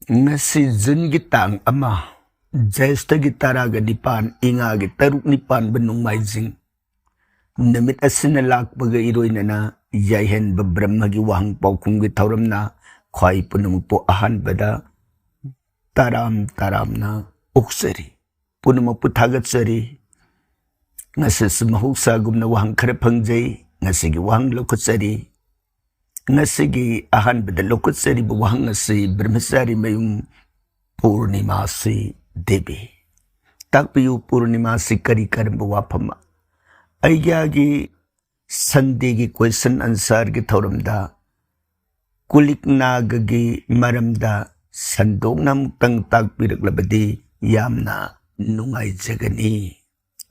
Ngasi Jun gi tang ama Jesta gi taraga nipan inga gi taruk nipan benung maizing namit asina lakpaga iroina na yaihen ba brahma gi wahang paukung gi thauram na khwai punung po ahan bada taram na uksari punung puthagat sari ngasi smahuksa gumna wahang khara phangjai ngasi gi wahang lokutsari ngasi gi ahan bada lokutsari ba wahang ngasi brahmasari mayung Purnimasi Devi. Takpiyu Purnimasi kari karamba wapama. Aiyagi Sunday gi question answer gi thoramda. Kulik nagagi maramda sandok namtang takpiraklabadi yamna nungay jagani.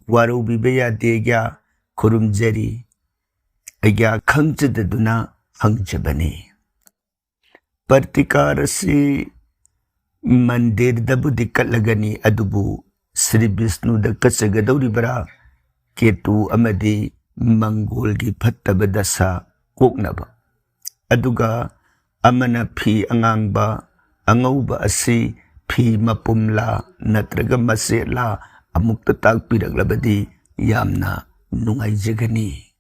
Waru bibaya degya kurumjari. Aiyga khangjadaduna hangjabani. Partikarasi Mandir dabu dikatlagani adubu Sri Vishnu da katsagadauribara ketu amadi Mangol gi phattabadasa koknaba. Aduga amana phi angangba angauba asi phi mapumla natraga masela amukta takpiraklabadi yamna nungaijagani.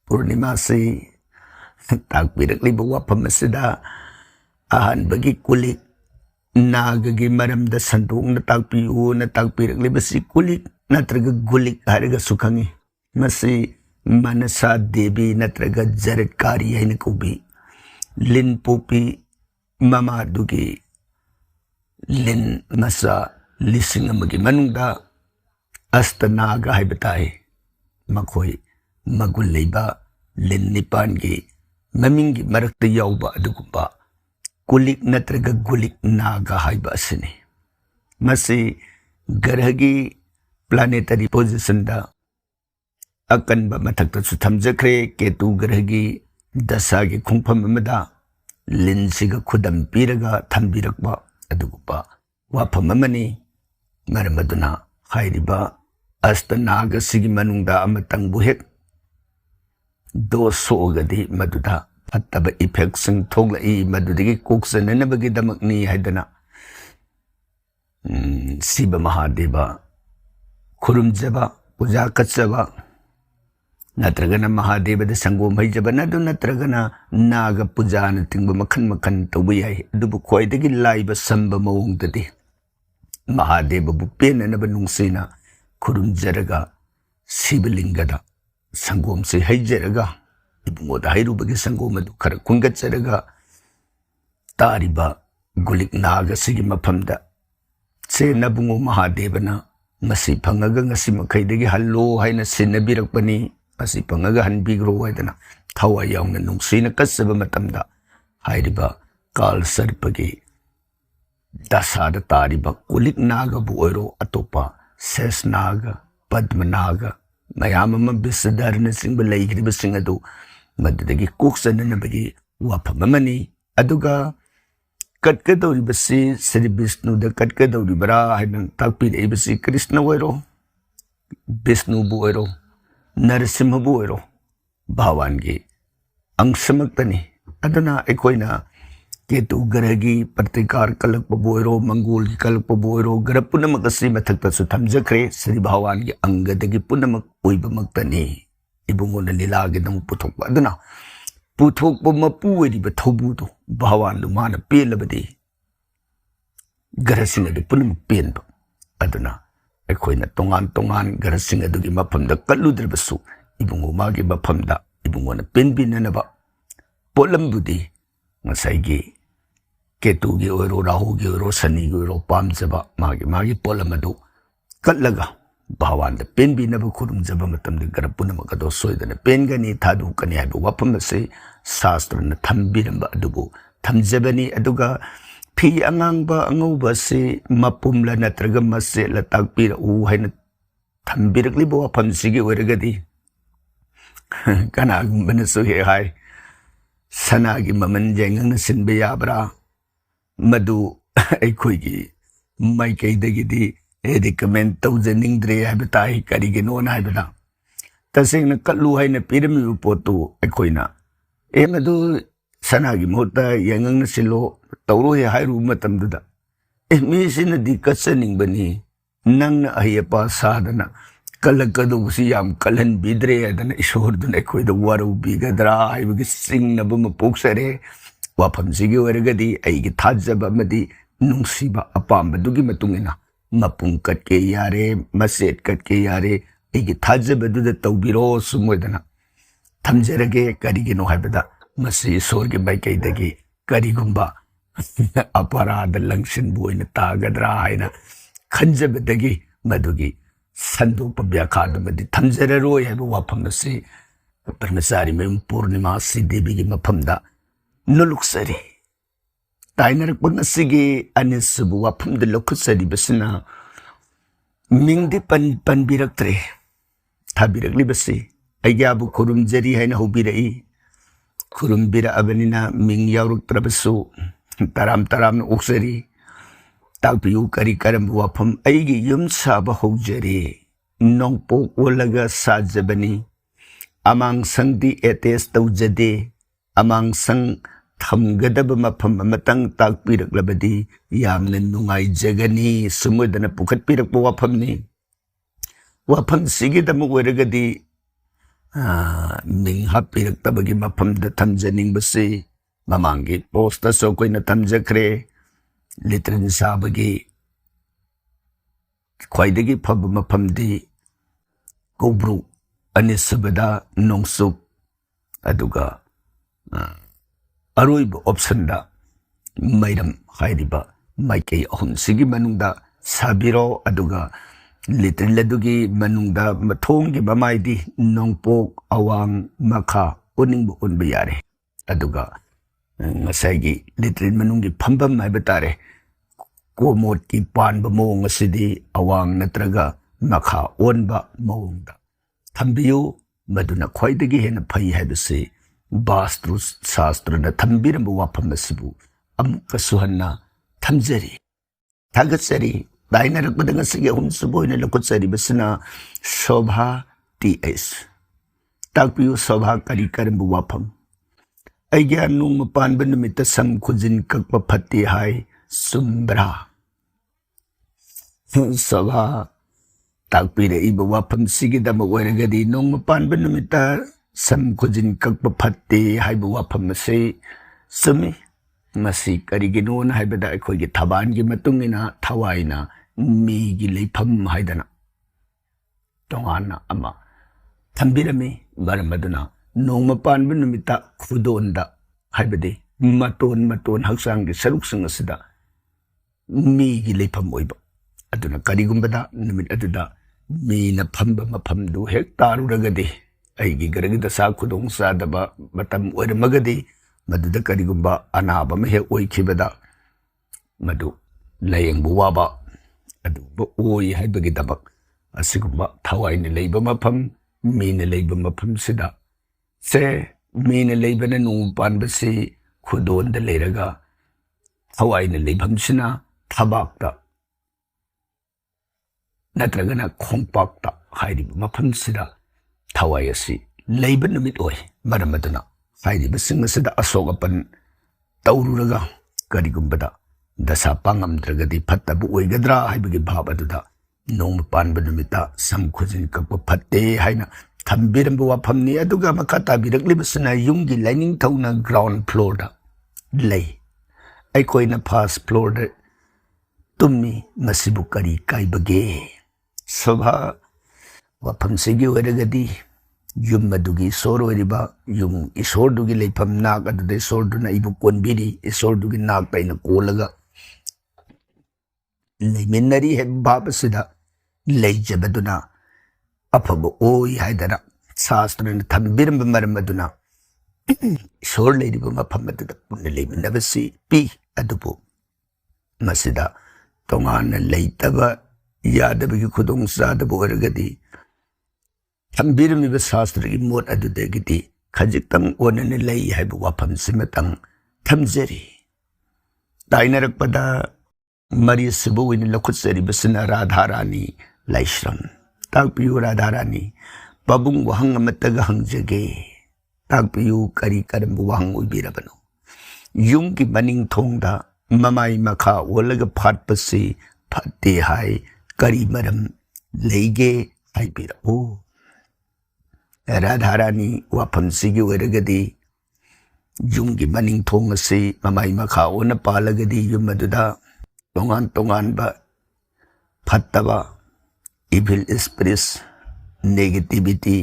Purnimasi takpirakliba wapamasida ahan bagi kulik Nagagi maramda sandok na takpiyo na takpiraklibasi kulik natraga gulik haraga sukhangi. Masi manasa devi natraga jaratkari haina kubi. Lin pupi mamadugi lin masa lising amagi manungda asta naga haibatai. Makoy magullayba lin nipangi mamingi marakta yawba adugumba. Kulik natraga gulik naga haiba asini. Masi garhagi planetary position da akan ba mathakta su thamjakre ketu garhagi dasagi khungpham amada linsiga khudam piraga thambirakba adugupa wafam amani maramaduna hairiba asta naga sigi manungda amatang buhek doso gadi maduda Attaba effect sing thogla I madudigi koksan nanabagi damakni haidana Siba Mahadeva Kurumjaba Puja Katsaba Natragana Mahadeva the Sangom Hijaba Nadu Natragana Naga Pujana Tingba Makan Tawiyai Dubu Koidagi Laiba Samba Mawung Tadi Mahadeva Bupen and Abanungsina Kurumjaraga Sibalingada Sangom se Hijaraga Ibungoda hairubagi sangomadu kara kungatsaraga tariba gulik naga sige mapamda se nabungo Mahadevana masi pangaga ngasi makaidagi hallo haina sinabirakpani masi pangaga hanbigro haidana thawa yauna nungsina kasaba matamda hairiba kal sarpagi dasada tariba gulik naga bu oiro atopa ses naga padma naga mayamama bisadarna singba laikriba singadu Madadagi kuksan na nabagi wapamamani aduga katkadauribasi Sri Vishnu da katkadauribara hainang takpinaibasi Krishna wairo Vishnu bu wairo Narasimha bu wairo bhawangi ang samaktani aduna ekoina ketu garagi partikar kalakpa bu wairo Mangol ki kalakpa bu wairo garapuna makasi mathakta su thamjakre Sri Bhawangi angadagi punamak uiba maktani Ibungo na nilagi ng putok pa. Aduna, putok pa mapuwedi ba taubuto, bahawan lumana pila ba di. Garasinga di punang pin ba. Aduna, ako'y na tongan garasinga do mapamda kaludra baso. Ibungo magi mapamda, ibungo na pinbin na ba. Polam budi, masaygi, ketugi oiro rahugi oiro sanigi oiro pamsa ba, magi polamado. Katlaga. Bahawan da pen bi na ba kurum jaba matam da garapuna makado soida na pen gani thadu kani haibu wapam se sastra na thambiram ba adubu thamjabani aduga phi angang ba angau ba se mapumla na traga masse la takpira u haina thambirakli bo wapam sige weragadi kana bana so he hai sanagi maman jengang na sinbe yabra madu aikoi gi mai kai dagidi recommend taujaning dre habitai karigeno na habita tasing na kalu hay na pirami upoto akoina madu ꯁꯅꯥꯒꯤ ꯃꯍꯨꯠꯇ ꯌꯥꯏꯉꯪꯅ ꯁꯤꯜꯂꯣ ꯇꯧꯔꯣꯏ ꯍꯥꯏꯔꯨꯕ ꯃꯇꯝꯗꯨꯗ ꯃꯤꯁꯤꯅꯗꯤ ꯀꯠꯆꯅꯤꯡꯕꯅꯤ, ꯅꯪꯅ ꯑꯍꯩ ꯑꯄꯥ ꯁꯥꯗꯅ ꯀꯜꯂꯛꯀꯗꯧꯕꯁꯤ ꯌꯥꯝ ꯀꯜꯍꯟꯕꯤꯗ꯭ꯔꯦ ꯍꯥꯏꯗꯅ ꯏꯁꯣꯔꯗꯨꯅ ꯑꯩꯈꯣꯏꯗ ꯋꯥꯔꯧꯕꯤꯒꯗ꯭ꯔꯥ ꯍꯥꯏꯕꯒꯤ ꯆꯤꯡꯅꯕ ꯑꯃ ꯄꯣꯛꯆꯔꯦ꯫ ꯋꯥꯐꯝꯁꯤꯒꯤ ꯑꯣꯏꯔꯒꯗꯤ ꯑꯩꯒꯤ ꯊꯥꯖꯕ ꯑꯃꯗꯤ ꯅꯨꯡꯁꯤꯕ ꯑꯄꯥꯝꯕꯗꯨꯒꯤ ꯃꯇꯨꯡ ꯏꯟꯅ ꯃꯄꯨꯡ ꯀꯠꯀꯦ ꯌꯥꯔꯦ, ꯃꯆꯦꯠ ꯀꯠꯀꯦ ꯌꯥꯔꯦ, ꯑꯩꯒꯤ ꯊꯥꯖꯕꯗꯨꯗ ꯇꯧꯕꯤꯔꯣ ꯁꯨꯝꯃꯣꯏꯗꯅ ꯊꯝꯖꯔꯒꯦ꯫ ꯀꯔꯤꯒꯤꯅꯣ ꯍꯥꯏꯕꯗ ꯃꯁꯤ ꯏꯁꯣꯔꯒꯤ ꯃꯥꯏꯀꯩꯗꯒꯤ ꯀꯔꯤꯒꯨꯝꯕ ꯑꯄꯔꯥꯗ ꯂꯪꯁꯤꯟꯕ ꯑꯣꯏꯅ ꯇꯥꯒꯗ꯭ꯔꯥ ꯍꯥꯏꯅ ꯈꯟꯖꯕꯗꯒꯤ ꯃꯗꯨꯒꯤ ꯁꯟꯗꯣꯛꯄ వ్याख्याꯗꯨꯃꯗꯤ ꯊꯝꯖꯔꯔꯣꯏ ꯍꯥꯏꯕ ꯋꯥꯐꯝ ꯑꯁꯤ ꯕ꯭ꯔꯍ꯭ꯃꯆꯥꯔꯤꯃꯌꯨꯝ ꯄꯨꯔꯅꯤꯃꯥꯁꯤ ꯗꯦꯕꯤꯒꯤ ꯃꯐꯝꯗ ꯅꯣꯂꯨꯛꯆꯔꯤ꯫ ꯇꯥꯏꯅꯔꯛꯄ ꯉꯁꯤꯒꯤ ꯑꯅꯤꯁꯨꯕ ꯋꯥꯐꯝꯗ ꯂꯧꯈꯠꯆꯔꯤꯕꯁꯤꯅ ꯃꯤꯡꯗꯤ ꯄꯟꯕꯤꯔꯛꯇ꯭ꯔꯦ, ꯊꯥꯕꯤꯔꯛꯂꯤꯕꯁꯤ ꯑꯩꯒ꯭ꯌꯥꯕꯨ ꯈꯨꯔꯨꯝꯖꯔꯤ ꯍꯥꯏꯅ ꯍꯧꯕꯤꯔꯛꯏ꯫ ꯈꯨꯔꯨꯝꯕꯤꯔꯛꯑꯕꯅꯤꯅ ꯃꯤꯡ ꯌꯥꯎꯔꯛꯇ꯭ꯔꯕꯁꯨ ꯇꯔꯥꯝꯅ ꯑꯣꯛꯆꯔꯤ꯫ ꯇꯥꯛꯄꯤꯌꯨ ꯀꯔꯤ ꯀꯔꯝꯕ ꯋꯥꯐꯝ? ꯑꯩꯒꯤ ꯌꯨꯝ ꯁꯥꯕ ꯍꯧꯖꯔꯦ, ꯅꯣꯡꯄꯣꯛ ꯑꯣꯜꯂꯒ ꯁꯥꯖꯕꯅꯤ, ꯑꯃꯥꯡꯁꯪꯗꯤ ꯑꯦꯇꯦꯁ ꯇꯧꯖꯗꯦ, ꯑꯃꯥꯡꯁꯪ ꯊꯝꯒꯗꯕ ꯃꯐꯝ ꯑꯃꯇꯪ ꯇꯥꯛꯄꯤꯔꯛꯂꯕꯗꯤ ꯌꯥꯝꯅ ꯅꯨꯡꯉꯥꯏꯖꯒꯅꯤ ꯁꯨꯝꯃꯣꯏꯗꯅ ꯄꯨꯈꯠꯄꯤꯔꯛꯄ ꯋꯥꯐꯝꯅꯤ꯫ ꯋꯥꯐꯝꯁꯤꯒꯤꯗꯃꯛ ꯑꯣꯏꯔꯒꯗꯤ ꯃꯤꯡ ꯍꯥꯞꯄꯤꯔꯛꯇꯕꯒꯤ ꯃꯐꯝꯗ ꯊꯝꯖꯅꯤꯡꯕꯁꯤ ꯃꯃꯥꯡꯒꯤ ꯄꯣꯁꯇꯁꯨ ꯑꯩꯈꯣꯏꯅ ꯊꯝꯖꯈ꯭ꯔꯦ꯫ ꯂꯤꯇ꯭ꯔꯤꯟ ꯁꯥꯕꯒꯤ ꯈ꯭ꯋꯥꯏꯗꯒꯤ ꯐꯕ ꯃꯐꯝꯗꯤ ꯀꯧꯕ꯭ꯔꯨ, ꯑꯅꯤꯁꯨꯕꯗ ꯅꯣꯡꯆꯨꯞ, ꯑꯗꯨꯒ ꯑꯔꯣꯏꯕ ꯑꯣꯞꯁꯟꯗ ꯃꯩꯔꯝ ꯍꯥꯏꯔꯤꯕ ꯃꯥꯏꯀꯩ ꯑꯍꯨꯝꯁꯤꯒꯤ ꯃꯅꯨꯡꯗ ꯁꯥꯕꯤꯔꯣ꯫ ꯑꯗꯨꯒ ꯂꯤꯇ꯭ꯔꯤꯟ ꯑꯗꯨꯒꯤ ꯃꯅꯨꯡꯗ ꯃꯊꯣꯡꯒꯤ ꯃꯃꯥꯏꯗꯤ ꯅꯣꯡꯄꯣꯛ, ꯑꯋꯥꯡ, ꯃꯈꯥ ꯑꯣꯟꯅꯤꯡꯕ ꯑꯣꯟꯕ ꯌꯥꯔꯦ꯫ ꯑꯗꯨꯒ ꯉꯁꯥꯏꯒꯤ ꯂꯤꯇ꯭ꯔꯤꯟ ꯃꯅꯨꯡꯒꯤ ꯐꯝꯐꯝ ꯍꯥꯏꯕ ꯇꯥꯔꯦ, ꯀꯣꯃꯣꯠꯀꯤ ꯄꯥꯟꯕ ꯃꯑꯣꯡ ꯑꯁꯤꯗꯤ ꯑꯋꯥꯡ ꯅꯠꯇ꯭ꯔꯒ ꯃꯈꯥ ꯑꯣꯟꯕ ꯃꯑꯣꯡꯗ ꯊꯝꯕꯤꯌꯨ, ꯃꯗꯨꯅ ꯈ꯭ꯋꯥꯏꯗꯒꯤ ꯍꯦꯟꯅ ꯐꯩ ꯍꯥꯏꯕꯁꯤ ꯚꯥꯁꯇꯨ ꯁꯥꯁꯇ꯭ꯔꯅ ꯊꯝꯕꯤꯔꯝꯕ ꯋꯥꯐꯝ ꯑꯁꯤꯕꯨ ꯑꯃꯨꯛꯀꯁꯨ ꯍꯟꯅ ꯊꯝꯖꯔꯤ, ꯊꯥꯒꯠꯆꯔꯤ꯫ ꯇꯥꯏꯅꯔꯛꯄꯗ ꯉꯁꯤꯒꯤ ꯑꯍꯨꯝꯁꯨꯕ ꯑꯣꯏꯅ ꯂꯧꯈꯠꯆꯔꯤꯕꯁꯤꯅ ꯁꯣꯚꯥ TH꯫ ꯇꯥꯛꯄꯤꯌꯨ ꯁꯣꯚꯥ ꯀꯔꯤ ꯀꯔꯝꯕ ꯋꯥꯐꯝ? ꯑꯩꯒ꯭ꯌꯥ ꯅꯣꯡꯃ ꯄꯥꯟꯕ ꯅꯨꯃꯤꯠꯇ ꯁꯝ ꯈꯨꯖꯤꯟ ꯀꯛꯄ ꯐꯠꯇꯦ ꯍꯥꯏ, ꯆꯨꯝꯕ꯭ꯔꯥ? ꯁꯣꯚꯥ ꯇꯥꯛꯄꯤꯔꯛꯏꯕ ꯋꯥꯐꯝꯁꯤꯒꯤꯗꯃꯛ ꯑꯣꯏꯔꯒꯗꯤ ꯅꯣꯡꯃ ꯄꯥꯟꯕ ꯅꯨꯃꯤꯠꯇ ꯁꯝ ꯈꯨꯖꯤꯟ ꯀꯛꯄ ꯐꯠꯇꯦ ꯍꯥꯏꯕ ꯋꯥꯐꯝ ꯑꯁꯤ ꯆꯨꯝꯃꯤ꯫ ꯃꯁꯤ ꯀꯔꯤꯒꯤꯅꯣꯅ ꯍꯥꯏꯕꯗ ꯑꯩꯈꯣꯏꯒꯤ ꯊꯕꯥꯟꯒꯤ ꯃꯇꯨꯡ ꯏꯟꯅ ꯊꯋꯥꯏꯅ ꯃꯤꯒꯤ ꯂꯩꯐꯝ ꯍꯥꯏꯗꯅ ꯇꯣꯉꯥꯟꯅ ꯑꯃ ꯊꯝꯕꯤꯔꯝꯃꯤ꯫ ꯃꯔꯝ ꯑꯗꯨꯅ ꯅꯣꯡꯃ ꯄꯥꯟꯕ ꯅꯨꯃꯤꯠꯇ ꯈꯨꯗꯣꯟꯗ ꯍꯥꯏꯕꯗꯤ ꯃꯇꯣꯟ ꯍꯛꯆꯥꯡꯒꯤ ꯁꯔꯨꯛꯁꯤꯡ ꯑꯁꯤꯗ ꯃꯤꯒꯤ ꯂꯩꯐꯝ ꯑꯣꯏꯕ, ꯑꯗꯨꯅ ꯀꯔꯤꯒꯨꯝꯕꯗ ꯅꯨꯃꯤꯠ ꯑꯗꯨꯗ ꯃꯤꯅ ꯐꯝꯕ ꯃꯐꯝꯗꯨ ꯍꯦꯛ ꯇꯥꯔꯨꯔꯒꯗꯤ, ꯑꯩꯒꯤ ꯒ꯭ꯔꯍ ꯗꯁꯥ ꯈꯨꯗꯣꯡ ꯆꯥꯗꯕ ꯃꯇꯝ ꯑꯣꯏꯔꯝꯃꯒꯗꯤ, ꯃꯗꯨꯗ ꯀꯔꯤꯒꯨꯝꯕ ꯑꯅꯥꯕ ꯑꯃ ꯍꯦꯛ ꯑꯣꯏꯈꯤꯕꯗ ꯃꯗꯨ ꯂꯥꯌꯦꯡꯕ ꯋꯥꯕ ꯑꯗꯨꯒꯨꯝꯕ ꯑꯣꯏ ꯍꯥꯏꯕꯒꯤꯗꯃꯛ ꯑꯁꯤꯒꯨꯝꯕ ꯊꯋꯥꯏꯅ ꯂꯩꯕ ꯃꯐꯝ, ꯃꯤꯅ ꯂꯩꯕ ꯃꯐꯝꯁꯤꯗ ꯃꯤꯅ ꯂꯩꯕꯅ ꯅꯣꯡꯃ ꯄꯥꯟꯕꯁꯤ ꯈꯨꯗꯣꯟꯗ ꯂꯩꯔꯒ, ꯊꯋꯥꯏꯅ ꯂꯩꯐꯝꯁꯤꯅ ꯊꯕꯥꯛꯇ ꯅꯠꯇ꯭ꯔꯒꯅ ꯈꯣꯡꯄꯥꯛꯇ ꯍꯥꯏꯔꯤꯕ ꯃꯐꯝꯁꯤꯗ ꯊꯋꯥꯏ ꯑꯁꯤ ꯂꯩꯕ ꯅꯨꯃꯤꯠ ꯑꯣꯏ꯫ ꯃꯔꯝ ꯑꯗꯨꯅ ꯍꯥꯏꯔꯤꯕꯁꯤꯡ ꯑꯁꯤꯗ ꯑꯁꯣꯛ ꯑꯄꯟ ꯇꯧꯔꯨꯔꯒ ꯀꯔꯤꯒꯨꯝꯕꯗ ꯗꯁꯥ ꯄꯥꯡꯉꯝꯗ꯭ꯔꯒꯗꯤ ꯐꯠꯇꯕ ꯑꯣꯏꯒꯗ꯭ꯔꯥ ꯍꯥꯏꯕꯒꯤ ꯚꯥꯕ ꯑꯗꯨꯗ ꯅꯣꯡꯃ ꯄꯥꯟꯕ ꯅꯨꯃꯤꯠꯇ ꯁꯝ ꯈꯨꯖꯤꯟ ꯀꯛꯄ ꯐꯠꯇꯦ ꯍꯥꯏꯅ ꯊꯝꯕꯤꯔꯝꯕ ꯋꯥꯐꯝꯅꯤ꯫ ꯑꯗꯨꯒ ꯃꯈꯥ ꯇꯥꯕꯤꯔꯛꯂꯤꯕꯁꯤꯅ ꯌꯨꯝꯒꯤ ꯂꯥꯏꯅꯤꯡꯊꯧꯅ ꯒ꯭ꯔꯥꯎꯟ ꯐ꯭ꯂꯣꯔꯗ ꯂꯩ, ꯑꯩꯈꯣꯏꯅ ꯐꯥꯔꯁꯠ ꯐ꯭ꯂꯣꯔꯗ ꯇꯨꯝꯃꯤ, ꯃꯁꯤꯕꯨ ꯀꯔꯤ ꯀꯥꯏꯕꯒꯦ? ꯁꯣꯚꯥ ꯋꯥꯐꯝꯁꯤꯒꯤ ꯑꯣꯏꯔꯒꯗꯤ ꯌꯨꯝ ꯑꯗꯨꯒꯤ ꯏꯁꯣꯔ ꯑꯣꯏꯔꯤꯕ ꯌꯨꯝ ꯏꯁꯣꯔꯗꯨꯒꯤ ꯂꯩꯐꯝ ꯅꯥꯛ ꯑꯗꯨꯗ ꯏꯁꯣꯔꯗꯨꯅ ꯑꯩꯕꯨ ꯀꯣꯟꯕꯤꯔꯤ, ꯏꯁꯣꯔꯗꯨꯒꯤ ꯅꯥꯛꯇ ꯑꯩꯅ ꯀꯣꯜꯂꯒ ꯂꯩꯃꯤꯟꯅꯔꯤ ꯍꯥꯏꯕ ꯚꯥꯕ ꯑꯁꯤꯗ ꯂꯩꯖꯕꯗꯨꯅ ꯑꯐꯕ ꯑꯣꯏ ꯍꯥꯏꯗꯅ ꯁꯥꯁꯇ꯭ꯔꯅ ꯊꯝꯕꯤꯔꯝꯕ ꯃꯔꯝ ꯑꯗꯨꯅ ꯏꯁꯣꯔ ꯂꯩꯔꯤꯕ ꯃꯐꯝ ꯑꯗꯨꯗ ꯄꯨꯟꯅ ꯂꯩꯃꯤꯟꯅꯕꯁꯤ ꯄꯤ꯫ ꯑꯗꯨꯕꯨ ꯃꯁꯤꯗ ꯇꯣꯉꯥꯟꯅ ꯂꯩꯇꯕ ꯌꯥꯗꯕꯒꯤ ꯈꯨꯗꯣꯡ ꯆꯥꯗꯕ ꯑꯣꯏꯔꯒꯗꯤ ꯊꯝꯕꯤꯔꯝꯃꯤꯕ ꯁꯥꯁꯇ꯭ꯔꯒꯤ ꯃꯣꯠ ꯑꯗꯨꯗꯒꯤꯗꯤ ꯈꯖꯤꯛꯇꯪ ꯑꯣꯟꯅꯅ ꯂꯩ ꯍꯥꯏꯕ ꯋꯥꯐꯝꯁꯤꯃꯇꯪ ꯊꯝꯖꯔꯤ꯫ ꯇꯥꯏꯅꯔꯛꯄꯗ ꯃꯔꯤꯁꯨꯕ ꯑꯣꯏꯅ ꯂꯧꯈꯠꯆꯔꯤꯕꯁꯤꯅ ꯔꯥꯙꯥꯔꯥꯅꯤ ꯂꯥꯏꯁ꯭ꯔꯝ꯫ ꯇꯥꯛꯄꯤꯌꯨ ꯔꯥꯙꯥꯔꯥꯅꯤ, ꯄꯥꯕꯨꯡ ꯋꯥꯍꯪ ꯑꯃꯠꯇꯒ ꯍꯪꯖꯒꯦ, ꯇꯥꯛꯄꯤꯌꯨ ꯀꯔꯤ ꯀꯔꯝꯕ ꯋꯥꯍꯪ ꯑꯣꯏꯕꯤꯔꯕꯅꯣ? ꯌꯨꯝꯒꯤ ꯃꯅꯤꯡ ꯊꯣꯡꯗ ꯃꯃꯥꯏ ꯃꯈꯥ ꯑꯣꯜꯂꯒ ꯐꯥꯠꯄꯁꯤ ꯐꯠꯇꯦ ꯍꯥꯏ ꯀꯔꯤ ꯃꯔꯝ ꯂꯩꯒꯦ ꯍꯥꯏꯕꯤꯔꯛꯎ ꯔꯥꯙꯥꯔꯥꯅꯤ ꯋꯥꯐꯝꯁꯤꯒꯤ ꯑꯣꯏꯔꯒꯗꯤ ꯌꯨꯝꯒꯤ ꯃꯅꯤꯡ ꯊꯣꯡ ꯑꯁꯤ ꯃꯃꯥꯏ ꯃꯈꯥ ꯑꯣꯟꯅ ꯄꯥꯜꯂꯒꯗꯤ ꯌꯨꯝ ꯑꯗꯨꯗ ꯇꯣꯉꯥꯟ ꯇꯣꯉꯥꯟꯕ ꯐꯠꯇꯕ ꯏꯚꯤꯜ ꯏꯁꯄꯤꯔꯤꯠꯁ ꯅꯦꯒꯦꯇꯤꯚꯤꯇꯤ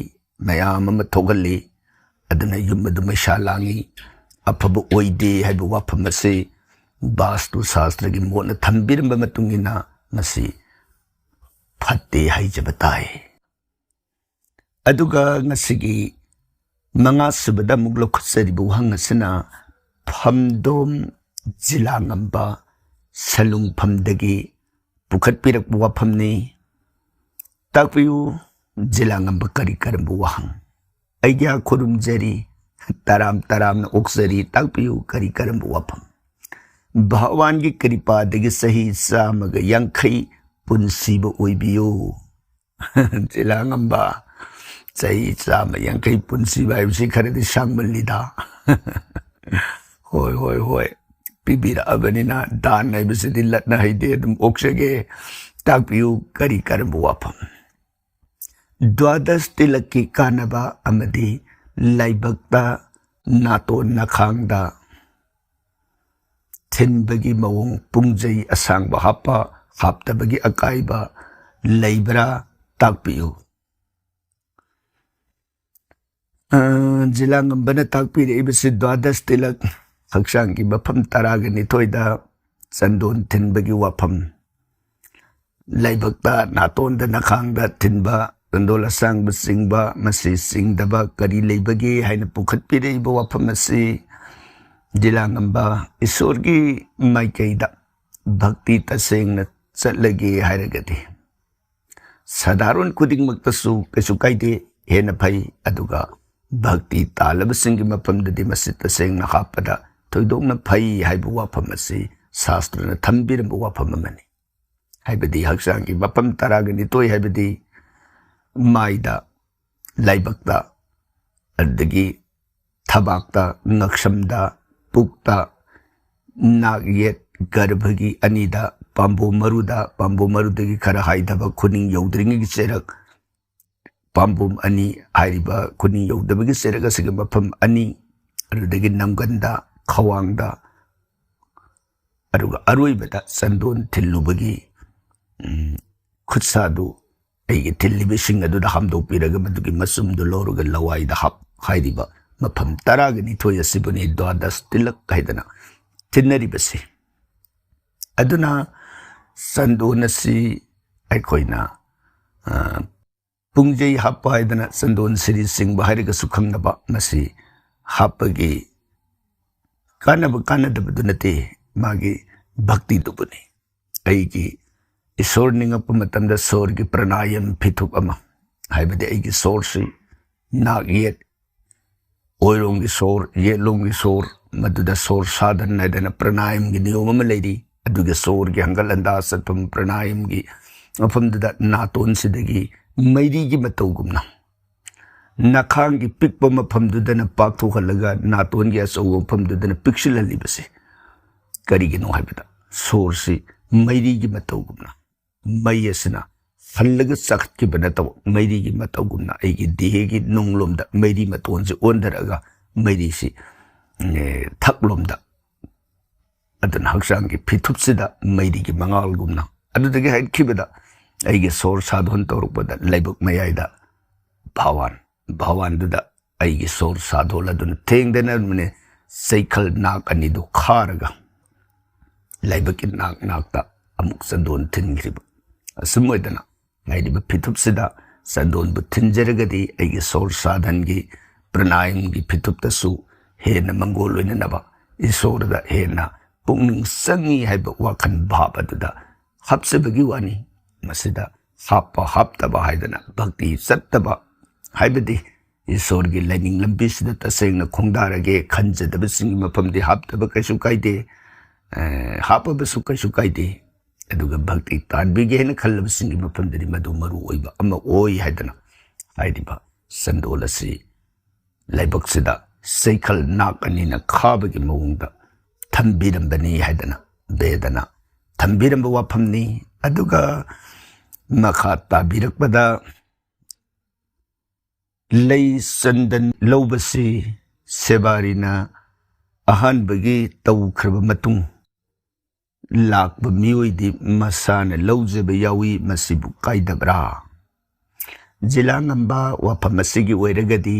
ꯃꯌꯥꯝ ꯑꯃ ꯊꯣꯛꯍꯜꯂꯤ ꯑꯗꯨꯅ ꯌꯨꯝ ꯑꯗꯨ ꯃꯩꯁꯥ ꯂꯥꯡꯉꯤ ꯑꯐꯕ ꯑꯣꯏꯗꯦ ꯍꯥꯏꯕ ꯋꯥꯐꯝ ꯑꯁꯤ ꯚꯥꯁꯇꯨ ꯁꯥꯁꯇ꯭ꯔꯒꯤ ꯃꯣꯠꯅ ꯊꯝꯕꯤꯔꯝꯕ ꯃꯇꯨꯡ ꯏꯟꯅ ꯃꯁꯤ ꯐꯠꯇꯦ ꯍꯥꯏꯖꯕ ꯇꯥꯏ ꯑꯗꯨꯒ ꯉꯁꯤꯒꯤ ꯃꯉꯥꯁꯨꯕꯗ ꯑꯃꯨꯛ ꯂꯧꯈꯠꯆꯔꯤꯕ ꯋꯥꯍꯪ ꯑꯁꯤꯅ ꯐꯝꯗꯣꯝ ꯖꯤꯂꯥꯉꯝꯕ ꯁꯂꯨꯡꯐꯝꯗꯒꯤ ꯄꯨꯈꯠꯄꯤꯔꯛꯄ ꯋꯥꯐꯝꯅꯤ ꯇꯥꯛꯄꯤꯌꯨ ꯖꯤꯂꯥꯉꯝꯕ ꯀꯔꯤ ꯀꯔꯝꯕ ꯋꯥꯍꯪ ꯑꯩꯒ꯭ꯌꯥ ꯈꯨꯔꯨꯝꯖꯔꯤ ꯇꯔꯥꯝꯅ ꯑꯣꯛꯆꯔꯤ ꯇꯥꯛꯄꯤꯌꯨ ꯀꯔꯤ ꯀꯔꯝꯕ ꯋꯥꯐꯝ ꯚꯒꯋꯥꯟꯒꯤ ꯀ꯭ꯔꯤꯄꯥꯗꯒꯤ ꯆꯍꯤ 150 ꯄꯨꯟꯁꯤꯕ ꯑꯣꯏꯕꯤꯌꯨ ꯖꯤꯂꯥꯉꯝꯕ ꯆꯍꯤ 150 ꯄꯨꯟꯁꯤꯕ ꯍꯥꯏꯕꯁꯤ ꯈꯔꯗꯤ ꯁꯥꯡꯃꯜꯂꯤꯗ ꯍꯣꯏ ꯄꯤꯕꯤꯔꯛꯑꯕꯅꯤ나 ꯗꯥꯟ ꯍꯥꯏꯕꯁꯤꯗꯤ ꯂꯠꯅ ꯍꯩꯗꯦ ꯑꯗꯨꯝ ꯑꯣꯛꯆꯒꯦ ꯇꯥꯛꯄꯤꯌꯨ ꯀꯔꯤ ꯀꯔꯝꯕ ꯋꯥꯐꯝ ꯗ꯭ꯋꯥꯗꯁ ꯇꯤꯂꯛꯀꯤ ꯀꯥꯟꯅꯕ ꯑꯃꯗꯤ ꯂꯥꯏꯕꯛꯇ ꯅꯥꯇꯣꯟ ꯅꯈꯥꯡꯗ ꯊꯤꯟꯕꯒꯤ ꯃꯑꯣꯡ ꯄꯨꯡꯖꯩ ꯑꯁꯥꯡꯕ ꯍꯥꯞꯄ ꯍꯥꯞꯇꯕꯒꯤ ꯑꯀꯥꯏꯕ ꯂꯩꯕ꯭ꯔꯥ ꯇꯥꯛꯄꯤꯌꯨ ꯖꯤꯂꯥꯉꯝꯕꯅ ꯇꯥꯛꯄꯤꯔꯛꯏꯕꯁꯤ ꯗ꯭ꯋꯥꯗꯁ ꯇꯤꯂꯛ ꯍꯛꯆꯥꯡꯒꯤ ꯃꯐꯝ 12ꯗ ꯆꯟꯗꯣꯟ ꯊꯤꯟꯕꯒꯤ ꯋꯥꯐꯝ ꯂꯥꯏꯕꯛꯇ ꯅꯥꯇꯣꯟꯗ ꯅꯈꯥꯡꯗ ꯊꯤꯟꯕ ꯆꯟꯗꯣꯟ ꯑꯁꯥꯡꯕ ꯆꯤꯡꯕ ꯃꯁꯤ ꯆꯤꯡꯗꯕ ꯀꯔꯤ ꯂꯩꯕꯒꯦ ꯍꯥꯏꯅ ꯄꯨꯈꯠꯄꯤꯔꯛꯏꯕ ꯋꯥꯐꯝ ꯑꯁꯤ ꯖꯤꯂꯥꯉꯝꯕ ꯏꯁꯣꯔꯒꯤ ꯃꯥꯏꯀꯩꯗ ꯚꯛꯇꯤ ꯇꯁꯦꯡꯅ ꯆꯠꯂꯒꯦ ꯍꯥꯏꯔꯒꯗꯤ ꯁꯥꯙꯥꯔꯣꯟ ꯈꯨꯗꯤꯡꯃꯛꯇꯁꯨ ꯀꯩꯁꯨ ꯀꯥꯏꯗꯦ ꯍꯦꯟꯅ ꯐꯩ ꯑꯗꯨꯒ ꯚꯛꯇꯤ ꯇꯥꯜꯂꯕꯁꯤꯡꯒꯤ ꯃꯐꯝꯗꯗꯤ ꯃꯁꯤ ꯇꯁꯦꯡꯅ ꯍꯥꯞꯄꯗ ꯊꯣꯏꯗꯣꯛꯅ ꯐꯩ ꯍꯥꯏꯕ ꯋꯥꯐꯝ ꯑꯁꯤ ꯁꯥꯁꯇ꯭ꯔꯅ ꯊꯝꯕꯤꯔꯝꯕ ꯋꯥꯐꯝ ꯑꯃꯅꯤ ꯍꯥꯏꯕꯗꯤ ꯍꯛꯆꯥꯡꯒꯤ ꯃꯐꯝ 12 ꯍꯥꯏꯕꯗꯤ ꯃꯥꯏꯗ ꯂꯥꯏꯕꯛꯇ ꯑꯗꯒꯤ ꯊꯕꯥꯛꯇ ꯉꯛꯁꯝꯗ ꯄꯨꯛꯇ ꯅꯥꯛ ꯌꯦꯠ ꯒꯔꯚꯒꯤ ꯑꯅꯤꯗ ꯄꯥꯝꯕꯣꯝ ꯃꯔꯨꯗꯒꯤ ꯈꯔ ꯍꯥꯏꯊꯕ ꯈꯨꯅꯤꯡ ꯌꯧꯗ꯭ꯔꯤꯉꯩꯒꯤ ꯆꯩꯔꯛ ꯄꯥꯝꯕꯣꯝ ꯑꯅꯤ ꯍꯥꯏꯔꯤꯕ ꯈꯨꯅꯤꯡ ꯌꯧꯗꯕꯒꯤ ꯆꯩꯔꯛ ꯑꯁꯤꯒꯤ ꯃꯐꯝ 2 ꯑꯗꯨꯗꯒꯤ ꯅꯝꯒꯟꯗ ꯈꯋꯥꯡꯗ ꯑꯗꯨꯒ ꯑꯔꯣꯏꯕꯗ ꯆꯟꯗꯣꯟ ꯊꯤꯜꯂꯨꯕꯒꯤ ꯈꯨꯠꯁꯥꯗꯨ ꯑꯩꯒꯤ ꯊꯤꯜꯂꯤꯕꯁꯤꯡ ꯑꯗꯨꯗ ꯍꯥꯝꯗꯣꯛꯄꯤꯔꯒ ꯃꯗꯨꯒꯤ ꯃꯆꯨꯝꯗꯨ ꯂꯧꯔꯒ ꯂꯋꯥꯏꯗ ꯍꯥꯏꯔꯤꯕ ꯃꯐꯝ 12 ꯑꯁꯤꯕꯨꯅꯤ ꯗ꯭ꯋꯥꯗꯁ ꯇꯤꯂꯛ ꯍꯥꯏꯗꯅ ꯊꯤꯟꯅꯔꯤꯕꯁꯤ ꯑꯗꯨꯅ ꯆꯟꯗꯣꯟ ꯑꯁꯤ ꯑꯩꯈꯣꯏꯅ ꯄꯨꯡꯖꯩ ꯍꯥꯞꯄ ꯍꯥꯏꯗꯅ ꯆꯟꯗꯣꯟ ꯁꯤꯔꯤ ꯆꯤꯡꯕ ꯍꯥꯏꯔꯒꯁꯨ ꯈꯪꯅꯕ ꯃꯁꯤ ꯍꯥꯞꯄꯒꯤ ꯀꯥꯟꯅꯗꯕꯗꯨ ꯅꯠꯇꯦ ꯃꯥꯒꯤ ꯚꯛꯇꯤꯗꯨꯕꯨꯅꯤ ꯑꯩꯒꯤ ꯏꯁꯣꯔ ꯅꯤꯡꯉꯛꯄ ꯃꯇꯝꯗ ꯁꯣꯔꯒꯤ ꯄ꯭ꯔꯅꯥꯌꯝ ꯐꯤꯊꯨꯞ ꯑꯃ ꯍꯥꯏꯕꯗꯤ ꯑꯩꯒꯤ ꯁꯣꯔꯁꯤ ꯅꯥꯛ ꯌꯦꯠ ꯑꯣꯏꯔꯣꯝꯒꯤ ꯁꯣꯔ ꯌꯦꯠꯂꯣꯝꯒꯤ ꯁꯣꯔ ꯃꯗꯨꯗ ꯁꯣꯔ ꯁꯥꯗꯟ ꯍꯥꯏꯗꯅ ꯄ꯭ꯔꯅꯥꯌꯝꯒꯤ ꯅꯤꯌꯣꯝ ꯑꯃ ꯂꯩꯔꯤ ꯑꯗꯨꯒ ꯁꯣꯔꯒꯤ ꯍꯪꯒꯠ ꯍꯟꯗꯥ ꯆꯠꯐꯝ ꯄ꯭ꯔꯅꯥꯌꯝꯒꯤ ꯃꯐꯝꯗꯨꯗ ꯅꯥꯇꯣꯟꯁꯤꯗꯒꯤ ꯃꯩꯔꯤꯒꯤ ꯃꯇꯧꯒꯨꯝꯅ ꯅꯈꯥꯡꯒꯤ ꯄꯤꯛꯄ ꯃꯐꯝꯗꯨꯗꯅ ꯄꯥꯛꯊꯣꯛꯍꯜꯂꯒ ꯅꯥꯇꯣꯟꯒꯤ ꯑꯆꯧꯕ ꯃꯐꯝꯗꯨꯗꯅ ꯄꯤꯛꯁꯤꯜꯍꯜꯂꯤꯕꯁꯤ ꯀꯔꯤꯒꯤꯅꯣ ꯍꯥꯏꯕꯗ ꯁꯣꯔꯁꯤ ꯃꯩꯔꯤꯒꯤ ꯃꯇꯧꯒꯨꯝꯅ ꯃꯩ ꯑꯁꯤꯅ ꯍꯜꯂꯒ ꯆꯥꯈꯠꯈꯤꯕ ꯅꯠꯇꯕ ꯃꯩꯔꯤꯒꯤ ꯃꯇꯧꯒꯨꯝꯅ ꯑꯩꯒꯤ ꯗꯦꯍꯒꯤ ꯅꯨꯡꯂꯣꯝꯗ ꯃꯩꯔꯤ ꯃꯇꯣꯟꯁꯤ ꯑꯣꯟꯊꯔꯛꯑꯒ ꯃꯩꯔꯤꯁꯤ ꯊꯛꯂꯣꯝꯗ ꯑꯗꯨꯅ ꯍꯛꯆꯥꯡꯒꯤ ꯐꯤꯊꯨꯞꯁꯤꯗ ꯃꯩꯔꯤꯒꯤ ꯃꯉꯥꯜꯒꯨꯝꯅ ꯑꯗꯨꯗꯒꯤ ꯍꯥꯏꯈꯤꯕꯗ ꯑꯩꯒꯤ ꯁꯣꯔ ꯁꯥꯗꯣꯟ ꯇꯧꯔꯛꯄꯗ ꯂꯩꯕꯛ ꯃꯌꯥꯏꯗ ꯚꯥꯋꯥꯟꯗꯨꯗ ꯑꯩꯒꯤ ꯁꯣꯔ ꯁꯥꯗꯣꯜ ꯑꯗꯨꯅ ꯊꯦꯡꯗꯅꯕꯅꯦ ꯆꯩꯈꯜ ꯅꯥꯛ ꯑꯅꯤꯗꯨ ꯈꯥꯔꯒ ꯂꯩꯕꯛꯀꯤ ꯅꯥꯛꯇ ꯑꯃꯨꯛ ꯆꯟꯗꯣꯟ ꯊꯤꯟꯈ꯭ꯔꯤꯕ ꯑꯁꯨꯝ ꯑꯣꯏꯗꯅ ꯍꯥꯏꯔꯤꯕ ꯐꯤꯊꯨꯞꯁꯤꯗ ꯆꯟꯗꯣꯟꯕꯨ ꯊꯤꯟꯖꯔꯒꯗꯤ ꯑꯩꯒꯤ ꯁꯣꯔ ꯁꯥꯙꯟꯒꯤ ꯄ꯭ꯔꯅꯥꯌꯝꯒꯤ ꯐꯤꯊꯨꯞꯇꯁꯨ ꯍꯦꯟꯅ ꯃꯪꯒꯣꯜ ꯑꯣꯏꯅꯅꯕ ꯏꯁꯣꯔꯗ ꯍꯦꯟꯅ ꯄꯨꯛꯅꯤꯡ ꯆꯪꯉꯤ ꯍꯥꯏꯕ ꯋꯥꯈꯜ ꯚꯥꯕ ꯑꯗꯨꯗ ꯍꯥꯞꯆꯕꯒꯤ ꯋꯥꯅꯤ ꯃꯁꯤꯗ ꯍꯥꯞꯄ ꯍꯥꯞꯇꯕ ꯍꯥꯏꯗꯅ ꯚꯛꯇꯤ ꯆꯠꯇꯕ ꯍꯥꯏꯕꯗꯤ ꯏꯁꯣꯔꯒꯤ ꯂꯥꯏꯅꯤꯡ ꯂꯝꯕꯤꯁꯤꯗ ꯇꯁꯦꯡꯅ ꯈꯣꯡꯗꯥꯔꯒꯦ ꯈꯟꯖꯗꯕꯁꯤꯡꯒꯤ ꯃꯐꯝꯗꯤ ꯍꯥꯞꯇꯕ ꯀꯩꯁꯨ ꯀꯥꯏꯗꯦ ꯍꯥꯞꯄꯕꯁꯨ ꯀꯩꯁꯨ ꯀꯥꯏꯗꯦ ꯑꯗꯨꯒ ꯚꯛꯇꯤ ꯇꯥꯟꯕꯤꯒꯦ ꯍꯥꯏꯅ ꯈꯜꯂꯕꯁꯤꯡꯒꯤ ꯃꯐꯝꯗꯗꯤ ꯃꯗꯨ ꯃꯔꯨ ꯑꯣꯏꯕ ꯑꯃ ꯑꯣꯏ ꯍꯥꯏꯗꯅ ꯍꯥꯏꯔꯤꯕ ꯆꯟꯗꯣꯜ ꯑꯁꯤ ꯂꯥꯏꯕꯛꯁꯤꯗ ꯆꯩꯈꯜ ꯅꯥꯛ ꯑꯅꯤꯅ ꯈꯥꯕꯒꯤ ꯃꯑꯣꯡꯗ ꯊꯝꯕꯤꯔꯝꯕꯅꯤ ꯍꯥꯏꯗꯅ ꯕꯦꯗꯅ ꯊꯝꯕꯤꯔꯝꯕ ꯋꯥꯐꯝꯅꯤ ꯑꯗꯨꯒ ꯃꯈꯥ ꯇꯥꯕꯤꯔꯛꯄꯗ ꯂꯩ ꯆꯟꯗꯟ ꯂꯧꯕꯁꯤ ꯁꯦꯕꯥꯔꯤꯅ ꯑꯍꯥꯟꯕꯒꯤ ꯇꯧꯈ꯭ꯔꯕ ꯃꯇꯨꯡ ꯂꯥꯛꯄ ꯃꯤꯑꯣꯏꯗꯤ ꯃꯁꯥꯅ ꯂꯧꯖꯕ ꯌꯥꯎꯏ ꯃꯁꯤꯕꯨ ꯀꯥꯏꯗꯕ꯭ꯔꯥ ꯖꯤꯂꯥꯉꯝꯕ ꯋꯥꯐꯝ ꯑꯁꯤꯒꯤ ꯑꯣꯏꯔꯒꯗꯤ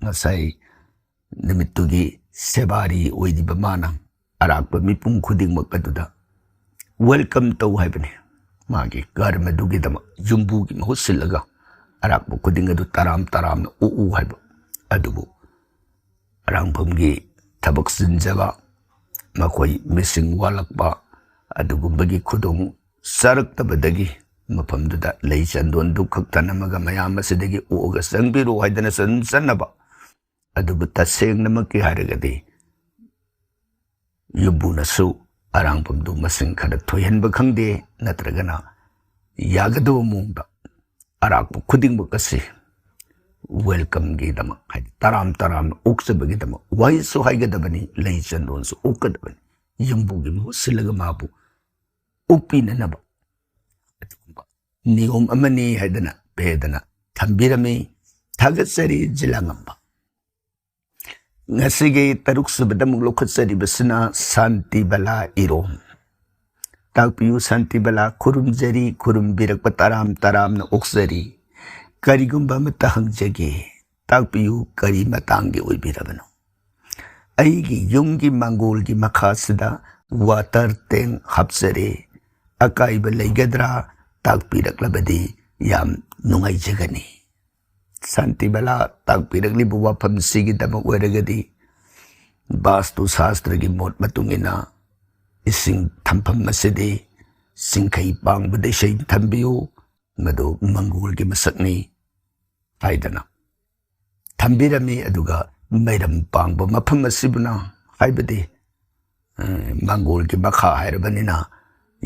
ꯉꯁꯥꯏ ꯅꯨꯃꯤꯠꯇꯨꯒꯤ ꯁꯦꯕꯥꯔꯤ ꯑꯣꯏꯔꯤꯕ ꯃꯥꯅ ꯑꯔꯥꯛꯄ ꯃꯤꯄꯨꯝ ꯈꯨꯗꯤꯡꯃꯛ ꯑꯗꯨꯗ ꯋꯦꯜꯀꯝ ꯇꯧ ꯍꯥꯏꯕꯅꯤ ꯃꯥꯒꯤ ꯀꯔꯃꯗꯨꯒꯤꯗꯃꯛ ꯌꯨꯝꯕꯨꯒꯤ ꯃꯍꯨꯠ ꯁꯤꯜꯂꯒ ꯑꯔꯥꯛꯄ ꯈꯨꯗꯤꯡ ꯑꯗꯨ ꯇꯔꯥꯝ ꯇꯔꯥꯝꯅ ꯎ ꯍꯥꯏꯕ ꯑꯗꯨꯕꯨ ꯑꯔꯥꯡꯐꯝꯒꯤ ꯊꯕꯛ ꯆꯤꯟꯖꯕ ꯃꯈꯣꯏ ꯃꯤꯁꯤꯡ ꯋꯥꯠꯂꯛꯄ ꯑꯗꯨꯒꯨꯝꯕꯒꯤ ꯈꯨꯗꯣꯡ ꯆꯥꯔꯛꯇꯕꯗꯒꯤ ꯃꯐꯝꯗꯨꯗ ꯂꯩ ꯆꯟꯗꯣꯟꯗꯨ ꯈꯛ ꯊꯅꯝꯃꯒ ꯃꯌꯥꯝ ꯑꯁꯤꯗꯒꯤ ꯎꯑꯒ ꯆꯪꯕꯤꯔꯣ ꯍꯥꯏꯗꯅ ꯆꯟꯅꯕ ꯑꯗꯨꯕꯨ ꯇꯁꯦꯡꯅꯃꯛꯀꯤ ꯍꯥꯏꯔꯒꯗꯤ ꯌꯨꯝꯕꯨꯅꯁꯨ ꯑꯔꯥꯡꯐꯝꯗꯨ ꯃꯁꯤꯡ ꯈꯔ ꯊꯣꯏꯍꯟꯕ ꯈꯪꯗꯦ ꯅꯠꯇ꯭ꯔꯒꯅ ꯌꯥꯒꯗꯕ ꯃꯑꯣꯡꯗ ꯑꯔꯥꯛꯄ ꯈꯨꯗꯤꯡꯃꯛ ꯑꯁꯤ ꯋꯦꯜꯀꯝꯒꯤꯗꯃꯛ ꯍꯥꯏꯗꯤ ꯇꯔꯥꯝ ꯇꯔꯥꯝꯅ ꯑꯣꯛꯆꯕꯒꯤꯗꯃꯛ ꯋꯥꯍꯩꯁꯨ ꯍꯥꯏꯒꯗꯕꯅꯤ ꯂꯩ ꯆꯟꯗꯣꯟꯁꯨ ꯑꯣꯛꯀꯗꯕꯅꯤ ꯌꯨꯝꯕꯨꯒꯤ ꯃꯍꯨꯠ ꯁꯤꯜꯂꯒ ꯃꯥꯕꯨ ꯑꯣꯛꯄꯤꯅꯅꯕ ꯑꯗꯨꯒꯨꯝꯕ ꯅꯤꯌꯣꯝ ꯑꯃꯅꯤ ꯍꯥꯏꯗꯅ ꯕꯦꯗꯅ ꯊꯝꯕꯤꯔꯝꯃꯤ ꯊꯥꯒꯠꯆꯔꯤ ꯖꯤꯂꯥꯉꯝꯕ ꯉꯁꯤꯒꯤ 6ꯁꯨꯕꯗ ꯑꯃꯨꯛ ꯂꯧꯈꯠꯆꯔꯤꯕꯁꯤꯅ ꯁꯥꯟꯇꯤꯕꯂꯥ ꯏꯔꯣꯝ ꯇꯥꯛꯄꯤꯌꯨ ꯁꯥꯟꯇꯤꯕꯂꯥ ꯈꯨꯔꯨꯝꯖꯔꯤ ꯈꯨꯔꯨꯝꯕꯤꯔꯛꯄ ꯇꯔꯥꯝ ꯇꯔꯥꯝꯅ ꯑꯣꯛꯆꯔꯤ ꯀꯔꯤꯒꯨꯝꯕ ꯑꯃꯠꯇ ꯍꯪꯖꯒꯦ ꯇꯥꯛꯄꯤꯌꯨ ꯀꯔꯤ ꯃꯇꯥꯡꯒꯤ ꯑꯣꯏꯕꯤꯔꯕꯅꯣ ꯑꯩꯒꯤ ꯌꯨꯝꯒꯤ ꯃꯥꯡꯒꯣꯜꯒꯤ ꯃꯈꯥꯁꯤꯗ ꯋꯥꯇꯔ ꯇꯦꯡ ꯍꯥꯞꯆꯔꯦ ꯑꯀꯥꯏꯕ ꯂꯩꯒꯗ꯭ꯔꯥ ꯇꯥꯛꯄꯤꯔꯛꯂꯕꯗꯤ ꯌꯥꯝ ꯅꯨꯡꯉꯥꯏꯖꯒꯅꯤ ꯁꯥꯟꯇꯤꯕꯂꯥ ꯇꯥꯛꯄꯤꯔꯛꯂꯤꯕ ꯋꯥꯐꯝꯁꯤꯒꯤꯗꯃꯛ ꯑꯣꯏꯔꯒꯗꯤ ꯕꯥꯁꯇꯨ ꯁꯥꯁꯇ꯭ꯔꯒꯤ ꯃꯣꯠ ꯃꯇꯨꯡ ꯏꯟꯅ ꯏꯁꯤꯡ ꯊꯝꯐꯝ ꯑꯁꯤꯗꯤ ꯆꯤꯡꯈꯩ ꯄꯥꯡꯕꯗ ꯏꯁꯩ ꯊꯝꯕꯤꯌꯨ ꯃꯗꯨ ꯃꯪꯒꯣꯜꯒꯤ ꯃꯁꯛꯅꯤ ꯍꯥꯏꯗꯅ ꯊꯝꯕꯤꯔꯝꯃꯤ ꯑꯗꯨꯒ ꯃꯩꯔꯝ ꯄꯥꯡꯕ ꯃꯐꯝ ꯑꯁꯤꯕꯨꯅ ꯍꯥꯏꯕꯗꯤ ꯃꯪꯒꯣꯜꯒꯤ ꯃꯈꯥ ꯍꯥꯏꯔꯕꯅꯤꯅ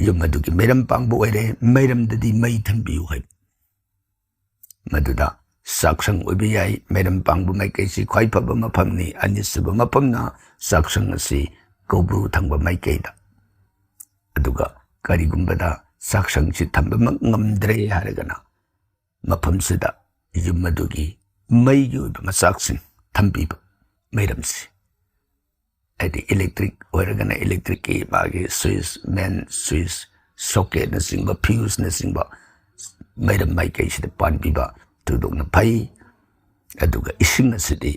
ꯌꯨꯝ ꯑꯗꯨꯒꯤ ꯃꯩꯔꯝ ꯄꯥꯡꯕ ꯑꯣꯏꯔꯦ ꯃꯩꯔꯝꯗꯗꯤ ꯃꯩ ꯊꯝꯕꯤꯌꯨ ꯍꯥꯏꯕ ꯃꯗꯨꯗ ꯆꯥꯛꯁꯪ ꯑꯣꯏꯕ ꯌꯥꯏ ꯃꯩꯔꯝ ꯄꯥꯡꯕ ꯃꯥꯏꯀꯩꯁꯤ ꯈ꯭ꯋꯥꯏ ꯐꯕ ꯃꯐꯝꯅꯤ ꯑꯅꯤꯁꯨꯕ ꯃꯐꯝꯅ ꯆꯥꯛꯁꯪ ꯑꯁꯤ ꯀꯧꯕ꯭ꯔꯨ ꯊꯪꯕ ꯃꯥꯏꯀꯩꯗ ꯑꯗꯨꯒ ꯀꯔꯤꯒꯨꯝꯕꯗ ꯆꯥꯛꯁꯪꯁꯤ ꯊꯝꯕꯃꯛ ꯉꯝꯗ꯭ꯔꯦ ꯍꯥꯏꯔꯒꯅ ꯃꯐꯝꯁꯤꯗ ꯌꯨꯝ ꯑꯗꯨꯒꯤ ꯃꯩꯒꯤ ꯑꯣꯏꯕ ꯃꯆꯥꯛꯁꯤꯡ ꯊꯝꯕꯤꯕ ꯃꯩꯔꯝꯁꯤ ꯍꯥꯏꯗꯤ ꯏꯂꯦꯛꯇ꯭ꯔꯤꯛ ꯑꯣꯏꯔꯒꯅ ꯏꯂꯦꯛꯇ꯭ꯔꯤꯛꯀꯤ ꯃꯥꯒꯤ ꯁ꯭ꯋꯤꯁ ꯃꯦꯟ ꯁ꯭ꯋꯤꯁ ꯁꯣꯀꯦꯠꯅꯆꯤꯡꯕ ꯐ꯭ꯌꯨꯁꯅꯆꯤꯡꯕ ꯃꯩꯔꯝ ꯃꯥꯏꯀꯩꯁꯤꯗ ꯄꯥꯟꯕꯤꯕ ꯊꯣꯏꯗꯣꯛꯅ ꯐꯩ ꯑꯗꯨꯒ ꯏꯁꯤꯡ ꯑꯁꯤꯗꯤ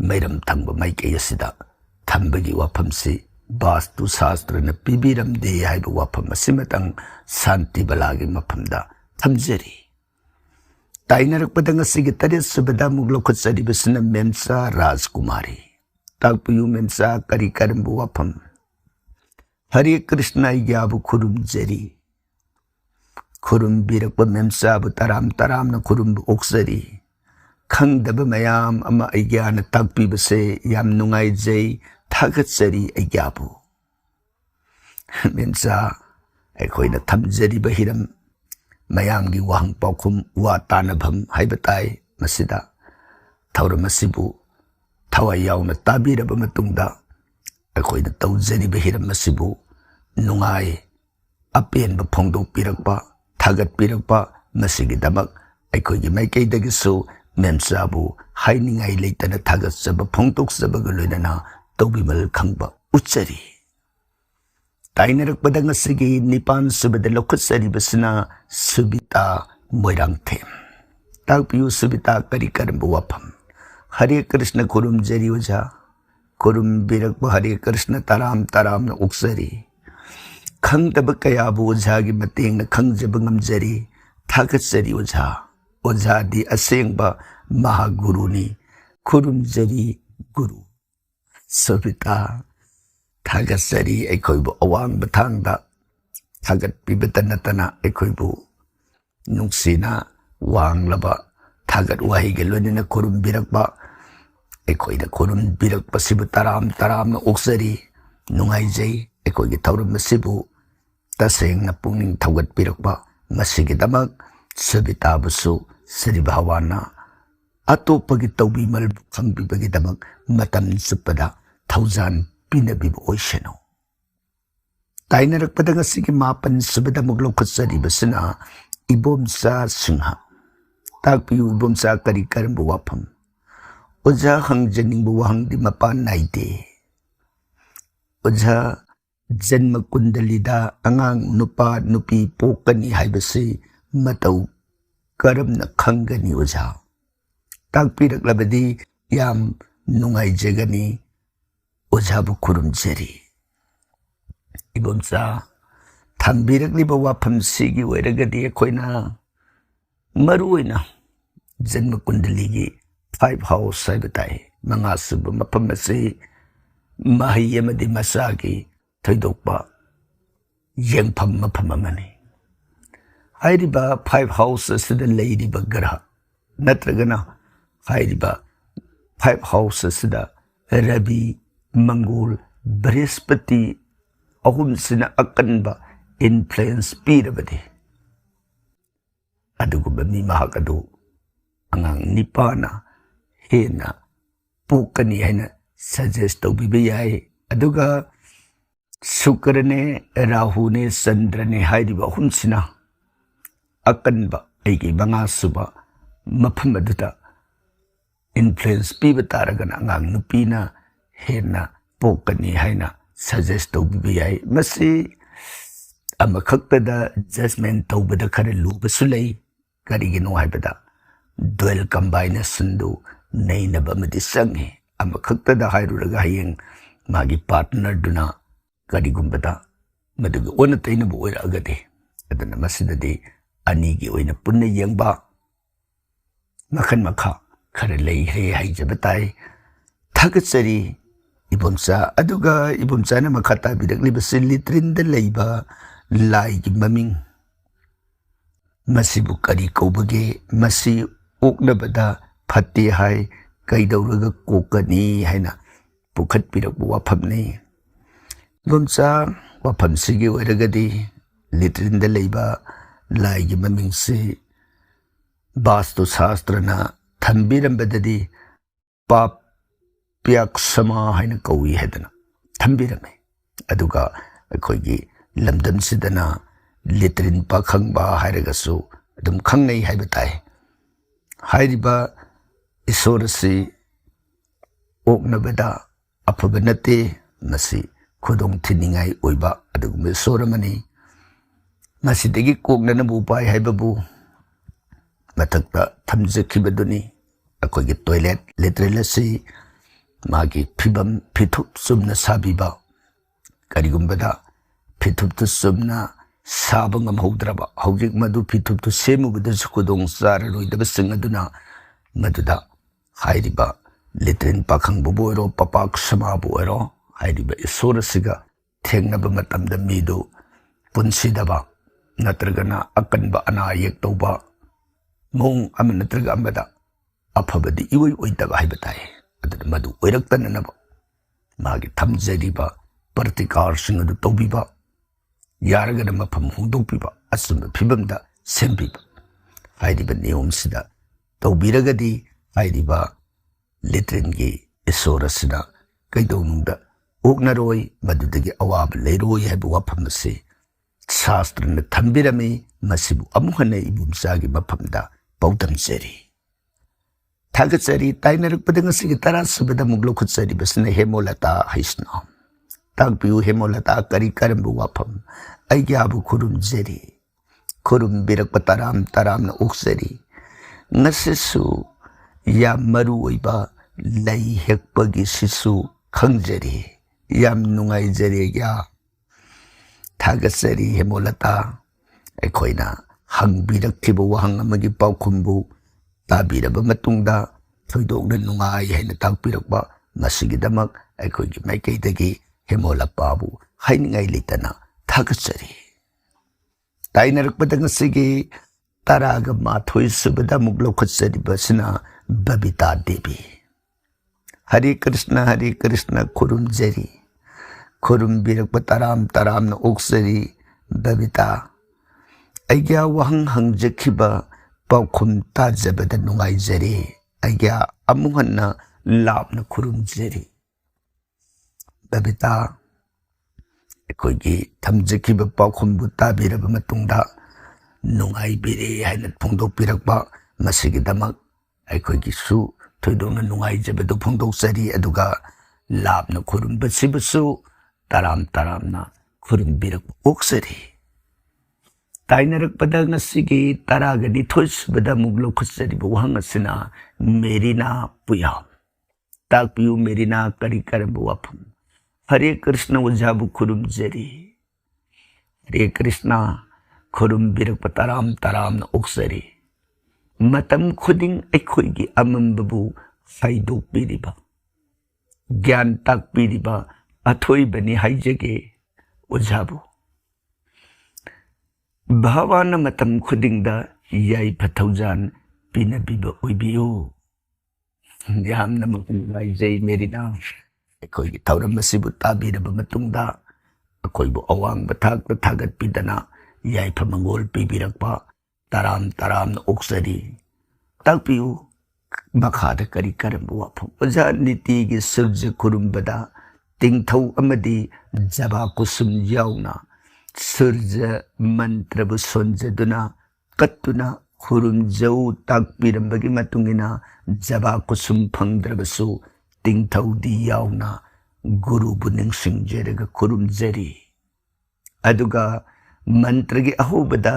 ꯃꯩꯔꯝ ꯊꯪꯕ ꯃꯥꯏꯀꯩ ꯑꯁꯤꯗ ꯊꯝꯕꯒꯤ ꯋꯥꯐꯝꯁꯤ ꯕꯥꯁꯇꯨ ꯁꯥꯁꯇ꯭ꯔꯅ ꯄꯤꯕꯤꯔꯝꯗꯦ ꯍꯥꯏꯕ ꯋꯥꯐꯝ ꯑꯁꯤꯃꯇꯪ ꯁꯥꯟꯇꯤꯕꯂꯥꯒꯤ ꯃꯐꯝꯗ ꯊꯝꯖꯔꯤ ꯇꯥꯏꯅꯔꯛꯄꯗ ꯉꯁꯤꯒꯤ 8ꯁꯨꯕꯗ ꯑꯃꯨꯛ ꯂꯧꯈꯠꯆꯔꯤꯕꯁꯤꯅ ꯃꯦꯝꯆꯥ ꯔꯥꯖꯀꯨꯃꯥꯔꯤ ꯇꯥꯛꯄꯤꯌꯨ ꯃꯦꯝꯆꯥ ꯀꯔꯤ ꯀꯔꯝꯕ ꯋꯥꯐꯝ ꯍꯔꯦ ꯀ꯭ꯔꯤꯁꯅ ꯑꯩꯒ꯭ꯌꯥꯕꯨ ꯈꯨꯔꯨꯝꯖꯔꯤ ꯈꯨꯔꯨꯝꯕꯤꯔꯛꯄ ꯃꯦꯝꯆꯥꯕꯨ ꯇꯔꯥꯝ ꯇꯔꯥꯝꯅ ꯈꯨꯔꯨꯝꯕ ꯑꯣꯛꯆꯔꯤ ꯈꯪꯗꯕ ꯃꯌꯥꯝ ꯑꯃ ꯑꯩꯒ꯭ꯌꯥꯅ ꯇꯥꯛꯄꯤꯕꯁꯦ ꯌꯥꯝ ꯅꯨꯡꯉꯥꯏꯖꯩ ꯊꯥꯒꯠꯆꯔꯤ ꯑꯩꯒ꯭ꯌꯥꯕꯨ ꯃꯦꯝꯆꯥ ꯑꯩꯈꯣꯏꯅ ꯊꯝꯖꯔꯤꯕ ꯍꯤꯔꯝ ꯃꯌꯥꯝꯒꯤ ꯋꯥꯍꯪ ꯄꯥꯎꯈꯨꯝ ꯋꯥ ꯇꯥꯅꯐꯝ ꯍꯥꯏꯕ ꯇꯥꯏ ꯃꯁꯤꯗ ꯊꯧꯔꯝ ꯑꯁꯤꯕꯨ ꯊꯋꯥꯏ ꯌꯥꯎꯅ ꯇꯥꯕꯤꯔꯕ ꯃꯇꯨꯡꯗ ꯑꯩꯈꯣꯏꯅ ꯇꯧꯖꯔꯤꯕ ꯍꯤꯔꯝ ꯑꯁꯤꯕꯨ ꯅꯨꯡꯉꯥꯏ ꯑꯄꯦꯟꯕ ꯐꯣꯡꯗꯣꯛꯄꯤꯔꯛꯄ ꯊꯥꯒꯠꯄꯤꯔꯛꯄ ꯃꯁꯤꯒꯤꯗꯃꯛ ꯑꯩꯈꯣꯏꯒꯤ ꯃꯥꯏꯀꯩꯗꯒꯤꯁꯨ ꯃꯦꯝꯆꯥꯕꯨ ꯍꯥꯏꯅꯤꯡꯉꯥꯏ ꯂꯩꯇꯅ ꯊꯥꯒꯠꯆꯕ ꯐꯣꯡꯗꯣꯛꯆꯕꯒ ꯂꯣꯏꯅꯅ ꯇꯧꯕꯤꯃꯜ ꯈꯪꯕ ꯎꯠꯆꯔꯤ ꯇꯥꯏꯅꯔꯛꯄꯗ ꯉꯁꯤꯒꯤ 9ꯁꯨꯕꯗ ꯂꯧꯈꯠꯆꯔꯤꯕꯁꯤꯅ ꯁꯨꯕꯤꯇꯥ ꯃꯣꯏꯔꯥꯡꯊꯦꯝ ꯇꯥꯛꯄꯤꯌꯨ ꯁꯨꯕꯤꯇꯥ ꯀꯔꯤ ꯀꯔꯝꯕ ꯋꯥꯐꯝ ꯍꯔꯦ ꯀ꯭ꯔꯤꯁꯅ ꯈꯨꯔꯨꯝꯖꯔꯤ ꯑꯣꯖꯥ ꯈꯨꯔꯨꯝꯕꯤꯔꯛꯄ ꯍꯔꯦ ꯀ꯭ꯔꯤꯁꯅ ꯇꯔꯥꯝ ꯇꯔꯥꯝꯅ ꯑꯣꯛꯆꯔꯤ ꯈꯪꯗꯕ ꯀꯌꯥꯕꯨ ꯑꯣꯖꯥꯒꯤ ꯃꯇꯦꯡꯅ ꯈꯪꯖꯕ ꯉꯝꯖꯔꯤ ꯊꯥꯒꯠꯆꯔꯤ ꯑꯣꯖꯥ ꯑꯣꯖꯥꯗꯤ ꯑꯁꯦꯡꯕ ꯃꯍꯥꯒꯨꯔꯨꯅꯤ ꯈꯨꯔꯨꯝꯖꯔꯤ ꯒꯨꯔꯨ ꯁꯨꯕꯤꯇꯥ ꯊꯥꯒꯠꯆꯔꯤ ꯑꯩꯈꯣꯏꯕꯨ ꯑꯋꯥꯡꯕ ꯊꯥꯡꯗ ꯊꯥꯒꯠꯄꯤꯕꯇ ꯅꯠꯇꯅ ꯑꯩꯈꯣꯏꯕꯨ ꯅꯨꯡꯁꯤꯅ ꯋꯥꯡꯂꯕ ꯊꯥꯒꯠ ꯋꯥꯍꯩꯒ ꯂꯣꯏꯅꯅ ꯈꯨꯔꯨꯝꯕꯤꯔꯛꯄ ꯑꯩꯈꯣꯏꯅ ꯈꯨꯔꯨꯝꯕꯤꯔꯛꯄꯁꯤꯕꯨ ꯇꯔꯥꯝ ꯇꯔꯥꯝꯅ ꯑꯣꯛꯆꯔꯤ ꯅꯨꯡꯉꯥꯏꯖꯩ ꯑꯩꯈꯣꯏꯒꯤ ꯊꯧꯔꯝ ꯑꯁꯤꯕꯨ ꯇꯁꯦꯡꯅ ꯄꯨꯛꯅꯤꯡ ꯊꯧꯒꯠꯄꯤꯔꯛꯄ ꯃꯁꯤꯒꯤꯗꯃꯛ ꯁꯨꯕꯤꯇꯥꯕꯨꯁꯨ ꯁ꯭ꯔꯤ ꯚꯒꯋꯥꯟꯅ ꯑꯇꯣꯞꯄꯒꯤ ꯇꯧꯕꯤꯃꯜꯕꯨ ꯈꯪꯕꯤꯕꯒꯤꯗꯃꯛ ꯃꯇꯝ ꯆꯨꯞꯄꯗ ꯊꯧꯖꯥꯟ ꯄꯤꯅꯕꯤꯕ ꯑꯣꯏꯁꯅꯨ ताइनरकपदा ngasi मापन सुबदा मुगलो खुत्सरिबसना इबोमसा सिंहा ताकपियु इबोमसा करी करंबु वाफम ओझा हंगजनिंगबु वहंगदि मपान नाइते ओझा जन्म कुंडलीदा अंगांग नुपा नुपी पोकनी हाइबसे मतौ करमना खंगनी ओझा ताकपिरकलबदि याम नुंगाइजगनी ओझाबु खुरुमजरी इबोमसा थंबिरकलिबा वाफमसिगी ओइरगदि अखोइना मरुइना जन्म कुंडलीगी 5 हाउस हाइबताई मंगासुब मफमसे माही यमदि मसागी थैदोकपा यंगफम मफम अमनि हाइरिबा 5 हाउस असिदा लैरिबा ग्रह नत्रगना हाइरिबा 5 हाउस असिदा रवि मंगोल बृहस्पति अहुमसिना अकनबा इन्फ्लुएंस पीरबदि अदुगुबा मी महाकदु अंगांग निपाना हेना पोकनी हैना सजेस्ट तौबिबा याय अदुगा शुक्रने राहुने चंद्रने हाइरिबा अहुमसिना अकनबा एगी मंगासुबा मफम अदुदा इन्फ्लुएंस पीबा तारगना अंगांग नुपीना हेना पोकनी हैना सजेस्ट तौबिबा याय मसी अमखक्तदा जजमेंट तौबदा खरे लुबसु लई करिगिनो हाइबदा ड्वेल कम्बाइनेशन दु नैनबा मदि संगे अमखक्तदा हाइरुरगा हयेंग मागी पार्टनर दुना करिगुंबदा मदुग ओन तैनबु ओइरागदि अदना मसिददि अनिगी ओइना पुन्ना यंगबा मखन मखा खरे लई रे हाइजबताई थगचरी इबोमसा अदुगा इबोमसाना मखता बिरकलिबसि लिट्रिनदा लैबा लाइगी ममिंग मसिबु करी कौबगे मसि ओकनबदा फत्ते हाय कैदौरगा कोकनी हैना पुखत पिरकबु वाफमने इबोमसा वाफमसिगी ओइरगदि लिट्रिनदा लैबा लाइगी ममिंग से वास्तु शास्त्रना थंबिरंबददि पाप प्याक समा हैना कौई हैदना थंबिरमे अदुगा अखोइगी लमदम सिदना लिट्रिन पाखंबा हाइरगसु अदुम खंगनै हाइबताई हाइरिबा ईश्वरसि ओकनबदा अफब नते मसि खुदोंग थिनिंगाई ओइबा अदुगुम ईश्वरमनि मसिदगी कोकननबु उपाय हाइबबु मथक्ता थमजखिबदुनि अखोइगी टॉयलेट लिट्रिनसि मागी फिबम फिथुप सुमना साबिबा करिगुंबदा फिथुप तो सुमना साबंग महोद्रबा हौजिक मधु फिथुप तो सेमुबदसु खुदोंग चाररोइदबा सिंगदुना मधुदा हाइरिबा लिट्रिन पाखंबु बोरो पपाक समाबु ओरो हाइरिबा ईश्वरसिगा थेंगनबा मतमदा मीदु पुनसिदबा नत्रगना अकनबा अनायक तौबा मोंग अम नत्रगा अमदा अफबदि इवोइ ओइदबा हाइबताई अदुदा मधु ओइरक्तननबा मागी थमजरिबा प्रतिकार सिंग अदु तौबिबा यारगना मफम हुंदोकपिबा असुंब फिबमदा सेमबिबा हाइरिबा नियमसिदा तौबिरगदि हाइरिबा लिट्रिनगी ईश्वरसिना कैदौनुंदा ओकनरोय मधुदगी अवाब लेरोय हाइबु वाफमसे शास्त्रना थंबिरमे मसिबु अमुहने इबुमसागी मफमदा पौदमजरी थागचरी ताइनरकपदा ngasi तरा सुबदा मुगलो खुत्सरिबसना हेमोलता हाइसना ताकपियु हेमोलता करी करंबु वाफम अइग्याबु खुरुमजरी खुरुम बिरकपा तराम तरामना ओक्सरी ngasisu याम मरु ओइबा लई हेकपगी सिसु खंगजरी याम नुंगाइजरी या थागचरी हेमोलता अखोइना हंगबिरक्थिबु वहंग अमगी पाउखुमबु ताबिरबा मतुंगदा थोइदोकना नुंगाइ हैना ताकपिरकबा मसिगिदमक अखोइगी माइकैदगी हेमोलपाबु हाइनिंगाइ लेतना थागचरी ताइनरकपदा ngasi तरागा माथोइ सुबदा मुगलो खुत्सरिबसना बबिता देवी हरे कृष्ण खुरुमजरी खुरुम बिरकपा तराम तरामना ओक्सरी बबिता अइग्या वहंग हंगजखिबा पाउखुम ताजबदा नुंगाइजरी अइग्या अमुहन्ना लापना खुरुमजरी बबिता ꯑꯩꯈꯣꯏꯒꯤ ꯊꯝꯖꯈꯤꯕ ꯄꯥꯎꯈꯨꯝꯕꯨ ꯇꯥꯕꯤꯔꯕ ꯃꯇꯨꯡꯗ ꯅꯨꯡꯉꯥꯏꯕꯤꯔꯦ ꯍꯥꯏꯅ ꯐꯣꯡꯗꯣꯛꯄꯤꯔꯛꯄ ꯃꯁꯤꯒꯤꯗꯃꯛ ꯑꯩꯈꯣꯏꯒꯤꯁꯨ ꯊꯣꯏꯗꯣꯛꯅ ꯅꯨꯡꯉꯥꯏꯖꯕꯗꯨ ꯐꯣꯡꯗꯣꯛꯆꯔꯤ ꯑꯗꯨꯒ ꯂꯥꯞꯅ ꯈꯨꯔꯨꯝꯕꯁꯤꯕꯨꯁꯨ ꯇꯔꯥꯝꯅ ꯈꯨꯔꯨꯝꯕꯤꯔꯛꯄ ꯑꯣꯛꯆꯔꯤ ꯇꯥꯏꯅꯔꯛꯄꯗ ꯉꯁꯤꯒꯤ 12 ꯁꯨꯕꯗ ꯑꯃꯨꯛ ꯂꯧꯈꯠꯆꯔꯤꯕ ꯋꯥꯍꯪ ꯑꯁꯤꯅ ꯃꯦꯔꯤꯅꯥ ꯄꯨꯌꯥꯝ ꯇꯥꯛꯄꯤꯌꯨ ꯃꯦꯔꯤꯅꯥ ꯀꯔꯤ ꯀꯔꯝꯕ ꯋꯥꯐꯝ हरे कृष्ण ओझाबु खुरुमजरी हरे कृष्ण खुरुमबिरक तराम ओक्सरी मतम खुदिंग अखोइगी अमंबबु हाइदोकबिरिबा ज्ञान ताकबिरिबा अथोइबनी हाइजगे ओझाबु भावान मतम खुदिंगदा याई फथौजान पिनबिबा ओइबियो यामना मकुंगाइजै मेरिना ꯑꯩꯈꯣꯏꯒꯤ ꯊꯧꯔꯝ ꯑꯁꯤꯕꯨ ꯇꯥꯕꯤꯔꯕ ꯃꯇꯨꯡꯗ ꯑꯩꯈꯣꯏꯕꯨ ꯑꯋꯥꯡꯕ ꯊꯥꯛꯇ ꯊꯥꯒꯠꯄꯤꯗꯅ ꯌꯥꯏꯐ ꯃꯪꯒꯣꯜ ꯄꯤꯕꯤꯔꯛꯄ ꯇꯔꯥꯝꯅ ꯑꯣꯛꯆꯔꯤ ꯇꯥꯛꯄꯤꯌꯨ ꯃꯈꯥꯗ ꯀꯔꯤ ꯀꯔꯝꯕ ꯋꯥꯐꯝ ꯑꯣꯖꯥ ꯅꯤꯇꯤꯒꯤ ꯁꯨꯔꯖ ꯈꯨꯔꯨꯝꯕꯗ ꯇꯤꯡꯊꯧ ꯑꯃꯗꯤ ꯖꯕꯥ ꯀꯨꯁꯨꯝ ꯌꯥꯎꯅ ꯁꯨꯔꯖ ꯃꯟꯇ꯭ꯔꯕꯨ ꯁꯣꯟꯖꯗꯨꯅ ꯀꯠꯇꯨꯅ ꯈꯨꯔꯨꯝꯖꯧ ꯇꯥꯛꯄꯤꯔꯝꯕꯒꯤ ꯃꯇꯨꯡꯏꯟꯅ ꯖꯕꯥ ꯀꯨꯁꯨꯝ ꯐꯪꯗ꯭ꯔꯕꯁꯨ ꯇꯤꯡꯊꯧꯗꯤ ꯌꯥꯎꯅ ꯒꯨꯔꯨꯕꯨ ꯅꯤꯡꯁꯤꯡꯖꯔꯒ ꯈꯨꯔꯨꯝꯖꯔꯤ ꯑꯗꯨꯒ ꯃꯟꯇ꯭ꯔꯒꯤ ꯑꯍꯧꯕꯗ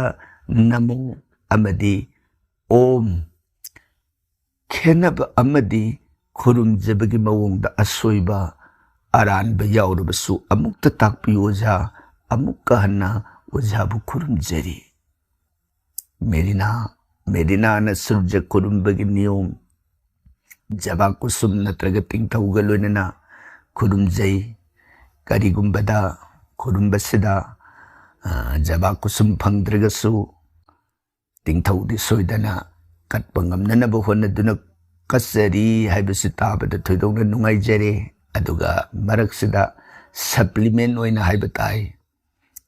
ꯅꯃꯣ ꯑꯃꯗꯤ ꯑꯣꯝ ꯈꯦꯟꯅꯕ ꯑꯃꯗꯤ ꯈꯨꯔꯨꯝꯖꯕꯒꯤ ꯃꯑꯣꯡꯗ ꯑꯁꯣꯏꯕ ꯑꯔꯥꯟꯕ ꯌꯥꯎꯔꯕꯁꯨ ꯑꯃꯨꯛꯇ ꯇꯥꯛꯄꯤꯌꯨ ꯑꯣꯖꯥ ꯑꯃꯨꯛꯀ ꯍꯟꯅ ꯑꯣꯖꯥꯕꯨ ꯈꯨꯔꯨꯝꯖꯔꯤ ꯃꯦꯔꯤꯅꯥꯅ ꯁꯨꯔꯖ ꯈꯨꯔꯨꯝꯕꯒꯤ ꯅꯤꯌꯣꯝ जबा कुसुम नत्रग तिंगथौगा लोइनना खुरुमजै करिगुंबदा खुरुमबसिदा जबा कुसुम फंगद्रगसु तिंगथौदि सोइदना कटपा ngamननबो होनदुना कसरी हाइबसि ताबदा थोइदोंना नुंगाइजरे अदुगा मरकसिदा सप्लीमेंट ओइना हाइब ताइ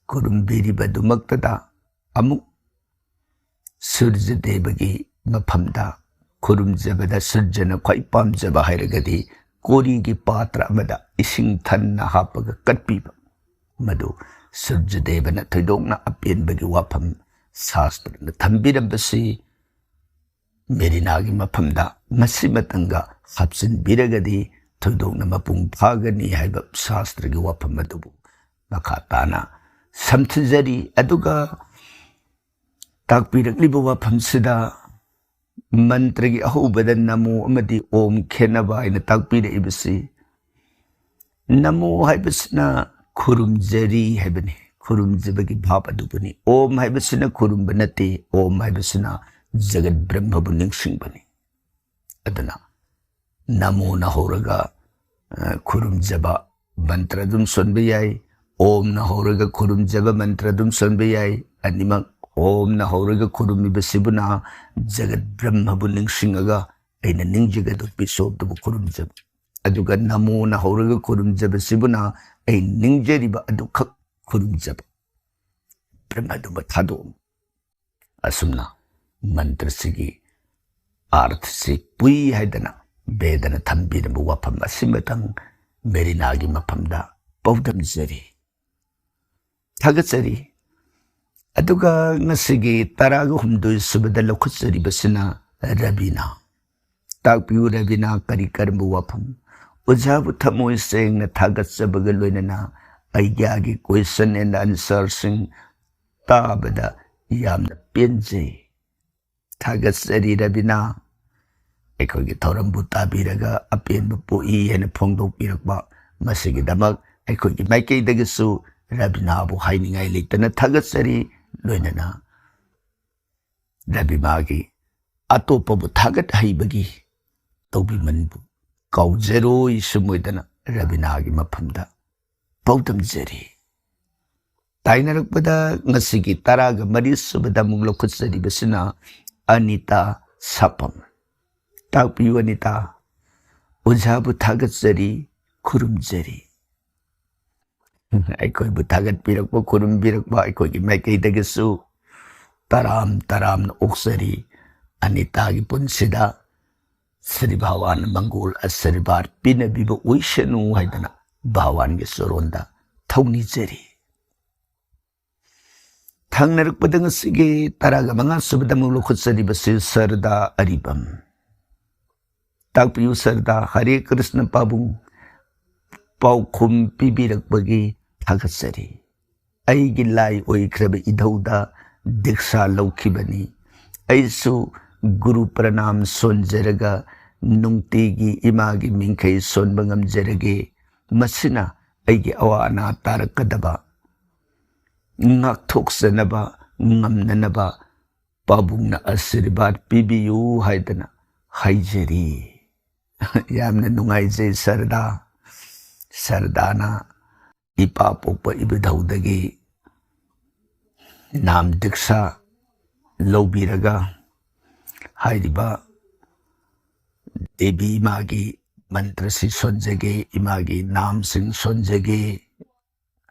खुरुमबिरिबदुमक्तदा अमुक सूर्यदेवगी मफमदा खुरुमजबदा सूर्यना ख्वाइ पामजबा हाइरगदि कोरीगी पात्र अमदा इसिंग थन्ना हापगा कटपीबा मदु सूर्यदेवना थोइदोंना अपेनबगी वाफम शास्त्रना थंबिरबसि मेरिनागी मफमदा मसि मतंगा हापसिन बिरगदि थोइदोंना मपुंग फागनी हाइबा शास्त्रगी वाफम मदुबु मखा ताना समथजरी अदुगा ताकपिरकलिबा वाफमसिदा मंत्र की अहूबद नमो अमदी ओम खेनबा इन ताकपिरइबसि नमो हाइबसना खुरुमजरी हाइबनि खुरुमजबगी भाव अदुबनि ओम हाइबसना खुरुमब नते ओम हाइबसना जगत ब्रह्मबु निंगसिंगबनि अदना नमो न होरगा खुरुमजबा मंत्र दुम सोनबे याई ओम न होरगा खुरुमजबा मंत्र दुम सोनबे याई अनिमक ओम न होरगा खुरुमिबसिबुना जगत ब्रह्मबु निंगसिंगगा ऐना निंगजगदु पिसोबदु खुरुमजब अदुगा नमो न होरगा खुरुमजबसिबुना ऐ निंगजरिबा अदुखक खुरुमजब ब्रह्मदु थादो असुमना मंत्र सिगी अर्थ से पुई हाइदना बेदना थंबिरबु वाफम असिमतंग मेरिनागी मफमदा पौदमजरी थगचरी अदुगा ngasiगी 13 सुबदा लखुचरिबसिना रबीना ताकपियु रबीना करी करबु वाफम ओझाबु थमोय सेंगना थागचबग लोइनना अय्यागी क्वेश्चन एंड आंसर सिंग ताबदा यामना पेंजे थागचरी रबीना एकोगी थौरंबु ताबिरगा अपेनबु पोई हेन फोंदोकपिरकबा मसिगी दमक एकोगी माइकेदगसु रबीनाबु हाइनिंगाइ लेतना थागचरी लोइनना रबीमागी अतोपबु थागत हाइबगी तौबिमनबु काउजरोई सुमोइदना रबीनागी मफमदा पौदमजरी ताइनरकबदा ngasiगी 13 सुबदा मुग लखुचरिबसिना अनिता सपम ताकपियु अनिता ओझाबु थागचरी खुरुमजरी अखोइबु थागतपिरकबा खुरुमबिरकबा अखोइगी माइकैदगसु तराम ओक्सरी अनितागी पुनसिदा श्री भगवान मंगोल आशीर्वाद पिनबिबा ओइसनु हाइदना भगवान के सरोंदा थौनिजरी ꯊꯪꯅꯔꯛꯄꯗ ꯉꯁꯤꯒꯤ 15 ꯁꯨꯕꯗ ꯑꯃꯨꯛ ꯂꯧꯈꯠꯆꯔꯤꯕꯁꯤ ꯁꯔꯗꯥ ꯑꯔꯤꯕꯝ. ꯇꯥꯛꯄꯤꯌꯨ ꯁꯔꯗꯥ ꯍꯔꯦ ꯀ꯭ꯔꯤꯁꯅ ꯄꯥꯕꯨꯡ ꯄꯥꯎꯈꯨꯝ ꯄꯤꯕꯤꯔꯛꯄꯒꯤ ꯊꯥꯒꯠꯆꯔꯤ. ꯑꯩꯒꯤ ꯂꯥꯏ ꯑꯣꯏꯈ꯭ꯔꯕ ꯏꯙꯧꯗ ꯗꯤꯛꯁꯥ ꯂꯧꯈꯤꯕꯅꯤ. ꯑꯩꯁꯨ ꯒꯨꯔु ꯄ꯭ꯔꯅꯥꯝ ꯁꯣꯟꯖꯔꯒ ꯅꯨꯡꯇꯤꯒꯤ ꯏꯃꯥꯒꯤ ꯃꯤꯡꯈꯩ ꯁꯣꯟꯕ ꯉꯝꯖꯔꯒꯦ. ꯃꯁꯤꯅ ꯑꯩꯒꯤ ꯑꯋꯥ ꯑꯅꯥ ꯇꯥꯔꯛꯀꯗꯕ ꯉꯥꯛꯊꯣꯛꯆꯅꯕ ꯉꯝꯅꯅꯕ ꯄꯥꯕꯨꯡꯅ ꯑꯁꯤꯔꯕꯥꯗ ꯄꯤꯕꯤꯌꯨ ꯍꯥꯏꯗꯅ ꯍꯥꯏꯖꯔꯤ. ꯌꯥꯝꯅ ꯅꯨꯡꯉꯥꯏꯖꯩ ꯁꯔꯗꯥ. ꯁꯔꯗꯥꯅ ꯏꯄꯥ ꯄꯣꯛꯄ ꯏꯕꯨꯙꯧꯗꯒꯤ ꯅꯥꯝ ꯗꯤꯛꯁꯥ ꯂꯧꯕꯤꯔꯒ ꯍꯥꯏꯔꯤꯕ ꯗꯦꯕꯤ ꯏꯃꯥꯒꯤ ꯃꯟꯇ꯭ꯔꯁꯤ ꯁꯣꯟꯖꯒꯦ, ꯏꯃꯥꯒꯤ ꯅꯥꯝꯁꯤꯡ ꯁꯣꯟꯖꯒꯦ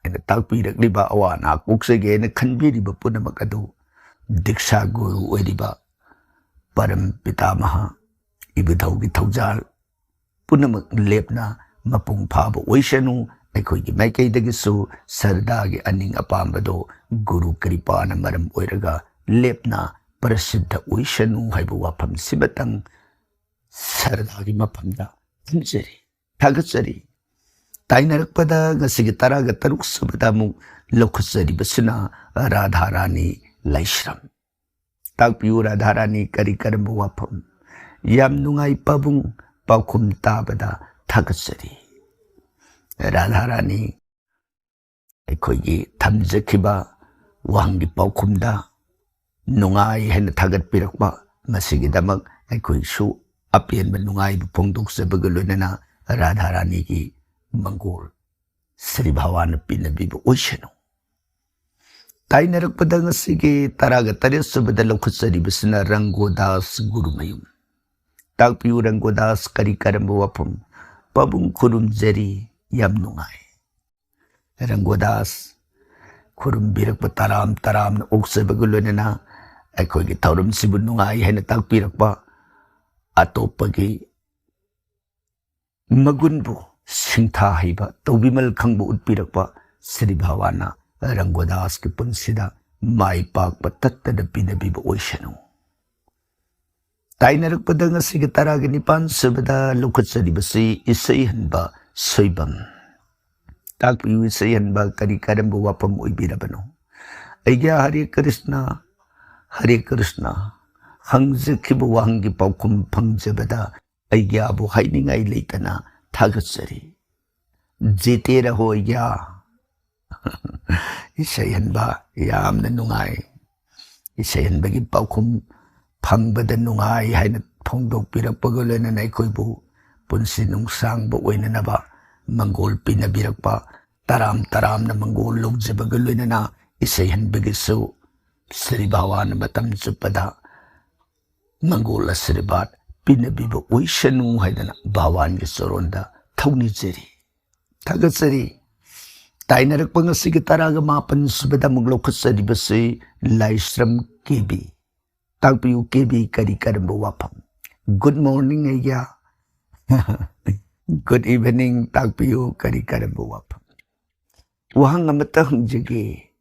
ꯍꯥꯏꯅ ꯇꯥꯛꯄꯤꯔꯛꯂꯤꯕ ꯑꯋꯥ ꯑꯅꯥ ꯀꯣꯛꯆꯒꯦꯅ ꯈꯟꯕꯤꯔꯤꯕ ꯄꯨꯝꯅꯃꯛ ꯑꯗꯨ ꯗꯤꯛꯁꯥ ꯒꯨꯔꯨ ꯑꯣꯏꯔꯤꯕ ꯄꯔꯝ ꯄꯤꯇꯥꯃꯍꯥ ꯏꯕꯨꯙꯧꯒꯤ ꯊꯧꯖꯥꯜ ꯄꯨꯝꯅꯃꯛ ꯂꯦꯞꯅ ꯃꯄꯨꯡ ꯐꯥꯕ ꯑꯣꯏꯁꯅꯨ. ꯑꯩꯈꯣꯏꯒꯤ ꯃꯥꯏꯀꯩꯗꯒꯤꯁꯨ ꯁꯔꯗꯥꯒꯤ ꯑꯅꯤꯡ ꯑꯄꯥꯝꯕꯗꯣ ꯒꯨꯔꯨ ꯀ꯭ꯔꯤꯄꯥꯅ ꯃꯔꯝ ꯑꯣꯏꯔꯒ ꯂꯦꯞꯅ ꯄ꯭ꯔꯁꯤද්ධ ꯑꯣꯏꯁꯅꯨ ꯍꯥꯏꯕ ꯋꯥꯐꯝꯁꯤꯃꯇꯪ ꯁꯔꯗꯥꯒꯤ ꯃꯐꯝꯗ ꯊꯝꯖꯔꯤ, ꯊꯥꯒꯠꯆꯔꯤ. ꯇꯥꯏꯅꯔꯛꯄꯗ ꯉꯁꯤꯒꯤ 13 ꯁꯨꯕꯗ ꯑꯃꯨꯛ ꯂꯧꯈꯠꯆꯔꯤꯕꯁꯤꯅ ꯔꯥꯙꯥꯔꯥꯅꯤ ꯂꯥꯏꯁ꯭ꯔꯝ. ꯇꯥꯛꯄꯤꯌꯨ ꯔꯥꯙꯥꯔꯥꯅꯤ ꯀꯔꯤ ꯀꯔꯝꯕ ꯋꯥꯐꯝ? ꯌꯥꯝ ꯅꯨꯡꯉꯥꯏ ꯄꯥꯕꯨꯡ, ꯄꯥꯎꯈꯨꯝ ꯇꯥꯕꯗ ꯊꯥꯒꯠꯆꯔꯤ. ꯔꯥꯙꯥꯔꯥꯅꯤ ꯑꯩꯈꯣꯏꯒꯤ ꯊꯝꯖꯈꯤꯕ ꯋꯥꯍꯪꯒꯤ ꯄꯥꯎꯈꯨꯝꯗ ꯅꯨꯡꯉꯥꯏ ꯍꯥꯏꯅ ꯊꯥꯒꯠꯄꯤꯔꯛꯄ, ꯃꯁꯤꯒꯤꯗꯃꯛ ꯑꯩꯈꯣꯏꯁꯨ ꯑꯄꯦꯟꯕ ꯅꯨꯡꯉꯥꯏꯕ ꯐꯣꯡꯗꯣꯛꯆꯕꯒ ꯂꯣꯏꯅꯅ ꯔꯥꯙꯥꯔꯥꯅꯤꯒꯤ ꯃꯪꯒꯣꯜ ꯁ꯭ꯔꯤ ꯚꯥꯋꯥꯅ ꯄꯤꯅꯕꯤꯕ ꯑꯣꯏꯁꯅꯨ. ꯇꯥꯏꯅꯔꯛꯄꯗ ꯉꯁꯤꯒꯤ 18 ꯁꯨꯕꯗ ꯂꯧꯈꯠꯆꯔꯤꯕꯁꯤꯅ ꯔꯪꯒꯣꯗꯥꯁ ꯒꯨꯔꯨꯃꯌꯨꯝ. ꯇꯥꯛꯄꯤꯌꯨ ꯔꯪꯒꯣꯗꯥꯁ ꯀꯔꯤ ꯀꯔꯝꯕ ꯋꯥꯐꯝ? ꯄꯥꯕꯨꯡ ꯈꯨꯔꯨꯝꯖꯔꯤ, ꯌꯥꯝ ꯅꯨꯡꯉꯥꯏ. ꯔꯪꯒꯣꯗꯥꯁ ꯈꯨꯔꯨꯝꯕꯤꯔꯛꯄ ꯇꯔꯥꯝꯅ ꯑꯣꯛꯆꯕꯒ ꯂꯣꯏꯅꯅ ꯑꯩꯈꯣꯏꯒꯤ ꯊꯧꯔꯝꯁꯤꯕꯨ ꯅꯨꯡꯉꯥꯏ ꯍꯥꯏꯅ ꯇꯥꯛꯄꯤꯔꯛꯄ, ꯑꯇꯣꯞꯄꯒꯤ ꯃꯒꯨꯟꯕꯨ ꯁꯤꯡꯊꯥꯍꯩꯕ ꯇꯧꯕꯤꯃꯜ ꯈꯪꯕ ꯎꯠꯄꯤꯔꯛꯄ ꯁ꯭ꯔꯤ ꯚꯥꯋꯥꯅ ꯔꯪꯒꯣꯗꯥꯁꯀꯤ ꯄꯨꯟꯁꯤꯗ ꯃꯥꯏ ꯄꯥꯛꯄ ꯇꯠꯇꯅ ꯄꯤꯅꯕꯤꯕ ꯑꯣꯏꯁꯅꯨ. ꯇꯥꯏꯅꯔꯛꯄꯗ ꯉꯁꯤꯒꯤ 19 ꯁꯨꯕꯗ ꯂꯧꯈꯠꯆꯔꯤꯕꯁꯤ ꯏꯁꯩꯍꯟꯕ ꯁꯣꯏꯕꯝ. ꯇꯥꯛꯄꯤꯌꯨ ꯏꯁꯩꯍꯟꯕ ꯀꯔꯤ ꯀꯔꯝꯕ ꯋꯥꯐꯝ ꯑꯣꯏꯕꯤꯔꯕꯅꯣ? ꯑꯩꯒ꯭ꯌꯥ ꯍꯔꯦ ꯀ꯭ꯔꯤꯁꯅ, ꯍꯔꯦ ꯀ꯭ꯔꯤꯁꯅ. ꯍꯪꯖꯈꯤꯕ ꯋꯥꯍꯪꯒꯤ ꯄꯥꯎꯈꯨꯝ ꯐꯪꯖꯕꯗ ꯑꯩꯒ꯭ꯌꯥꯕꯨ ꯍꯥꯏꯅꯤꯡꯉꯥꯏ ꯂꯩꯇꯅ ꯊꯥꯒꯠꯆꯔꯤ. ꯖꯤꯇꯦ ꯔꯍꯣ ꯑꯩꯒ꯭ꯌꯥ. ꯏꯁꯩꯍꯟꯕ ꯌꯥꯝꯅ ꯅꯨꯡꯉꯥꯏ. ꯏꯁꯩꯍꯟꯕꯒꯤ ꯄꯥꯎꯈꯨꯝ ꯐꯪꯕꯗ ꯅꯨꯡꯉꯥꯏ ꯍꯥꯏꯅ ꯐꯣꯡꯗꯣꯛꯄꯤꯔꯛꯄꯒ ꯂꯣꯏꯅꯅ ꯑꯩꯈꯣꯏꯕꯨ ꯄꯨꯟꯁꯤ ꯅꯨꯡꯁꯥꯡꯕ ꯑꯣꯏꯅꯅꯕ ꯃꯪꯒꯣꯜ ꯄꯤꯅꯕꯤꯔꯛꯄ, ꯇꯔꯥꯝꯅ ꯃꯪꯒꯣꯜ ꯂꯧꯖꯕꯒ ꯂꯣꯏꯅꯅ ꯏꯁꯩꯍꯟꯕꯒꯤꯁꯨ ꯁ꯭ꯔꯤ ꯚꯥꯋꯥꯅ ꯃꯇꯝ ꯆꯨꯞꯄꯗ ꯃꯪꯒꯣꯜ ꯑꯁꯤꯔꯕꯥꯗ ꯄꯤꯅꯕꯤꯕ ꯑꯣꯏꯁꯅꯨ ꯍꯥꯏꯗꯅ ꯚꯥꯋꯥꯟꯒꯤ ꯆꯣꯔꯣꯟꯗ ꯊꯧꯅꯤꯖꯔꯤ, ꯊꯥꯒꯠꯆꯔꯤ. ꯇꯥꯏꯅꯔꯛꯄ ꯉꯁꯤꯒꯤ 19 ꯁꯨꯕꯗ ꯑꯃꯨꯛ ꯂꯧꯈꯠꯆꯔꯤꯕꯁꯤ ꯂꯥꯏꯁ꯭ꯔꯝ ꯀꯦꯕꯤ. ꯇꯥꯛꯄꯤꯌꯨ ꯀꯦꯕꯤ ꯀꯔꯤ ꯀꯔꯝꯕ ꯋꯥꯐꯝ? ꯒꯨꯗ ꯃꯣꯔꯅꯤꯡ ꯑꯩꯒ꯭ꯌꯥ. Good evening. ꯇꯥꯛꯄꯤꯌꯨ ꯀꯔꯤ ꯀꯔꯝꯕ ꯋꯥꯐꯝ? ꯋꯥꯍꯪ ꯑꯃꯠꯇ ꯍꯪꯖꯒꯦ.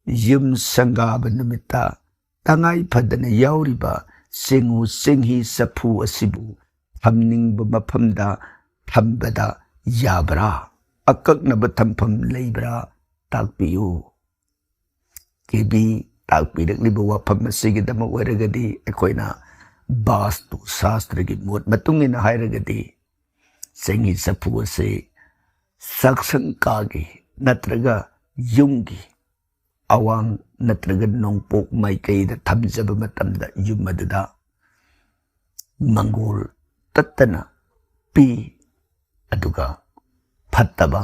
ꯌꯨꯝ ꯁꯪꯒꯥꯕ ꯅꯨꯃꯤꯠꯇ ꯇꯉꯥꯏ ꯐꯗꯅ ꯌꯥꯎꯔꯤꯕ ꯆꯦꯡꯉꯨ ꯆꯦꯡꯍꯤ ꯆꯐꯨ ꯑꯁꯤꯕꯨ ꯊꯝꯅꯤꯡꯕ ꯃꯐꯝꯗ ꯊꯝꯕꯗ ꯌꯥꯕ꯭ꯔꯥ? ꯑꯀꯛꯅꯕ ꯊꯝꯐꯝ ꯂꯩꯕ꯭ꯔꯥ? ꯇꯥꯛꯄꯤꯌꯨ. ꯀꯦꯕꯤ ꯇꯥꯛꯄꯤꯔꯛꯂꯤꯕ ꯋꯥꯐꯝ ꯑꯁꯤꯒꯤꯗꯃꯛ ꯑꯣꯏꯔꯒꯗꯤ ꯑꯩꯈꯣꯏꯅ ꯚꯥꯁꯇꯨ ꯁꯥꯁꯇ꯭ꯔꯒꯤ ꯃꯣꯠ ꯃꯇꯨꯡ ꯏꯟꯅ ꯍꯥꯏꯔꯒꯗꯤ ꯆꯦꯡꯍꯤ ꯆꯐꯨ ꯑꯁꯤ ꯆꯥꯛꯁꯪ ꯀꯥꯒꯤ ꯅꯠꯇ꯭ꯔꯒ ꯌꯨꯝꯒꯤ ꯑꯋꯥꯡ ꯅꯠꯇ꯭ꯔꯒ ꯅꯣꯡꯄꯣꯛ ꯃꯥꯏꯀꯩꯗ ꯊꯝꯖꯕ ꯃꯇꯝꯗ ꯌꯨꯝ ꯑꯗꯨꯗ ꯃꯪꯒꯣꯜ ꯇꯠꯇꯅ ꯄꯤ. ꯑꯗꯨꯒ ꯐꯠꯇꯕ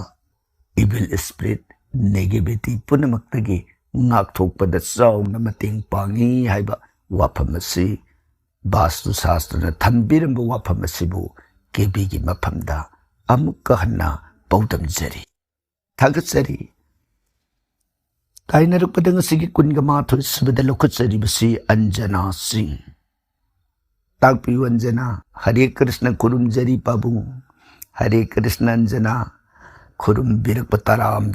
ꯏꯚꯤꯜ ꯁ꯭ꯄꯤꯔꯤꯠ ꯅꯦꯒꯦटिविटी ꯄꯨꯝꯅꯃꯛꯇꯒꯤ ꯉꯥꯛꯊꯣꯛꯄꯗ ꯆꯥꯎꯅ ꯃꯇꯦꯡ ꯄꯥꯡꯉꯤ ꯍꯥꯏꯕ ꯋꯥꯐꯝ ꯑꯁꯤ ꯚꯥꯁꯇꯨ ꯁꯥꯁꯇ꯭ꯔꯅ ꯊꯝꯕꯤꯔꯝꯕ ꯋꯥꯐꯝ ꯑꯁꯤꯕꯨ ꯀꯦꯕꯤꯒꯤ ꯃꯐꯝꯗ ꯑꯃꯨꯛꯀ ꯍꯟꯅ ꯄꯥꯎꯗꯝꯖꯔꯤ, ꯊꯥꯒꯠꯆꯔꯤ. ꯇꯥꯏꯅꯔꯛꯄꯗ ꯉꯁꯤꯒꯤ 19 ꯁꯨꯕꯗ ꯂꯧꯈꯠꯆꯔꯤꯕꯁꯤ ꯑꯟꯖꯅꯥ ꯁꯤꯡ. ꯇꯥꯛꯄꯤꯌꯨ ꯑꯟꯖꯅꯥ. ꯍꯔꯦ ꯀ꯭ꯔꯤꯁꯅ ꯈꯨꯔꯨꯝꯖꯔꯤ ꯄꯥꯕꯨꯡ. ꯍꯔꯦ ꯀ꯭ꯔꯤꯁꯅ. ꯑꯟꯖꯅꯥ ꯈꯨꯔꯨꯝꯕꯤꯔꯛꯄ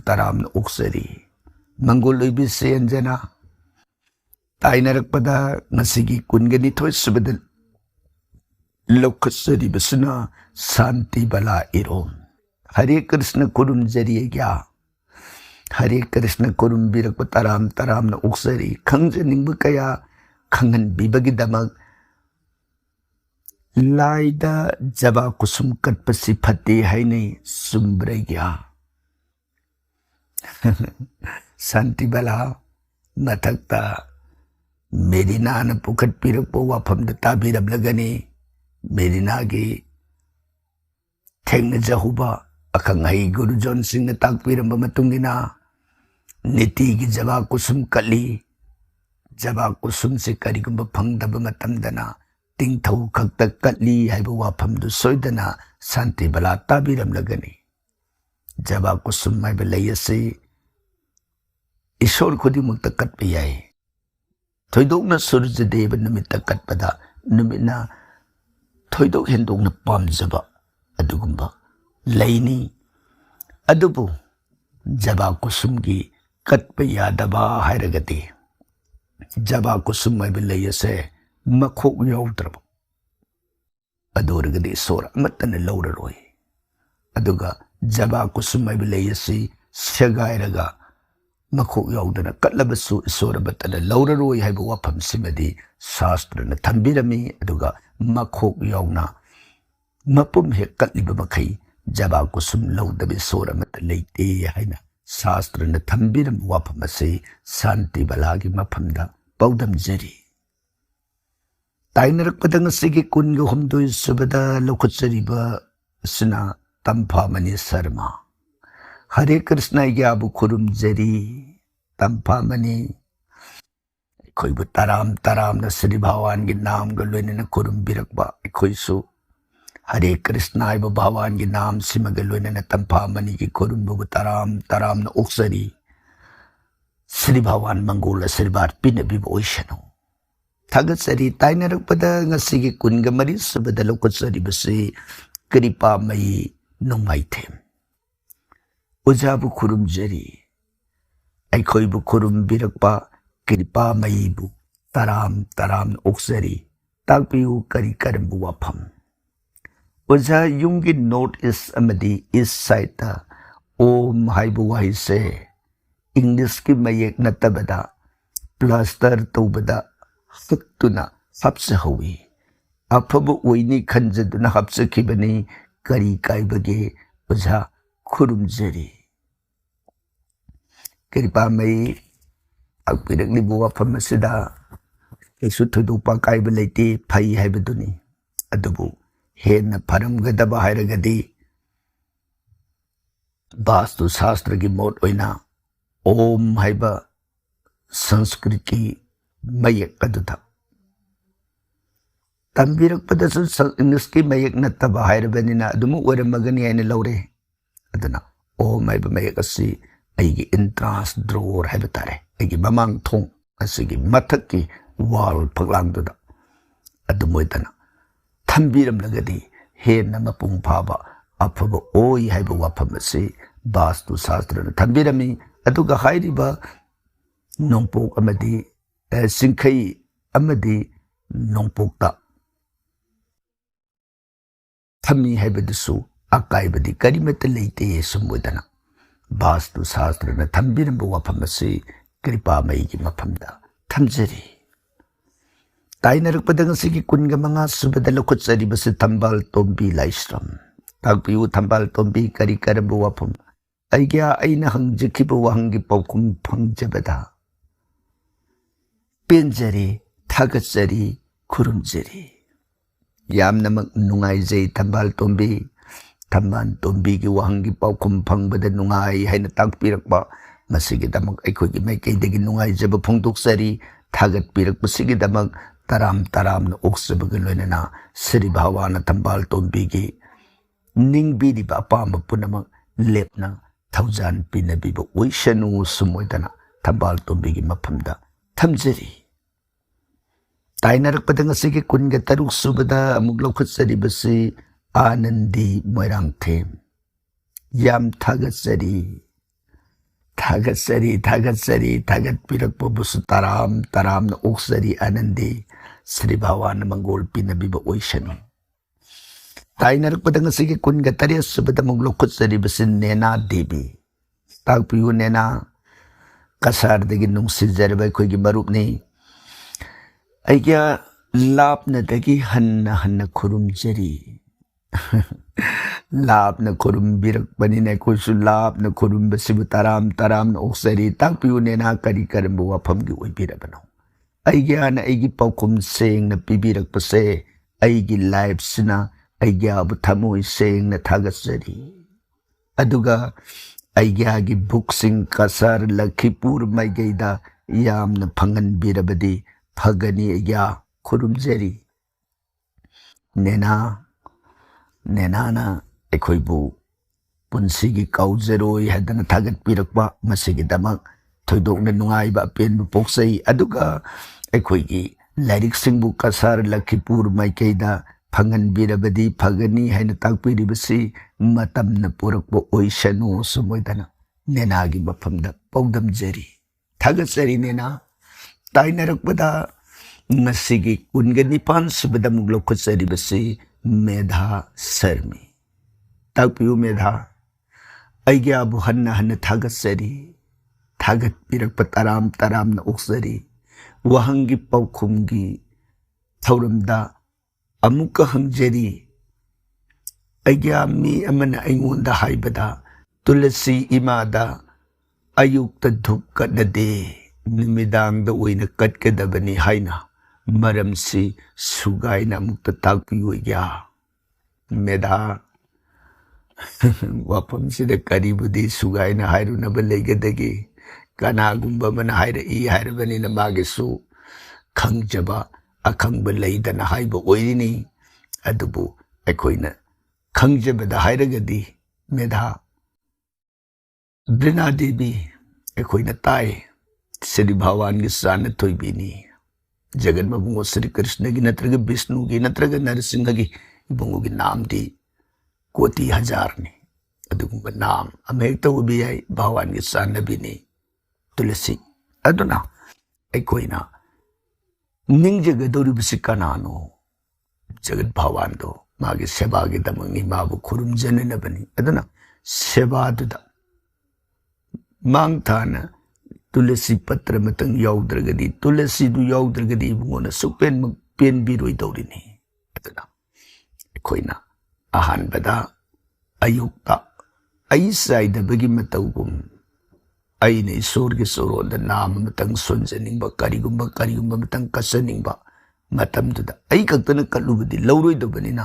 ꯇꯔꯥꯝꯅ ꯑꯣꯛꯆꯔꯤ. Manggol Ubi Sienjana Tainarpada Nasigi Kungani Toysubadal Lokasari Basuna Santi Bala Irom Hare Krishna Kurum Jariya Hare Krishna Kurum Birakutaram Taram na Uksari Kangjaning Bukaya Kangan Bibagidamag Laida Jaba Kusum Katpasi Pati Haini Sumbraya Santi Bala Matakta Medina na Pukat Pirakpo Wapam the Tabirab Lagani Medina gi Teng Jahuba Akangai Guru John Singh na Tagpiram Matungina Niti gi Jaba Kusum Kali Jaba Kusum se Karigumba Pangdaba Matamdana Ting Thau Kakta Kali Haiba Wapam du Soidana Santi Bala Tabiram Lagani Jaba Kusum Mai Belayasi Ishor Kodi Mutakat Piyai Thoidok na Surja Deva Numita Katpada Numina Thoidok Hendok na Pamjaba Adugumba Laini Adubu Jaba Kusum gi Katpaya Daba Hairagati Jaba Kusum Mai Belayase Makhok Yaudraba Adoragadi Sora Matana Lauraroi Aduga Jaba Kusum Mai Belayasi Shagairaga Makhok Yaudana Katlabasu Sora Batana Lauraroi Haiba Wapam Simadi Shastra na Tambirami Aduga Makhok Yauna Mapum he Katliba Makai Jaba Kusum Laudabi Sora Matalate Haina Shastra na Tambiram Wapamase Santi Balagi Mapamda Baudam Jeri Tainarak Padang Sigi Kunga Humdo Subada Lokutsariba Sina Tampamani Sarma Hare Krishna Yabu Kurum Jeri Tampamani Koibu Taram na Sri Bhawan Ginam Galwin Kurum Birakba Koisu Hare Krishna Iba Bhawan Ginam Simagalwin na Tampamani Ki Kurum Bubu Taram na Uksari Sri Bhawan Mangola Sri Bhat Pinabibu Oishano Tagatsari Tainarak Pada Ngasigi Kunga Maris Badalokutsari Basi Kripa Mai Numaitem Ujabu Kurum Jeri Aikoibu Kurum Birakpa Kripa Maibu Taram Uksari Tagpiu Kari Karambu Wapam Uja Yungi Note is Amadi is Saita Om Haibu Waise English Ki Mayek Natabada Plaster Tubada Haktuna Hapsahawi Apabu Wini Kanjaduna Hapsakibani Kari Kaibage Uja Kurum Jeri Kripa Mai Agpirak Libuwa Pamasida Isutudupa Kaibalati Pai Haibaduni Adubu Hen Param Gadaba Hairagadi Bastu Sastra Gi Mot Oina Om Haiba Sanskriti Mayak Aduta Tambirak Padasu Nuski Mayak Nataba Hairabanina Adumu Wara Magani and Laure Adana Om Haiba Mayakasi Aigi Intras Drawer Habitatare Aigi Mamang Tong Asigi Mataki Wall Paglanduda Adumuitana Tambiram Lagadi Hen Namapung Paba Apaba Oi Haiba Wapamasi Bastu Sastra Tambirami Aduga Hairiba Nongpok Amadi Sinkai Amadi Nongpokta Tami Haibadisu Akaibadi Karimata Late Sumudana Bastu Sastra Tambiram Wapamasi Kripa Maigi Mapamda Tamjeri Tainarak Padangasigi Kunga Manga Subadalokutsari Basi Tambal Tombi Laistram Tagpiu Tambal Tombi Kari Karambu Wapam Aigya Aina Hangjikibu Wahangi Pokum Pangjabada Pinjari Tagatsari Kurumjari Yam Namak Nungai Tambal Tombi Tamban Tombi Ki Wahangi Pokum Pangbada Nungai Haina Tagpirakba Masigi Damak Aikogi Maikay Digi Nungai Jaba Pungtuksari Tagat Pirak Masigi Damak Taram na Uksabagalona Sri Bhawana Tambal Tombigi Ning Bidi Apamba Punama Lepna Thousand Pinabibo Wishanu Sumoitana Tambal Tombigi Mapamda Tamjeri Tainarak Padangasigi Kunga Taruk Subada Amuglokutsari Basi Anandi Moirang Tem Yam Tagatsari थागत्सरी थागत्सरी थागत्पिरक्पबुसु तराम तरामना ओक्सरी Anandi Shri भगवान Mongol पिनबीब ओइसनु ताइनरक्पदा ngasiगी kunga tariya subada muglokutsari basin nena devi takpiyu nena kasar dagi nungsijarba koigi marupni aigya lapna dagi hanna khurumjari lapna khurumbirakpani ne koisu lapna khurumbasibu taram taramna oksari takpiyu nena kari karambu wafamgi oibirabano aigya na aigi paukum sengna pibirakpase aigi life sina aigyabu thamoi sengna thagatsari aduga aigyaagi buksing kasar lakhipur maigaida yamna phangan birabadi phagani aigya khurumjari nenana ekhoibu punsigi kauzeroi hadana thagat pirakba masigi damak thoidokna nungaiba penbu poksai aduga ekhoigi lairik singbu kasar lakhipur maigaida phangan birabadi phagani haina takpiribasi matamna purakbo oisanu sumoidana nenagi mafamda paudamjari thagatsari nena tainarakpada ngasigi kungani subada muglokutsari basi medha sarmi takpiu medha aigya bu hanna thagatsari thagat pirakpa taram na oksari wahangi paukhumgi thauramda amuka hangjari aigya mi amana aingonda haibada tulasi imada ayukta dhukkadade nimidangda oina katkadabani haina maramsi sugaina mukta takpiyu aigya medha wafamsida karibudi sugaina hairunaba leigadagi kanagumba mana haira'i hairabanina magisu khangjaba akhangba leidana haiba oirini adubu aikoina khangjabada hairagadi medha brina devi aikoina tai Sri Bhawan gi sana thoibini jagan mabungo Sri Krishna gi natraga Vishnu gi natraga Narsimha gi ibungo gi naam di koti hajar ni adugumba naam amekta ubi ai Bhawan gi sana bini tulasi aduna aikoina ning bisi kanano jagat Bhawan do magi seba gi damangi mabu khurum janana bani aduna seba duda mang thana tulasi patra matang yaudragadi tulasi du yaudragadi bungona supen pen biroi dawrini aduna koina ahan bada ayukta aisai da bagi matawgum aina isorgi soronda nama matang sonjaningba karigumba matang kasaningba matamduda ai kaktana kalubadi lauroidabanina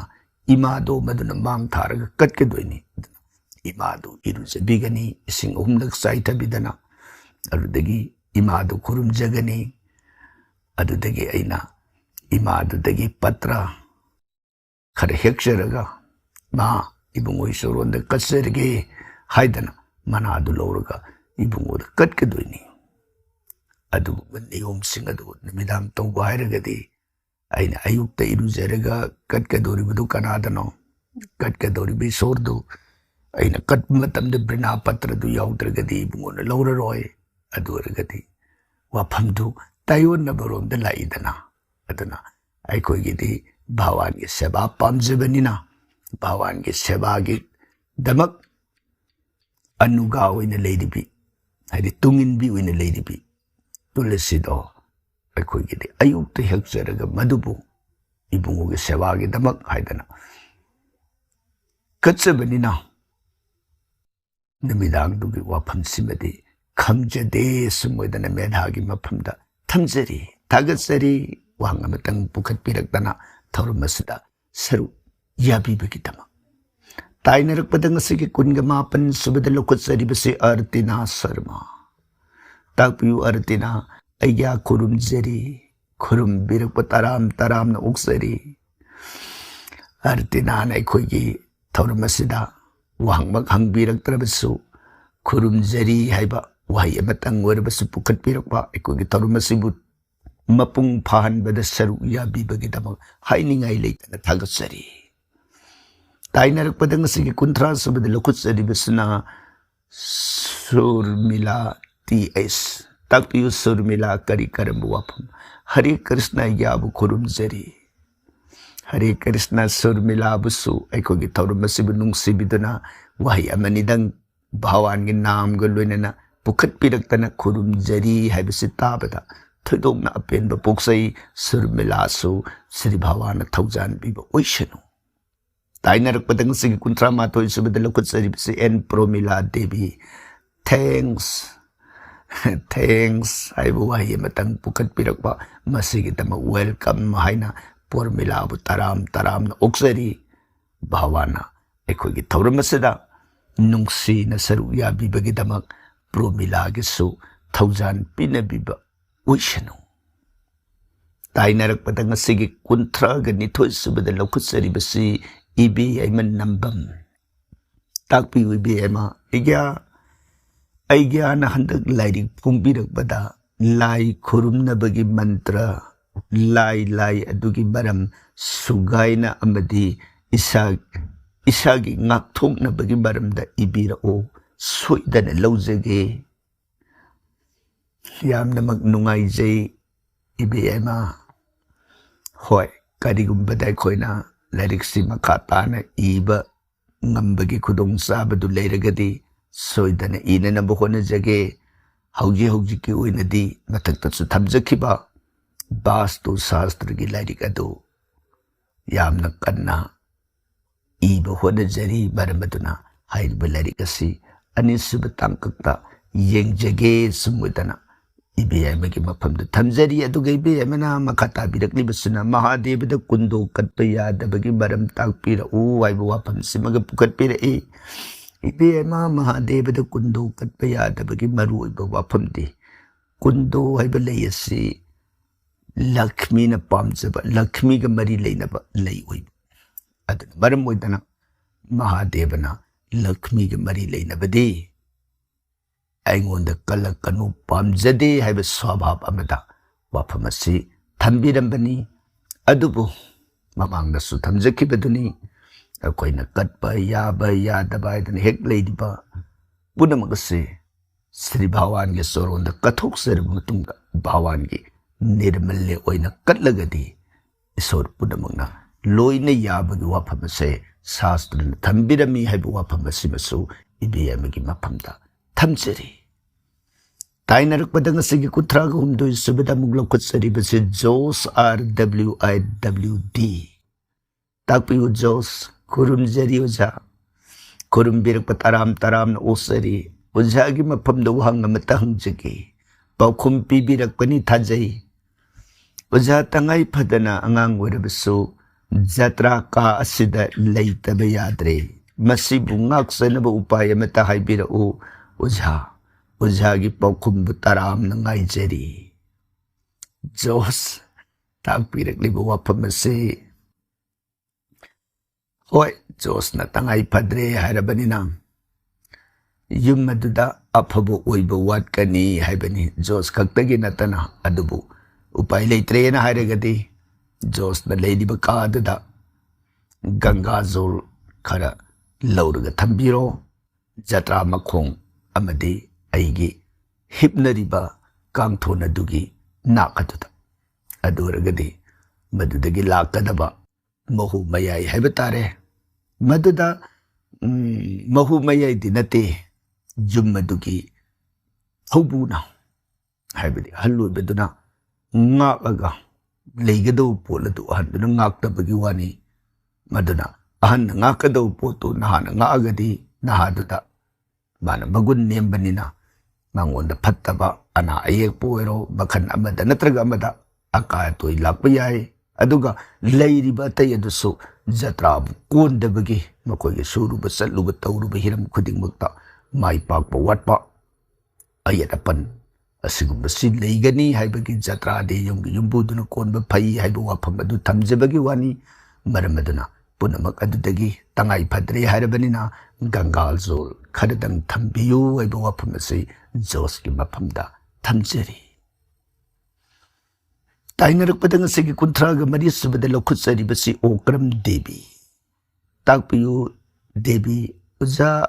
imado maduna mang tharaga katkadoini imado irujabigani ising umlak saithabidana adudagi imado khurumjagani adudagi aina imadudagi patra khara heksharaga ma ibungoi soronda kasarge haidana manadu lauraga ibungoda katkadoini adu niyom sing adu namidang tawba hairagadi aina ayukta irujaraga katkadoribadu kanadano katkadoribi sordu aina kat matamda brina patradu yaudragadi ibungona lauraroi adu aragadi wafamdu tayonna baromda laidana aduna aikoigidi Bhawan gi seba pamjabanina Bhawan gi seba gi damak anuga oina leidibi haidi tunginbi oina leidibi tulasido aikoigidi ayukta hekjaraga madubu ibungo gi seba gi damak haidana katsabanina namidang dugi wafam simadi khangjade sumoidana medha gi mafamda thamjari thagatsari wang amatang pukhatpirakdana thaurumasida saru yabibagidama tainarakpada ngasigi kunga mapan subada lokutsari basi Artina Sharma takpiyu Artina aigya khurumjari khurumbirakpa taram na uksari Artina na aikoigi thaurumasida wangmak hangbiraktrabasu khurumjari haiba wahi amatang warabasu pukhatpirakpa aikoigi thaurumasibut mapung fahanbada saru yabibagidama hainingai leitana thagatsari tainarakpada ngasigi kunthra subada lokutsari basuna Surmila TS Takpiyu Surmila Kari Karambu Wapam Hare Krishna Yabu Kurumjari Hare Krishna Surmila Busu Aikogi Taurumasibu Nungsibiduna Wahi Amanidang Bhawan Ginam Gulwinana Pukat Piraktana Kurumjari Habisitabada Tudong na apen ba puksay Surmila Su Sri Bhawana Taujan Biba Oishanu Tainarak Padang Sigi Kuntrama Toy Subadalakut Saribsi and Promila Devi Thanks Thanks Aibu Wahi Matang Pukat Pirakba Masigitama Welcome Haina Pormila Bu Taram Taram na Oksari Bhawana Ekogi Taurumasada Nungsi na Saruya Bibagidamak Promila Gisu Taujan Pinabiba Oishanu Tainarak Padang Sigi Kuntraga Nitoy Subadalakut Saribsi Ibi Ayman Nambam Takpi Ibi Ayma Aigya na handag lairing pumbirak bada Lai kurum na bagi mantra Lai adugi baram Sugay na amadi Isagi ngakthong na bagi baram da ibira o Suida na lawzage Yam na magnungay jay Ibi Ayma Hoy Karigumbada koy na Lairik si makata na iba ngambagi kudong sabado lairagadi soidana ina na buko na jage hauji ki uina di matagtatsu tamzakiba basto sastra gi lairik ado yamna kanna iba hona jari baramaduna hairba lairik asi anisub tangkakta yeng jage sumudana Ibiyamagi mapamda tamjari aduga ibiyamana makata biraklibasuna Mahadevada kundo katpaya dabagi baram takpira waibu wapam simaga pukatpira ibiyama Mahadevada kundo katpaya dabagi maru iba wapam di kundo haiba layasi Lakshmi na pamjaba Lakshmi ga mari laynaba lay oiba aduna maram oidana Mahadevana Lakshmi ga mari laynaba di Aingonda kalakanu pamjade haiba swabhab amada wapamasi thambirambani adubu mamangdasu thamjakibaduni akoina katpa yaba yadaba idana hek leidiba punamagase Sri Bhawan ge soronda kathoksar mutunga Bhawan ge nirmalle oina katlagadi isor punamagna loina yaba ge wapamase sastra thambirami haiba wapamasi masu ibiyamagi mapamda Tamjari Tainarak Padang Sigi Kutraga Humdoy Subida Muglokut Saribasi Jos RWIWD Takpiyu Jos Kurumjari Uja Kurumbirak Pataram Taram na Osari Ujagi Mapamda Wahang Matahang Jagi Paukum Pibirak Pani Tajay Uja Tangay Padana Angang Warabasu Jatra Ka Asida Laita Bayadre Masibu Ngaksa Naba Upaya Matahay Birao Ujagi paukum butaram na ngay jeri. Diyos, tagpirak libo wapamasi. Hoy, Diyos na tangay padre harabaninang. Yung maduda apabo uibo wat kani haibani. Diyos kagtagi na tana adubo. Upay laytre na haragadi. Diyos na lady baka aduda. Gangazol kara lauraga tambiro. Jatra makong. Amadi aigi hipnariba kangthona dugi nakatuta aduragadi madudagi lakadaba mahu mayai haibatare maduda mahu mayai dinate jummadugi haubuna haibadi hallu beduna ngakaga leigado poladu ahanduna ngaktabagi wani maduna ahan ngakadaw poto nahana ngagadi nahaduda Mana magun nembanina mangonda phattaba ana ayek poero bakhan amada natraga amada akatoi lakpayai aduga leiriba tayadusu jatra kondabagi makoge suruba salluba tauruba hiram khudingmukta mai pakpa watpa ayatapan asigumba sin leigani haibagi jatra de yumbuduna konba phai haibu wafam adu thamjabagi wani maramaduna punamak adudagi tangai phadre harabanina Gangal Zol Kadang Tambiyu Aiba Wapamasi Joski Mapamda Tamjari Tainarak Padang Sigi Kuntraga Maria Subada Lokutsari Basi Okram Devi Takpiyu Devi Uja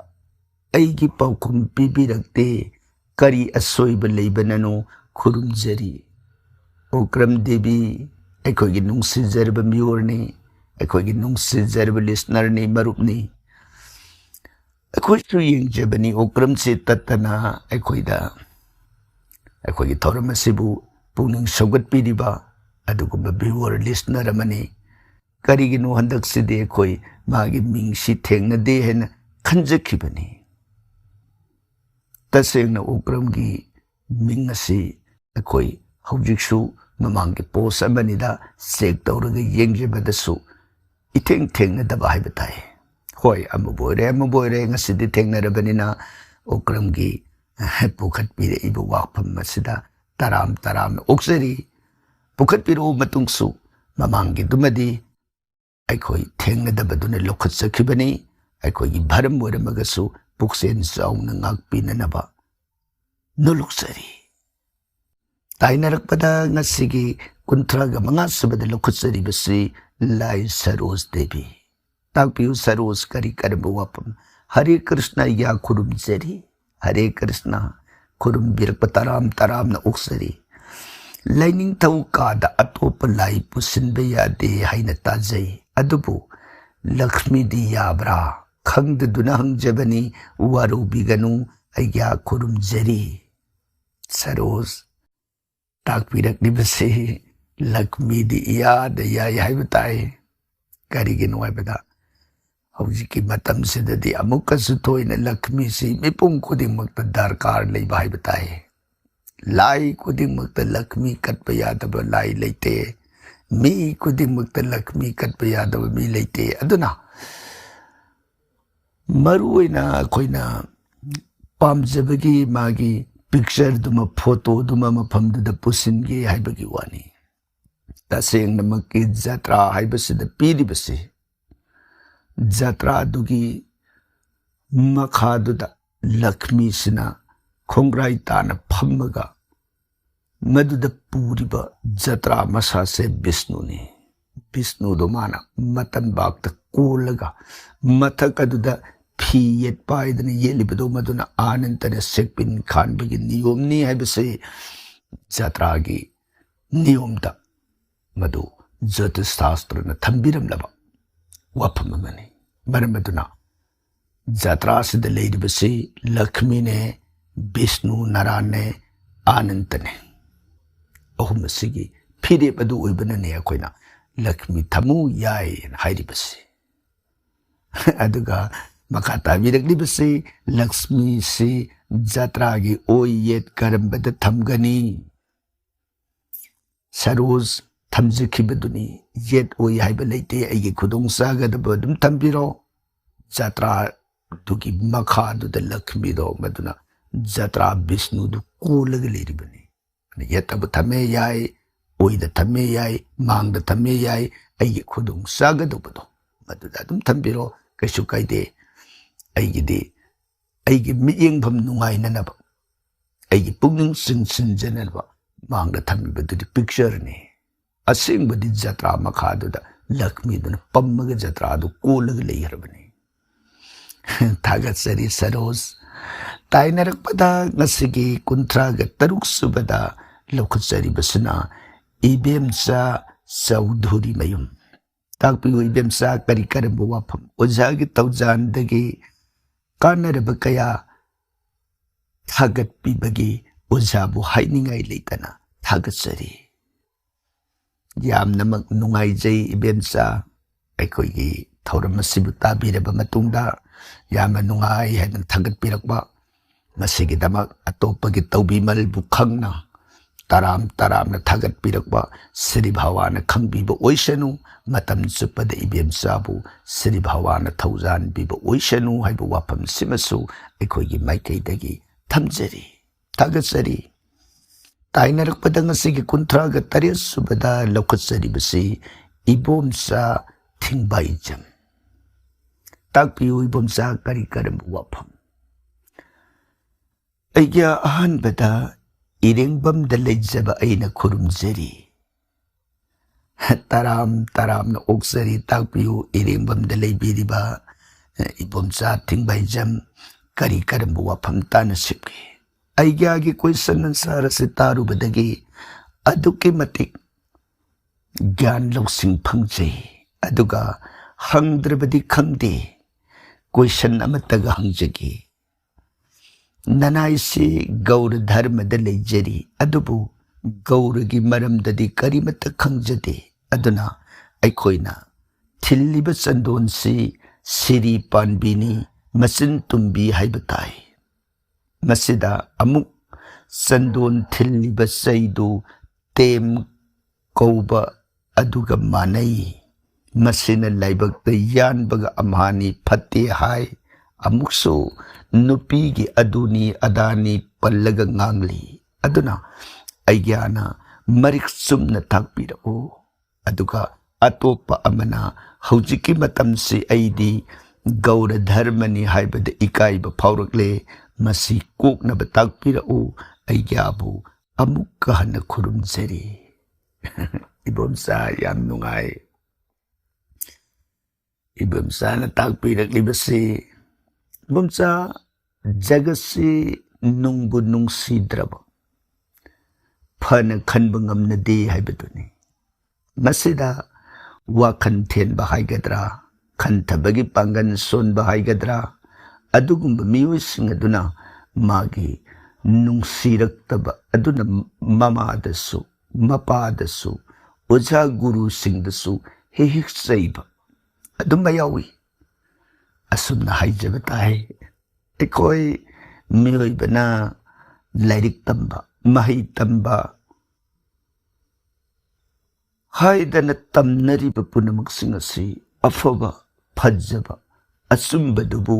ꯑꯩꯒꯤ ꯄꯥꯎꯈꯨꯝ ꯄꯤꯕꯤꯔꯛꯇꯦ ꯀꯔꯤ ꯑꯁꯣꯏꯕ ꯂꯩꯕꯅꯅꯣ ꯈꯨꯔꯨꯝꯖꯔꯤ ꯑꯣꯀ꯭ꯔꯝ ꯗꯦꯕꯤ ꯑꯩꯈꯣꯏꯒꯤ ꯅꯨꯡꯁꯤꯖꯔꯕ ꯃꯤꯑꯣꯏꯅꯤ ꯑꯩꯈꯣꯏꯒꯤ ꯅꯨꯡꯁꯤꯖꯔꯕ ꯂꯤꯁꯅꯔꯅꯤ ꯃꯔꯨꯞꯅꯤ ꯑꯩꯈꯣꯏꯁꯨ ꯌꯦꯡꯖꯕꯅꯤ ꯑꯣꯀ꯭ꯔꯝꯁꯦ ꯇꯠꯇꯅ ꯑꯩꯈꯣꯏꯒꯤ ꯊꯧꯔꯝ ꯑꯁꯤꯕꯨ ꯄꯨꯛꯅꯤꯡ ꯁꯧꯒꯠꯄꯤꯔꯤꯕ ꯑꯗꯨꯒꯨꯝꯕ ꯚꯤꯌꯨꯋꯔ ꯂꯤꯁꯅꯔ ꯑꯃꯅꯤ ꯀꯔꯤꯒꯤꯅꯣ ꯍꯟꯗꯛꯁꯤꯗꯤ ꯑꯩꯈꯣꯏ ꯃꯥꯒꯤ ꯃꯤꯡꯁꯤ ꯊꯦꯡꯅꯗꯦ ꯍꯥꯏꯅ ꯈꯟꯖꯈꯤꯕꯅꯤ तसेंगना उक्रमगी मिंग असी अखोई हौजिकसु ममांगी पोस्ट अमनिदा चेक तौरगा येंगजेबदसु इथेंग थेंगनदबा हाइबताई होय अमुबोयरे ngasiदी थेंगनरबनिना उक्रमगी पुखतपिरे इबु वाफम मसिदा तराम ओक्सरी पुखतपिरो मतुंगसु ममांगी दुमदी अखोई थेंगनदबदुने लोखत्सखिबनी अखोई भरम ओरमगसु पुक्सेन चाउना ngakpinanaba noloksari ताइनरकपदा ngasiगी कुंथ्रागा मंगा सुबदा लोखत्सरी बसी लाई सरोज देवी ताकपियु सरोज करी करब वापम हरे कृष्ण या खुरुमजरी हरे कृष्ण खुरुम बिरक तराम न ओक्सरी लाइनिंग थौ कादा अतोप लाई पुसिनबे यादे हाइना ताजै अदुबु लक्ष्मी दी याब्रा खंगदुना हंगजबनी वारुबिगनु अय्या खुरुमजरी सरोज ताकपिरकनिबसे लक्ष्मी दी याद याय हाइबताई करिगिनो हाइबदा हौजिकी मतमसिददी अमुकसु थोइना लक्ष्मी से मिपुंग खुदिंगमक्ता दरकार लैबा हाइबताई लाई खुदिंगमक्ता लक्ष्मी कटपा यादब लाई लैते मी खुदिंगमक्ता लक्ष्मी कटपा यादब मी लैते अदुना मरुइना अखोइना पामजबगी मागी पिक्चर दुमा फोटो दुमा मफमदुदा पुसिनगे हाइबगी वानी तसेंगनमक्की जत्रा हाइबसिदा पीरिबसे जत्रा दुगी मखादुदा लक्ष्मी सिना खोंग्राई ताना फम्मगा मदुदा पूरिबा जत्रा मसा से विष्णु दो माना मतन बागता कोलगा मथक अदुदा फी येत पाइदन येलिबदो मदुना आनंतने सेकपिन खानबगी नियमनी हाइबसे जत्रागी नियमदा मदु ज्योतिष शास्त्र न थंबिरमलबा वफम मनी मरमदुना जत्रा सिद लेरिबसे लक्ष्मी ने विष्णु नारायण ने आनंत ने अहुम सिगी फिरे बदु ओइबनने अखोइना लक्ष्मी थमु याय हाइरिबसे अदुगा मकाता बिरगलिबसे लक्ष्मी से जत्रागी ओइ येत करमबद थमगनी सरोज थमजखिबदुनी येत ओइ हाइब लेते अइगे खुदोंग सागदब दुम थंबिरो जत्रा दुगी मखा दुद लक्ष्मी दो मदुना जत्रा विष्णु दु कोलग लेरिबनी येतब थमे याय ओइद थमे याय मांगद थमे याय अइगे खुदोंग सागदबदो मदुदा दुम थंबिरो कशु काइदे अइगे मियेंगभम नुंगाइननब अइगे पुंगिंग सिंजनब मांगद थमिबदुदी पिक्चर ने असेंबदी जत्रा मखादुदा लक्ष्मी दुना पम्मग जत्रा दु कोलग लेहरबनी थागतसरी सरोज ताइनरकपदा ngasiगी कुंथ्रागा तरुक सुबदा लोखत्सरी बसना इबेमसा चौधुरी मयुम ताकपियु इबेमसा करी करब वाफम ओजागी तौजानदगी कानरब कया थागतपिबगी ओजाबु हाइनिंगाई लेतना थागतसरी यामनमक नुंगाइजै इबेमसा अखोइगी थौरम असिबु ताबिरब मतुंगदा याम नुंगाइ हाइना थागतपिरकबा मसिगिदमक अतोपगी तौबिमलबु खंगना तराम न थागतपिरकबा श्री भगवान खंगबिबा ओइसनु मतम चुपद इबेमसाबु श्री भगवान थौजान बिबा ओइसनु हाइबु वाफम सिमसु अखोइगी माइकैदगी थमजरी थागतसरी ताइनरकपदा ngasiगी कुंथ्रागा तरेट सुबदा लोखत्सरिबसी इबोमसा थिंगबाइजम ताकपियु इबोमसा करी करम वाफम अय्या अहानबदा इरेंगबमदा लेजबा अइना खुरुमजरी तराम न ओक्सरी ताकपियु इरेंगबमदा लेबिरिबा इबोमसा थिंगबाइजम ꯀꯔꯤ ꯀꯔꯝꯕ ꯋꯥꯐꯝ ꯇꯥꯟꯅꯁꯤꯒꯦ? ꯑꯩꯒꯤ ꯀꯣꯏꯁꯟ ꯑꯟꯁꯔ ꯑꯁꯤ ꯇꯥꯔꯨꯕꯗꯒꯤ ꯑꯗꯨꯛꯀꯤ ꯃꯇꯤꯛ ꯒ꯭ꯌꯥꯟ ꯂꯧꯁꯤꯡ ꯐꯪꯖꯩ, ꯑꯗꯨꯒ ꯍꯪꯗ꯭ꯔꯕꯗꯤ ꯈꯪꯗꯦ ꯀꯣꯏꯁꯟ ꯑꯃꯠꯇꯒ ꯍꯪꯖꯒꯦ꯫ ꯅꯅꯥꯏꯁꯤ ꯒꯧꯔ ꯙꯔꯃꯗ ꯂꯩꯖꯔꯤ, ꯑꯗꯨꯕꯨ ꯒꯧꯔꯒꯤ ꯃꯔꯝꯗꯗꯤ ꯀꯔꯤꯃꯠꯇ ꯈꯪꯖꯗꯦ, ꯑꯗꯨꯅ ꯑꯩꯈꯣꯏꯅ ꯊꯤꯜꯂꯤꯕ ꯆꯟꯗꯣꯟꯁꯤ ꯁꯤꯔꯤ ꯄꯥꯟꯕꯤꯅꯤ, ꯃꯆꯤꯟ ꯇꯨꯝꯕꯤ ꯍꯥꯏꯕ ꯇꯥꯏ꯫ ꯃꯁꯤꯗ ꯑꯃꯨꯛ ꯆꯟꯗꯣꯟ ꯊꯤꯜꯂꯤꯕ ꯆꯩꯗꯨ ꯇꯦꯝ ꯀꯧꯕ ꯑꯗꯨꯒ ꯃꯥꯟꯅꯩ, ꯃꯁꯤꯅ ꯂꯥꯏꯕꯛꯇ ꯌꯥꯟꯕꯒ ꯑꯝꯍꯥꯅꯤ ꯐꯠꯇꯦ ꯍꯥꯏ, ꯑꯃꯨꯛꯁꯨ ꯅꯨꯄꯤꯒꯤ ꯑꯗꯨꯅꯤ ꯑꯗꯥꯅꯤ ꯄꯜꯂꯒ ꯉꯥꯡꯂꯤ꯫ ꯑꯗꯨꯅ ꯑꯩꯒ꯭ꯌꯥꯅ ꯃꯔꯤꯛ ꯆꯨꯝꯅ ꯇꯥꯛꯄꯤꯔꯛꯎ, ꯑꯗꯨꯒ ꯑꯇꯣꯞꯄ ꯑꯃꯅ ꯍꯧꯖꯤꯛꯀꯤ ꯃꯇꯝꯁꯤ ꯑꯩꯗꯤ ꯒꯧꯔ ꯙꯔꯃꯅꯤ ꯍꯥꯏꯕꯗ ꯏꯀꯥꯏꯕ ꯐꯥꯎꯔꯛꯂꯦ, ꯃꯁꯤ ꯀꯣꯛꯅꯕ ꯇꯥꯛꯄꯤꯔꯛꯎ, ꯑꯩꯒ꯭ꯌꯥꯕꯨ ꯑꯃꯨꯛꯀ ꯍꯟꯅ ꯈꯨꯔꯨꯝꯖꯔꯤ꯫ ꯏꯕꯣꯝꯆꯥ ꯌꯥꯝ ꯅꯨꯡꯉꯥꯏ꯫ ꯏꯕꯣꯝꯆꯥꯅ ꯇꯥꯛꯄꯤꯔꯛꯂꯤꯕꯁꯤ, ꯏꯕꯣꯝꯆꯥ ꯖꯒꯠꯁꯤ ꯅꯨꯡꯕꯨ ꯅꯨꯡꯁꯤꯗ꯭ꯔꯕ, ꯐꯅ ꯈꯟꯕ ꯉꯝꯅꯗꯦ ꯍꯥꯏꯕꯗꯨꯅꯤ꯫ ꯃꯁꯤꯗ ꯋꯥꯈꯟ ꯊꯦꯟꯕ ꯍꯥꯏꯒꯗ꯭ꯔꯥ, ꯈꯟꯊꯕꯒꯤ ꯄꯥꯡꯒꯟ ꯁꯣꯟꯕ ꯍꯥꯏꯒꯗ꯭ꯔꯥ, ꯑꯗꯨꯒꯨꯝꯕ ꯃꯤꯑꯣꯏꯁꯤꯡ ꯑꯗꯨꯅ ꯃꯥꯒꯤ ꯅꯨꯡꯁꯤꯔꯛꯇꯕ ꯑꯗꯨꯅ ꯃꯃꯥꯗꯁꯨ ꯃꯄꯥꯗꯁꯨ ꯑꯣꯖꯥ ꯒꯨꯔꯨꯁꯤꯡꯗꯁꯨ ꯍꯦꯛ ꯍꯦꯛ ꯆꯩꯕ ꯑꯗꯨꯝꯕ ꯌꯥꯎꯏ꯫ ꯑꯁꯨꯝꯅ ꯍꯥꯏꯖꯕ ꯇꯥꯏ, ꯑꯩꯈꯣꯏ ꯃꯤꯑꯣꯏꯕꯅ ꯂꯥꯏꯔꯤꯛ ꯇꯝꯕ, ꯃꯍꯩ ꯇꯝꯕ ꯍꯥꯏꯗꯅ ꯇꯝꯅꯔꯤꯕ ꯄꯨꯝꯅꯃꯛꯁꯤꯡ ꯑꯁꯤ ꯑꯐꯕ, ꯐꯖꯕ, ꯑꯆꯨꯝꯕꯗꯨꯕꯨ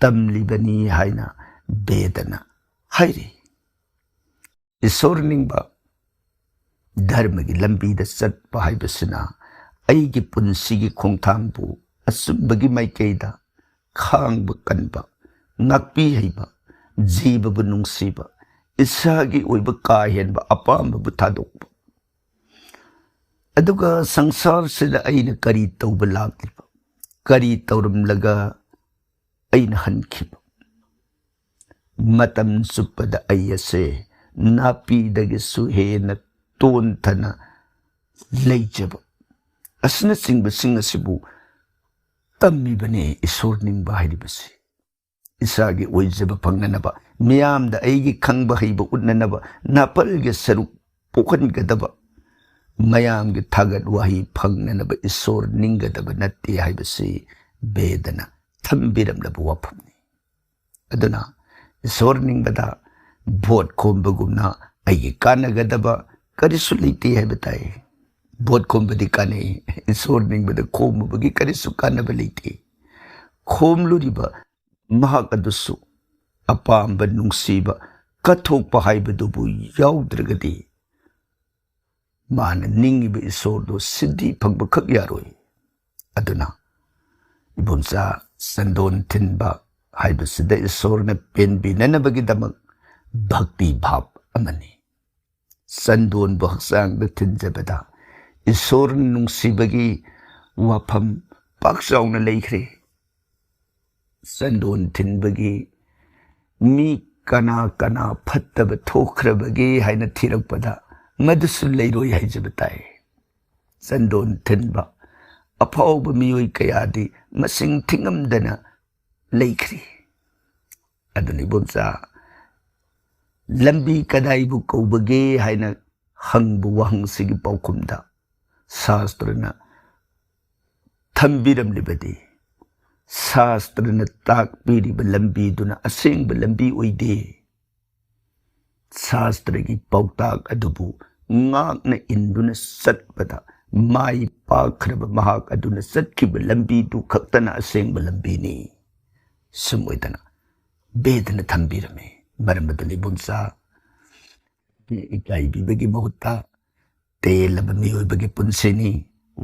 ꯇꯝꯂꯤꯕꯅꯤ ꯍꯥꯏꯅ ꯕꯦꯗꯅ ꯍꯥꯏꯔꯤ꯫ ꯏꯁꯣꯔ ꯅꯤꯡꯕ ꯙꯔꯃꯒꯤ ꯂꯝꯕꯤꯗ ꯆꯠꯄ ꯍꯥꯏꯕꯁꯤꯅ ꯑꯩꯒꯤ ꯄꯨꯟꯁꯤꯒꯤ ꯈꯣꯡꯊꯥꯡꯕꯨ ꯑꯆꯨꯝꯕꯒꯤ ꯃꯥꯏꯀꯩꯗ ꯈꯥꯡꯕ ꯀꯟꯕ, ꯉꯥꯛꯄꯤ ꯍꯩꯕ, ꯖꯤꯕꯕꯨ ꯅꯨꯡꯁꯤꯕ, ꯏꯁꯥꯒꯤ ꯑꯣꯏꯕ ꯀꯥ ꯍꯦꯟꯕ ꯑꯄꯥꯝꯕꯕꯨ ꯊꯥꯗꯣꯛꯄ, ꯑꯗꯨꯒ ꯁꯪꯁꯥꯔꯁꯤꯗ ꯑꯩꯅ ꯀꯔꯤ ꯇꯧꯕ ꯂꯥꯛꯂꯤꯕ, ꯀꯔꯤ ꯇꯧꯔꯝꯂꯒ ꯑꯩꯅ ꯍꯟꯈꯤꯕ, ꯃꯇꯝ ꯆꯨꯞꯄꯗ ꯑꯩ ꯑꯁꯦ ꯅꯥꯄꯤꯗꯒꯤꯁꯨ ꯍꯦꯟꯅ ꯇꯣꯟꯊꯅ ꯂꯩꯖꯕ, ꯑꯁꯤꯅꯆꯤꯡꯕꯁꯤꯡ ꯑꯁꯤꯕꯨ ꯇꯝꯃꯤꯕꯅꯤ ꯏꯁꯣꯔ ꯅꯤꯡꯕ ꯍꯥꯏꯔꯤꯕꯁꯤ꯫ ꯏꯁꯥꯒꯤ ꯑꯣꯏꯖꯕ ꯐꯪꯅꯅꯕ, ꯃꯤꯌꯥꯝꯗ ꯑꯩꯒꯤ ꯈꯪꯕ ꯍꯩꯕ ꯎꯠꯅꯅꯕ, ꯅꯥꯄꯜꯒꯤ ꯁꯔꯨꯛ ꯄꯣꯛꯍꯟꯒꯗꯕ, ꯃꯌꯥꯝꯒꯤ ꯊꯥꯒꯠ ꯋꯥꯍꯩ ꯐꯪꯅꯅꯕ ꯏꯁꯣꯔ ꯅꯤꯡꯒꯗꯕ ꯅꯠꯇꯦ ꯍꯥꯏꯕꯁꯤ ꯕꯦꯗꯅ ꯊꯝꯕꯤꯔꯝꯂꯕ ꯋꯥꯐꯝꯅꯤ꯫ ꯑꯗꯨꯅ ꯏꯁꯣꯔ ꯅꯤꯡꯕꯗ ꯚꯣꯠ ꯈꯣꯝꯕꯒꯨꯝꯅ ꯑꯩꯒꯤ ꯀꯥꯟꯅꯒꯗꯕ ꯀꯔꯤꯁꯨ ꯂꯩꯇꯦ ꯍꯥꯏꯕ ꯇꯥꯏ꯫ ꯚꯣꯠ ꯈꯣꯝꯕꯗꯤ ꯀꯥꯟꯅꯩ, ꯏꯁꯣꯔ ꯅꯤꯡꯕꯗ ꯈꯣꯝꯃꯨꯕꯒꯤ ꯀꯔꯤꯁꯨ ꯀꯥꯟꯅꯕ ꯂꯩꯇꯦ꯫ ꯈꯣꯝꯂꯨꯔꯤꯕ ꯃꯍꯥꯛ ꯑꯗꯨꯁꯨ ꯑꯄꯥꯝꯕ, ꯅꯨꯡꯁꯤꯕ, ꯀꯠꯊꯣꯛꯄ ꯍꯥꯏꯕꯗꯨꯕꯨ ꯌꯥꯎꯗ꯭ꯔꯒꯗꯤ ꯃꯥꯅ ꯅꯤꯡꯉꯤꯕ ꯏꯁꯣꯔꯗꯣ ꯁꯤꯟꯊꯤ ꯐꯪꯕꯈꯛ ꯌꯥꯔꯣꯏ꯫ ꯑꯗꯨꯅ ꯏꯕꯣꯝꯆꯥ ꯆꯟꯗꯣꯟ ꯊꯤꯟꯕ ꯍꯥꯏꯕꯁꯤꯗ ꯏꯁꯣꯔꯅ ꯄꯦꯟꯕꯤꯅꯅꯕꯒꯤꯗꯃꯛ ꯚꯛꯇꯤ ꯚꯥꯕ ꯑꯃꯅꯤ꯫ ꯆꯟꯗꯣꯟꯕꯨ ꯍꯛꯆꯥꯡꯗ ꯊꯤꯟꯖꯕꯗ ꯏꯁꯣꯔꯅ ꯅꯨꯡꯁꯤꯕꯒꯤ ꯋꯥꯐꯝ ꯄꯥꯛ ꯆꯥꯎꯅ ꯂꯩꯈ꯭ꯔꯦ꯫ ꯆꯟꯗꯣꯟ ꯊꯤꯟꯕꯒꯤ ꯃꯤ ꯀꯅꯥ ꯀꯅꯥ ꯐꯠꯇꯕ ꯊꯣꯛꯈ꯭ꯔꯕꯒꯦ ꯍꯥꯏꯅ ꯊꯤꯔꯛꯄꯗ ꯃꯗꯨꯁꯨ ꯂꯩꯔꯣꯏ ꯍꯥꯏꯖꯕ ꯇꯥꯏ꯫ ꯆꯟꯗꯣꯟ ꯊꯤꯟꯕ ꯑꯐꯥꯎꯕ ꯃꯤꯑꯣꯏ ꯀꯌꯥꯗꯤ ꯃꯁꯤꯡ ꯊꯤꯉꯝꯗꯅ ꯂꯩꯈ꯭ꯔꯤ꯫ ꯑꯗꯨꯅ ꯏꯕꯣꯝꯆꯥ, ꯂꯝꯕꯤ ꯀꯗꯥꯏꯕꯨ ꯀꯧꯕꯒꯦ ꯍꯥꯏꯅ ꯍꯪꯕ ꯋꯥꯍꯪꯁꯤꯒꯤ ꯄꯥꯎꯈꯨꯝꯗ ꯁꯥꯁꯇ꯭ꯔꯅ ꯊꯝꯕꯤꯔꯝꯂꯤꯕꯗꯤ, ꯁꯥꯁꯇ꯭ꯔꯅ ꯇꯥꯛꯄꯤꯔꯤꯕ ꯂꯝꯕꯤꯗꯨꯅ ꯑꯁꯦꯡꯕ ꯂꯝꯕꯤ ꯑꯣꯏꯗꯦ꯫ ꯁꯥꯁꯇ꯭ꯔꯒꯤ ꯄꯥꯎꯇꯥꯛ ꯑꯗꯨꯕꯨ ꯉꯥꯛꯅ ꯏꯟꯗꯨꯅ ꯆꯠꯄꯗ ꯃꯥꯏ ꯄꯥꯛꯈ꯭ꯔꯕ ꯃꯍꯥꯛ ꯑꯗꯨꯅ ꯆꯠꯈꯤꯕ ꯂꯝꯕꯤꯗꯨ ꯈꯛꯇꯅ ꯑꯁꯦꯡꯕ ꯂꯝꯕꯤꯅꯤ꯫ ꯁꯨꯝ ꯑꯣꯏꯗꯅ ꯕꯦꯗꯅ ꯊꯝꯕꯤꯔꯝꯃꯤ꯫ ꯃꯔꯝ ꯑꯗꯨꯅ ꯏꯕꯣꯝꯆꯥ, ꯏꯀꯥꯏꯕꯤꯕꯒꯤ ꯃꯍꯨꯠꯇ ꯇꯦꯜꯂꯕ ꯃꯤꯑꯣꯏꯕꯒꯤ ꯄꯨꯟꯁꯤꯅꯤ,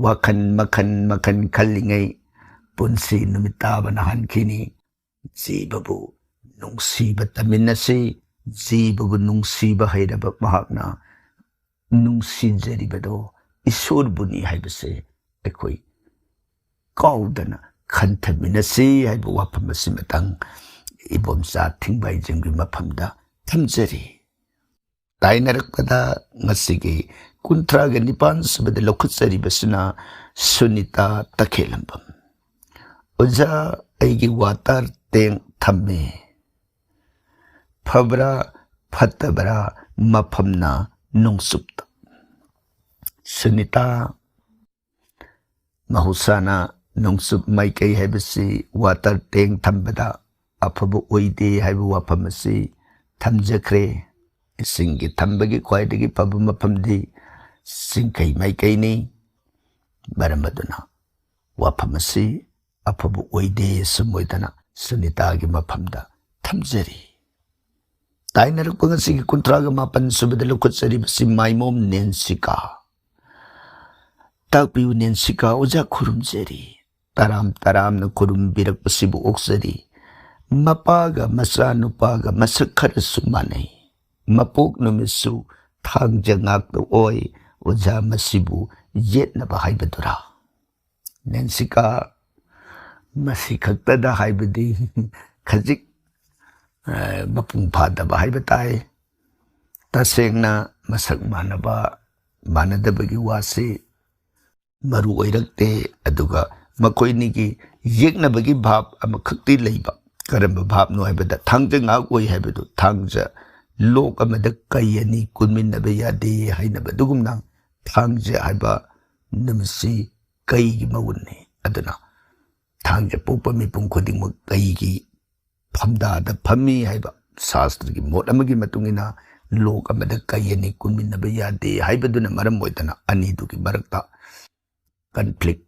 ꯋꯥꯈꯜ ꯃꯈꯟ ꯃꯈꯟ ꯈꯜꯂꯤꯉꯩ ꯄꯨꯟꯁꯤ ꯅꯨꯃꯤꯠ ꯇꯥꯕꯅ ꯍꯟꯈꯤꯅꯤ꯫ ꯖꯤꯕꯕꯨ ꯅꯨꯡꯁꯤꯕ ꯇꯝꯃꯤꯟꯅꯁꯤ꯫ ꯖꯤꯕꯕꯨ ꯅꯨꯡꯁꯤꯕ ꯍꯩꯔꯕ ꯃꯍꯥꯛꯅ ꯅꯨꯡꯁꯤꯖꯔꯤꯕꯗꯣ ꯏꯁꯣꯔꯕꯨꯅꯤ ꯍꯥꯏꯕꯁꯦ ꯑꯩꯈꯣꯏ ꯀꯥꯎꯗꯅ ꯈꯟꯊꯃꯤꯟꯅꯁꯤ ꯍꯥꯏꯕ ꯋꯥꯐꯝ ꯑꯁꯤꯃꯇꯪ Ibomsa Tingbai Jinggi Mapamda Tamjeri Tainarakpada Ngasigi Kuntraga Nipan Sabada Lokutsari Basuna Sunita Takelambam Oja Aigi Watar Teng Tame Pabra Patabra Mapamna Nungsupta Sunita Mahusana Nungsup Maikai Habasi Water Teng Tambada Apabu Oide Habu Wapamasi Tamjakre Singi Tambagi Quaidigi Pabumapamdi Sinkai Maikaini Baramaduna Wapamasi Apabu Oide Sumoidana Sunitagi Mapamda Tamjeri Tainarukangasi Kuntraga Mapan Subadalukutsari Basi Maimom Nensika Takpiu Nensika Oja Kurumjeri Taram na kurum birak pasibu oksari mapaga masanupaga masakar sumanay mapuk numisu thangja ngakto oy oja masibu yet na bahay badura Nensika masikagtada haybadi kajik mapungpada bahay batay taseng na masak manadabagi wasi maru oirakte aduga Makoinigi Yeknabagi Bab Amakakti Labor Karamba Bab no Habada Tangja Ngakoi Habadu Tangja Lok Amada Kayani Kunmin Nabayade Hainabadugumnang Tangja Haba Namasi Kaigi Mawuni Adana Tangja Popa Mipung Koding Kaigi Pamda the Pami Haiba Sastri Motamagi Matungina Lok Amada Kayani Kunmin Nabayade Haibaduna Maramoitana Aniduki Barakta Conflict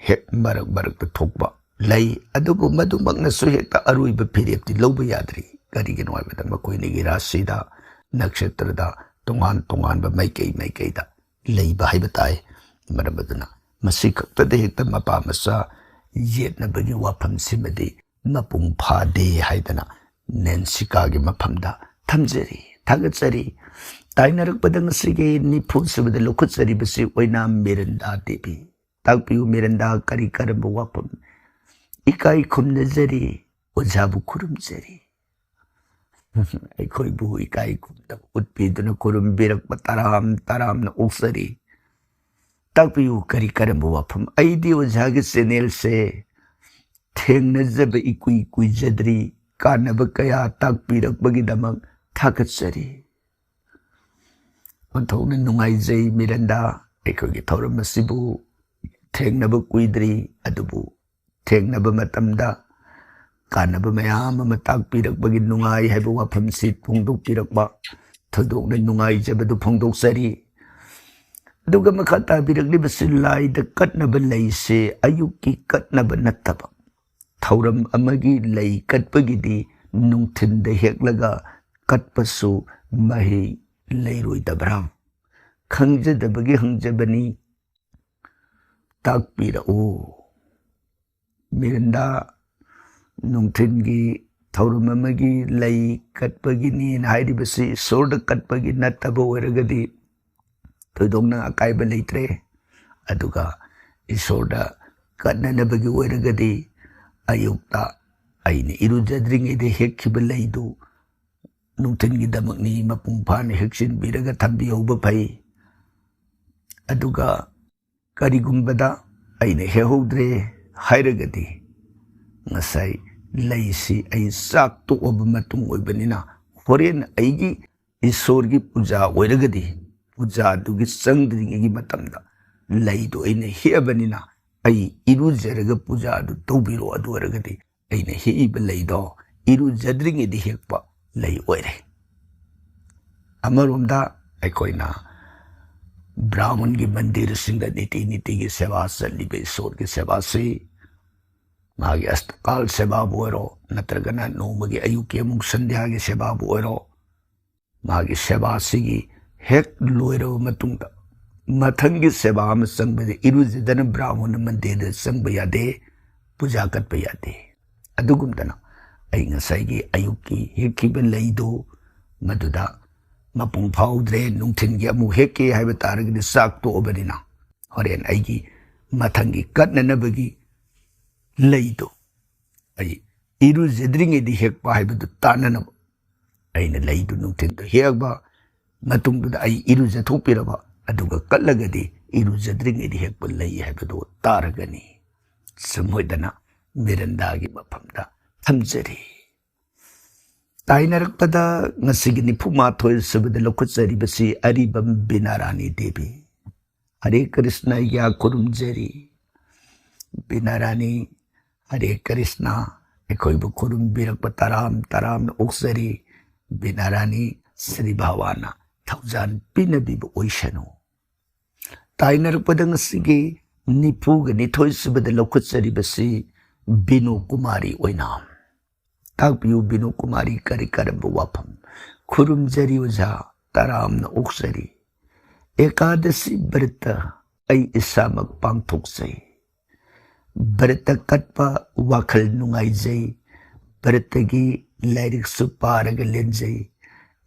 Hek barak thokba lay adubu madumang nasu hekta aruiba period ti loba yadri kari ginawa bata makoi ni girasi da nakshatra da tungan ba maikay da lay bahay batay marabaduna masikak ta de hekta mapamasa yet na bagi wapam simadi mapungpa de haydana Nensika gi mapamda tamjeri thagatsari tainarakpada ngasige nipu sabada lokutsari basi oina Miranda Devi Takpiu Miranda Kari Karamba Wapam Ikai Kumnazari Ojabu Kurumzari Aikoibu Ikai Kumda Utpiduna Kurumbirak Taram na Uksari Takpiu Kari Karamba Wapam Aidi Ojaga Senel se Teng Nazaba Ikui Jadri Karnabakaya Takpirak Bagidamang Takatsari Untona Nungai Miranda Aikogi Masibu Tengnaba Kuidri Adubu Tengnaba Matamda Kanaba Mayama Matak Pirak Bagin Nungai Haibu Wapam Sit Pungduk Pirakba Taduk na Nungai Jabadu Pungduk Sari Duga Makata Pirak Libasilay Da Katnaba Lay Se Ayuki Katnaba Nataba Tauram Amagi Lay Katpagidi Nung Tinda Heklaga Katpasu Mahi Layrui Dabram Khangja Dabagi Hangjabani Takpira Miranda Nungtingi Tauramamagi Lay Katpagini and Heidi Basi Sorda Katpagi Natabo Eragadi Tudong Akaiba Litre Aduga Isorda Katnanabagi Eragadi Ayukta Aini Irujadring de Hekibalaidu Nungtingi Damagni Mapumpan Heksin Biraga Tambi Obapai Aduga Karigumbada Aina Hehodre Hairagadi Nasai Laisi ay sakto obamatung oibanina Horen aigi isorgi puja oiragadi puja dugi sangdringi matamda Laido aina hiabanina ay irujaraga puja adu tobiro adu aragadi aina hiiba laido irujadringi di hekpa lay oire Amarumda aikoina Brahman की मंदिर सिंह नीति नीति की सेवा सल्ली बेसोर की सेवा से मागे अस्तकाल सेवा बोरो नत्रगना नोमगे अयुके मुख संध्या की सेवा बोरो मागे सेवा सिगी हेक लोयरो मतुंग मथंग की सेवा में संग बदे इरुजदन ब्राह्मण मंदिर संग बयादे पूजा कट बयादे अदुगुमदना अई ngसाई अयुकी हेकी बन लईदो मदुदा Mapung Powdre, Nungtin Yamu Heke, have a target the sack to Oberina. Horen Aigi, Matangi, Katnanabagi, Leido. इरुजद्रिङैदि हेक्पा हाइबदु ताननब अैना लैदु नुंथिंदु हेक्बा मतुंगदुदा अै इरुजथोपिरबा अदुगा कल्लगदि इरुजद्रिङैदि हेक्पा लै हाइबदु तारगनि समुदना मिरंदागी मफमदा थमजरी ताइनरकपदा ngasiगी निफुमाथोय सुबद लखुचरिबसी अरिबम बिनारानी देवी हरे कृष्ण या खुरुमजरी बिनारानी हरे कृष्ण अखोइबु खुरुमबिरक तराम तराम ओक्सरी बिनारानी श्री भवाना थौजान पिनबिबु ओइसनु ताइनरकपदा ngasiगी निफुगा निथोय सुबद लखुचरिबसी बिनु कुमारी ओइनाम ताकपियु बिनु कुमारी करी करब वाफम खुरुमजरी ओझा तरामन ओक्सरी एकादशी व्रत ऐ इसामक पांथोक्सै व्रत कटपा वाखल नुंगाइजै व्रतगी लाइरिकसु पारग लेंजै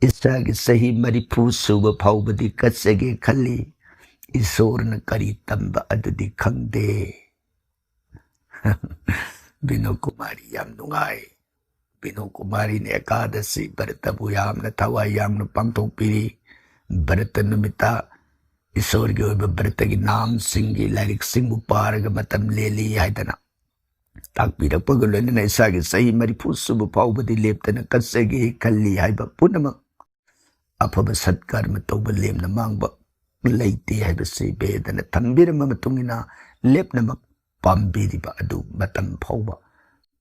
इसागी सही मरिफु सुब फाउबदी कचगे खल्ली ईश्वरन करी तंब अदुदी खंगदे बिनु कुमारी याम नुंगाई बिनु कुमारी ने एकादशी व्रतबु यामन थवाई यामन पांथोक्पिरी व्रत नुमिता ईश्वर की व्रत की नाम सिंगी लाइरिक सिंगु पारग मतम लेली हाइदना ताकपिरकपग लोइनना इसागी सही मरिफु सुब फाउबदी लेप्तना कचगे खल्ली हाइब पुनमक अफब सत्कर्म तौब लेमना मांगब लैते हाइबसे बेदना थंबिरम मतुंगिना लेपनमक पाम्बिरिबा अदु मतम फाउबा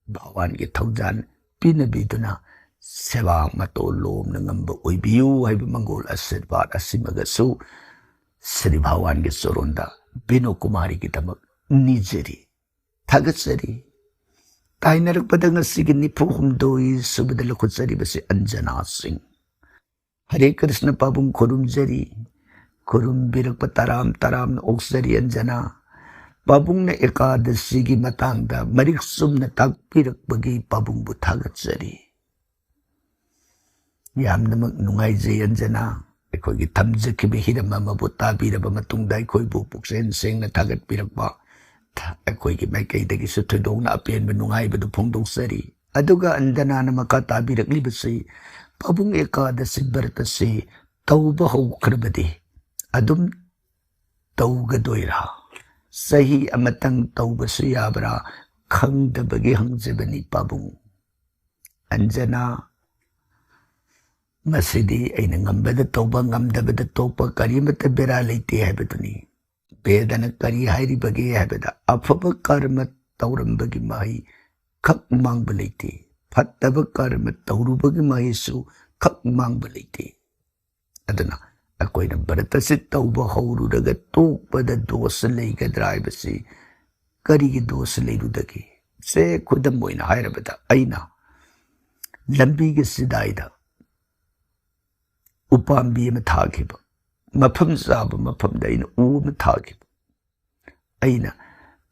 भगवान की थौजान पिनबिदुना सेवा मतो लोमना ngamba ओइबियु हाइब मंगोल आशीर्वाद असिमगसु श्री भगवान के सोरोंदा बिनु कुमारी की तमक निजरी थगचरी ताइनरकपदा ngasiगी निफु हुमदोई सुबद लखुचरिबसे अंजना सिंह हरे कृष्ण पाबुंग खुरुमजरी खुरुमबिरक तराम तराम ओक्सरी अंजना पाबुंग ने एकादशी की मतंगदा मरिक सुमना ताकपिरकबगी पाबुंग बु थागचरी यामनमक नुंगाइजे अंजना अखोगी थमजखिबे हिरम अमबु ताबिरब मतुंगदा अखोइबु पुक्सेन सेंगना थागतपिरकबा अखोगी माइकैदगी सुथोदोंना अपेनबु नुंगाइबदु फोंदोक्सरी अदुगा अंदनाना मका ताबिरकलिबसे पाबुंग एकादशी व्रतसे तौबा हौख्रबदि अदुम तौगदोइरा सही अमतंग तौबसु याबरा खंगदबगी हंगजबनी पाबुंग अंजना मसिदी ऐना ngambada तौबा ngamdabada तोपा करीमत बेरा लेते हाइबदुनी बेदना करी हाइरिबगे हाइबदा अफब कर्म तौरंबगी माही खक मांगब लेते फत्तब कर्म तौरुबगी माहीसु खक मांगब लेते अदना अकोइना व्रतसे तौबा हौरुरगा तोकपदा दोष लेगद्रा हाइबसे करीगी दोष लेरुदगी से खुदम ओइना हाइरबदा ऐना लंबीगे सिदाइदा उपाम्बी में थाखिब मफम साब मफम दैना ऊ में थाखिब ऐना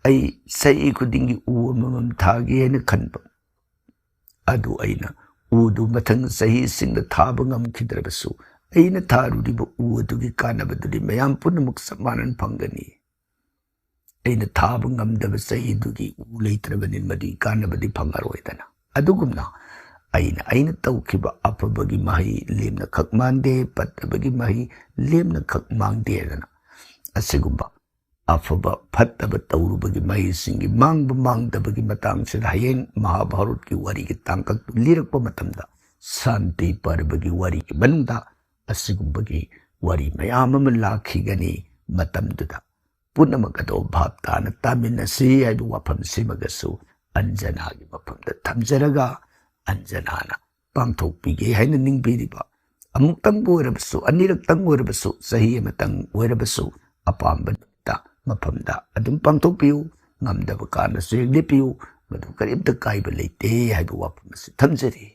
ऐ सही खुदिंगी ऊ मम थागे है न खनब अदु ऐना ऊदु मथंग सही सिंग थाब ngam-खिद्रबसु ऐना थारुदिब ऊ अदुगी कानबदुदि मयाम पुनमुक सम्मानन फंगनी ऐना थाब ngamदब सही दुगी ऊ लेत्रबनिन मदि कानबदि फंगरोइदना अदुगुमना ऐना तौखिबा अफबगी माही लेमना खक मांगदे पत्तबगी माही लेमना खक मांगदे दना असिगुंबा अफबा फत्तब तौरुबगी माही सिंगी मांगब मांगदबगी मतंग से हयेंग महाभारत की वारी की तांकक लिरकप मतमदा शांति पर्वगी वारी की मनुंगदा असिगुंबगी वारी मयाम अम लाखिगनी मतमदुदा पुनमकदो भावतान तामिनसी हाइबु वाफम सिमगसु अंजनागी मफमदा थमजरगा अंजनाना पांथोक्पिगे हाइना निंगबिरिबा अमुक्तंग ओइरबसु अनिरक्तंग ओइरबसु सही अमतंग ओइरबसु अपाम्बदा मफमदा अदुम पांथोक्पियु ngamdaba कानसु लेपियु मदु करिमता काइब लेते हाइबु वाफमसि थमजरी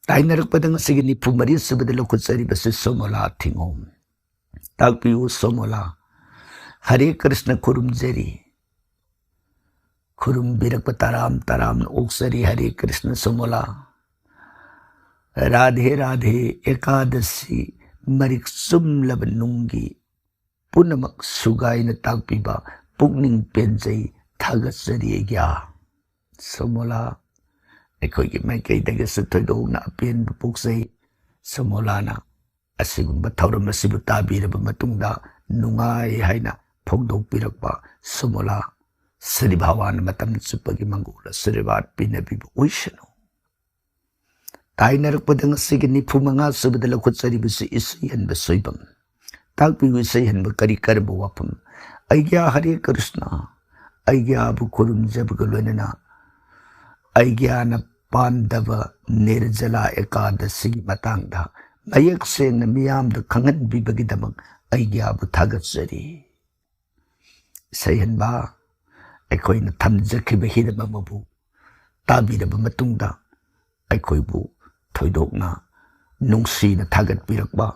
ताइनरकपदा ngasiगी निफु मरि सुबद लखुचरिबसु सोमोला थिंगोम ताकपियु सोमोला हरे कृष्ण खुरुमजरी खुरुमबिरक तराम तराम ओक्सरी हरे कृष्ण सोमोला राधे राधे एकादशी मरिक सुमलब नुंगी पुनमक सुगाइन ताकपिबा पुगनिंग पेंजई थागचरी ग्या सोमोला ꯑꯩꯈꯣꯏꯒꯤ ꯃꯥꯏꯀꯩꯗꯒꯤꯁꯨ ꯊꯣꯏꯗꯣꯛꯅ ꯑꯄꯦꯟꯕ ꯄꯣꯛꯆꯩ꯫ ꯁꯣꯃꯣꯂꯥꯅ ꯑꯁꯤꯒꯨꯝꯕ ꯊꯧꯔꯝ ꯑꯁꯤꯕꯨ ꯇꯥꯕꯤꯔꯕ ꯃꯇꯨꯡꯗ ꯅꯨꯡꯉꯥꯏ ꯍꯥꯏꯅ ꯐꯣꯡꯗꯣꯛꯄꯤꯔꯛꯄ ꯁꯣꯃꯣꯂꯥ ꯁ꯭ꯔꯤ ꯚꯒꯋꯥꯟꯅ ꯃꯇꯝ ꯆꯨꯞꯄꯒꯤ ꯃꯪꯒꯣꯜ ꯑꯁꯤꯔꯕꯥꯗ ꯄꯤꯅꯕꯤꯕ ꯑꯣꯏꯁꯅꯨ꯫ ꯇꯥꯏꯅꯔꯛꯄꯗ ꯉꯁꯤꯒꯤ 95 ꯁꯨꯕꯗ ꯂꯧꯈꯠꯆꯔꯤꯕꯁꯤ ꯏꯁꯩꯍꯟꯕ ꯁꯣꯏꯕꯝ꯫ ꯇꯥꯛꯄꯤꯌꯨ ꯏꯁꯩꯍꯟꯕ ꯀꯔꯤ ꯀꯔꯝꯕ ꯋꯥꯐꯝ? ꯑꯩꯒ꯭ꯌꯥ ꯍꯔꯦ ꯀ꯭ꯔꯤꯁꯅ, ꯑꯩꯒ꯭ꯌꯥꯕꯨ ꯈꯨꯔꯨꯝꯖꯕꯒ ꯂꯣꯏꯅꯅ ꯑꯩꯒ꯭ꯌꯥꯅ ꯄꯥꯟꯗꯕ ꯅꯤꯔꯖꯂꯥ ꯑꯦꯀꯥꯗꯁꯤꯒꯤ ꯃꯇꯥꯡꯗ ꯃꯌꯦꯛ ꯁꯦꯡꯅ ꯃꯤꯌꯥꯝꯗ ꯈꯪꯍꯟꯕꯤꯕꯒꯤꯗꯃꯛ ꯑꯩꯒ꯭ꯌꯥꯕꯨ ꯊꯥꯒꯠꯆꯔꯤ꯫ ꯏꯁꯩꯍꯟꯕ ꯑꯩꯈꯣꯏꯅ ꯊꯝꯖꯈꯤꯕ ꯍꯤꯔꯝ ꯑꯃꯕꯨ ꯇꯥꯕꯤꯔꯕ ꯃꯇꯨꯡꯗ ꯑꯩꯈꯣꯏꯕꯨ ꯊꯣꯏꯗꯣꯛꯅ ꯅꯨꯡꯁꯤꯅ ꯊꯥꯒꯠꯄꯤꯔꯛꯄ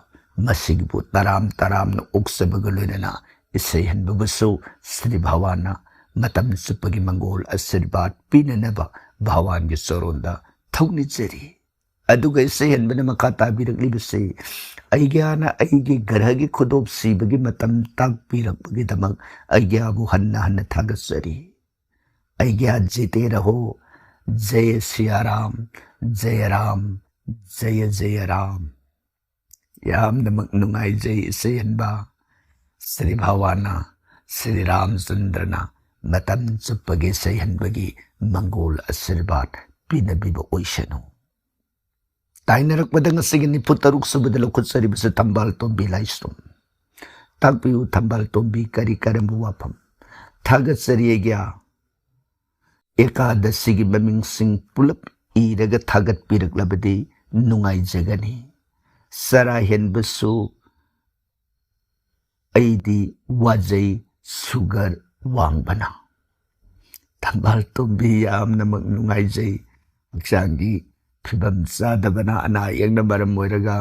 ꯃꯁꯤꯒꯤꯕꯨ ꯇꯔꯥꯝꯅ ꯑꯣꯛꯆꯕꯒ ꯂꯣꯏꯅꯅ ꯏꯁꯩꯍꯟꯕꯕꯨꯁꯨ ꯁ꯭ꯔꯤ ꯚꯒꯋꯥꯟꯅ ꯃꯇꯝ ꯆꯨꯞꯄꯒꯤ ꯃꯪꯒꯣꯜ ꯑꯁꯤꯔꯕꯥꯗ ꯄꯤꯅꯅꯕ ꯚꯒꯋꯥꯟꯒꯤ ꯆꯣꯔꯣꯟꯗ ꯊꯧꯅꯤꯖꯔꯤ꯫ ꯑꯗꯨꯒ ꯏꯁꯩꯍꯟꯕꯅ ꯃꯈꯥ ꯇꯥꯕꯤꯔꯛꯂꯤꯕꯁꯤ ꯑꯩꯒ꯭ꯌꯥꯅ ꯑꯩꯒꯤ ꯒ꯭ꯔꯍꯒꯤ ꯈꯨꯗꯣꯞ ꯁꯤꯕꯒꯤ ꯃꯇꯝ ꯇꯥꯛꯄꯤꯔꯛꯄꯒꯤꯗꯃꯛ ꯑꯩꯒ꯭ꯌꯥꯕꯨ ꯍꯟꯅ ꯊꯥꯒꯠꯆꯔꯤ꯫ ꯑꯩꯒ꯭ꯌꯥ ꯖꯤꯇꯦ ꯔꯍꯣ, जय सिया राम, जय राम, जय जय राम। यामनमक नुंगाइजै इसेहनबा श्री भगवाना श्री रामचंद्रना मतम चुप्पगे इसेहनबगी मंगोल आशीर्वाद पिनबिबा ओइसनु। ताइनरकपद ngasiगी 93 सुबद लौखुत्सरिबसु थंबाल तोंबी लाइस्रोम। ताकपियु थंबाल तोंबी करी करंबु वाफम थागतसरि एग्या एकादशीगी ममिंगसिंग पुलप इरगा थागतपिरक्लबदि नुंगाइजगनी। सरा हेनबसु ऐदी वाजै सुगर वांगबना। थंबाल तोंबी यामनमक नुंगाइजै हक्चांगी फिबम चादबना अना यंगना मरम ओइरगा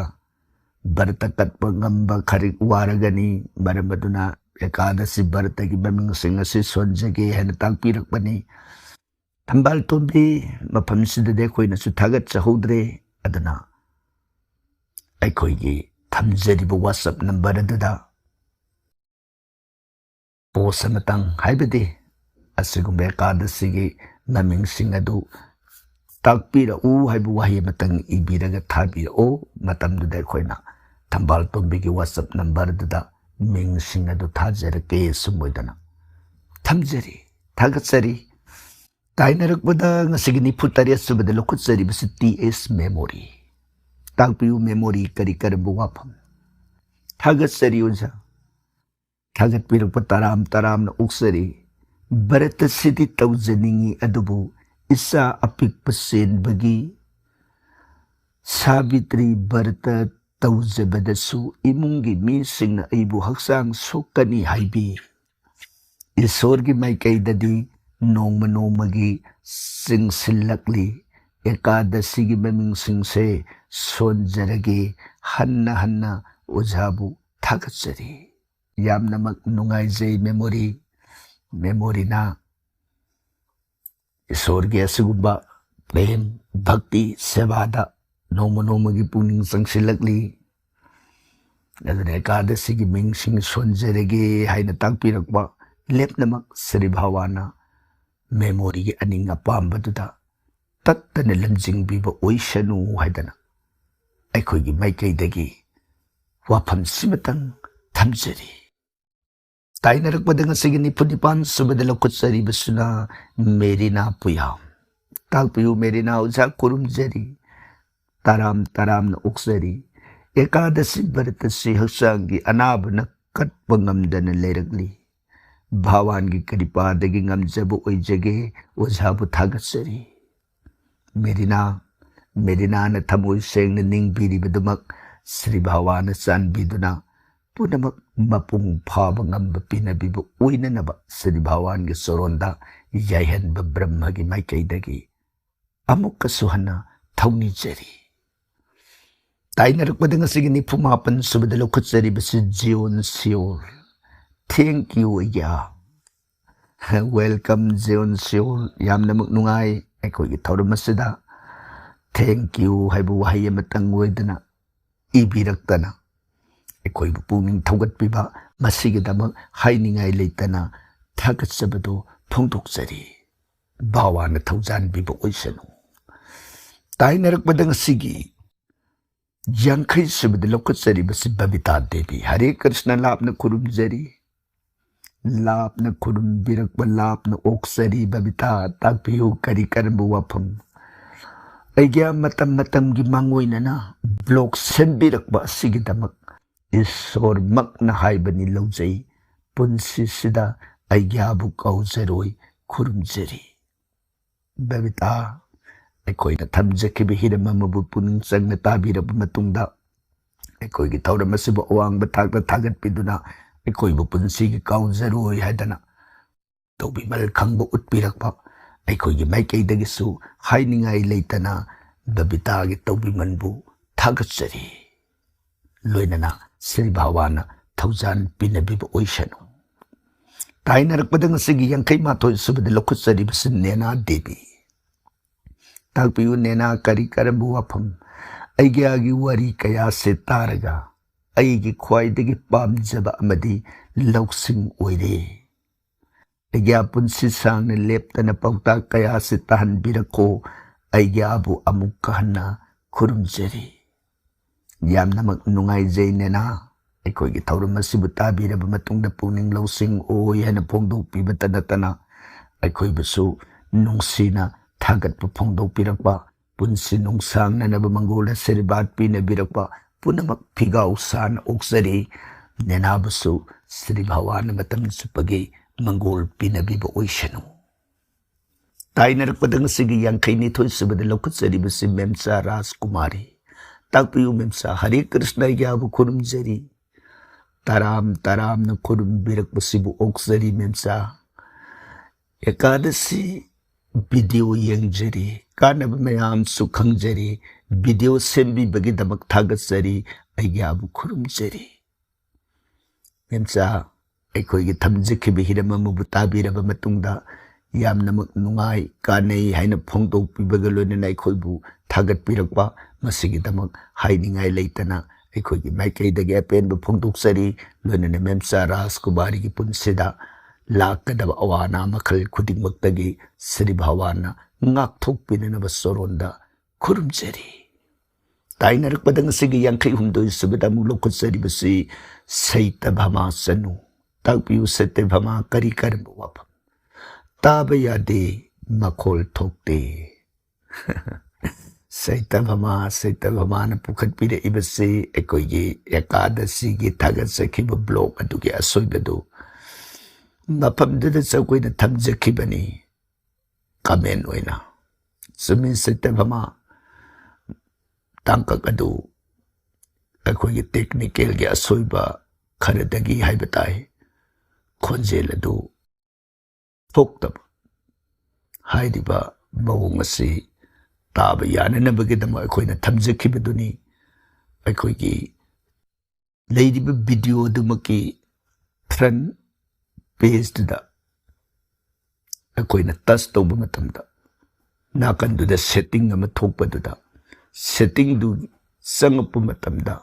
भरत कटप ngamba खरि वारगनी मरम अदुना एकादशी भरतगी ममिंगसिंग असि सोनजगे हेन ताकपिरक्पनी। थंबाल तोंबी मफमसिददे अखोइनसु थागतचहौद्रे अदुना अखोइगी थमजरिबा WhatsApp नंबर अदुदा पोस्ट अमतंग हाइबदि असिगुम्बा एकादशीगी ममिंगसिंग अदु ताकपिरउ हाइबु वाहि अमतंग इबिरगा थाबिरओ मतमदुदा अखोइना थंबाल तोंबीगी WhatsApp नंबर अदुदा मिंगसिंग अदु थाजरके सुमोइदना थमजरी थागतसरी। ताइनरकपद ngasiगी 93 सुबदा लौखुत्सरिबसि TS मेमोरी। ताकपियु मेमोरी करी करंबु वाफम थागतसरि ओझा। थागतपिरक्प तरामना ओक्सरी। भरत सिदि तौजनिंगी अदुबु इसा अपिकप सेनबगी सावित्री भरत तौजबदसु इमुंगी मीसिंगना अइबु हक्सांग सोकनी हाइबी। ईश्वरगी माइकैददि नोंमा नोंमागी सिंगसिल्लकली एकादशीगी ममिंगसिंगसे सोनजरगे हन्ना ओझाबु थागतसरी। यामनमक नुंगाइजै मेमोरीना ईश्वरगी असुगुम्बा प्रेम भक्ति सेवादा नोंमा नोंमागी पुनिंग चंगसिल्लकली। अदुना एकादशीगी मिंगसिंग सोनजरगे हाइना ताकपिरक्पा लेपनमक श्री भगवाना मेमोरी की अनिंग अपाम्बदुदा तत्तने लमजिंगबिबा ओइसनु हाइदना अखोइगी माइकैदगी वाफम सिमतंग थमजरी। ताइनरकपद ngasiगी 95 सुबदा लौखुत्सरिबसुना मेरिना पुयाम। ताकपियु मेरिना ओझा खुरुमजरी। तरामना ओक्सरी। एकादशी भरतसि हक्चांगी अनाबना कटपा ngamdana लेरगली। भगवानगी कृपादगी ngamjaba ओइजगे ओझाबु थागतसरी। मेरिनाना थमोइ सेंगना निंगबिरिबदमक श्री भगवान चानबिदुना पुनमक मपुंग फाबा ngamba पिनबिबा ओइननबा श्री भगवानगी चोरोंदा याइहनबा ब्रह्मगी माइकैदगी अमुक्कसु हन्ना थौनिजरी। ताइनरकपद ngasiगी 94 सुबदा लौखुत्सरिबसि जियोन सियोल। थैंक यू या वेलकम जियोन सियोल। यामनमक नुंगाइ अखोइगी थौरम असिदा थैंक यू हाइबु वाहि अमतंग ओइदना इबिरक्तना अखोइबु पुनिंग थौगतपिबा मसिगिदमक हाइनिंगाइ लेतना थागतचबदो फोंदोकजरी। भगवान थौजानबिबा ओइसनु। ताइनरकपद ngasiगी यांखै सुबद लौकचरिबसि बबिता देवी हरे कृष्ण लापन खुरुमजरी लापन खुरुमबिरकब लापन ओक्सरी बबिता ताकपियु करी करबु वफम अैग्या मतम मतम की मांगोइनना ब्लॉक सेंबिरकब असिगिदमक ईश्वर मकना हाइबनी लौजै पुंसिसिदा अैग्याबु कौजरोय खुरुमजरी बबिता अखोइना थमजखिबि हिरम अमबु पुनिंग चंगना ताबिरब मतुंगदा अखोइगी थौरम असिबु अवांगब थाकदा थागतपिदुना अखोइबु पुंसिगी काउजरोय हादना तौबिमल खंगबु उत्पिरकबा अखोइगी माइकैदगिसु हाइनिंगाई लेतना बबितागी तौबिमनबु थागतजरी लोइनना श्री भगवाना थौजान पिनबिबु ओइसनु ताइनरकपद ngasiगी यांखै माथोय सुबद लौकचरिबसि नेना देवी ताकपियु नेना करी करबु वफम अैग्यागी वरी कया से तारगा अैगी ख्वाइदगी पामजब अमदी लौसिंग ओइरे अैग्या पुंसि सांगने लेप्तना पौता कया से तहनबिरको अैग्याबु अमुक कहना खुरुमजरी यामनमक नुंगाइजै नेना अैखोइगी थौरम असिबु ताबिरब मतुंगदा पुनिंग लौसिंग ओय हैना फोंदोकपिबता नतना अैखोइबसु नुंगसिना थागत फोंदोकपिरकबा पुंसि नुंगसांगनब मंगोल आशीर्वाद पिनबिरकबा पुनमक फिगाउ सान ओक्सरी नेनाबसु श्री भगवान मतम सुपगे मंगोल पिनबिब ओइसनु ताइनरकपद ngasiगी यांखै निथोय सुबद लौकचरिबसि मेमसा राजकुमारी ताकपियु मेमसा हरे कृष्ण अैग्याबु खुरुमजरी ताराम ताराम न खुरुमबिरकबसिबु ओक्सरी मेमसा एकादशी वीडियो यंगजरी कानब मयाम सुखंगजरी वीडियो सेंबिबगिदमक थागतजरी अैग्याबु खुरुमजरी मेमसा अैखोइगी थमजखिबि हिरममबु ताबिरब मतुंगदा यामनमक नुंगाई कानै हाइना फोंदोकपिबग लोइनना अैखोइबु थागतपिरकबा मसिगिदमक हाइनिंगाई लेतना अैखोइगी माइकैदगी अपेनबु फोंदोकजरी लोइनना मेमसा राजकुमारीगी पुंसिदा लाकदब अवाना मखल खुदिंगमक्तगी श्री भगवाना ngakthokpinanaba soronda khurumjari ताइनरकपद ngasiगी यांखै हुमदोय सुबदा मुलोखचरिबसि सैतभमा सनु ताकपियु सैतभमा करी करम वफम ताब यादे मखोल ठोकते सैतभमा न पुखटपिरे इबसि एकोइगी एकादशीगी थागतसखिब ब्लॉक अदुगी असोइबदु मफमदुदा चौकोइना थमजखिबनी कमेन ओइना सुमि सैतभमा तांकक अदु अखोइगी टेक्निकल गे असोइबा खरदगी हाइबताई खोंजेल अदु थोक्तब हाइदिबा मवोंग असि ताब याननबगिदम अखोइना थमजखिबदुनी अखोइगी लेदिबा वीडियो दुमकी फ्रंट पेजदा अखोइना टच तौबा मतमदा नाकंदुदा सेटिंग अमा थोकपदुदा सेटिंग दु संगपु मतमदा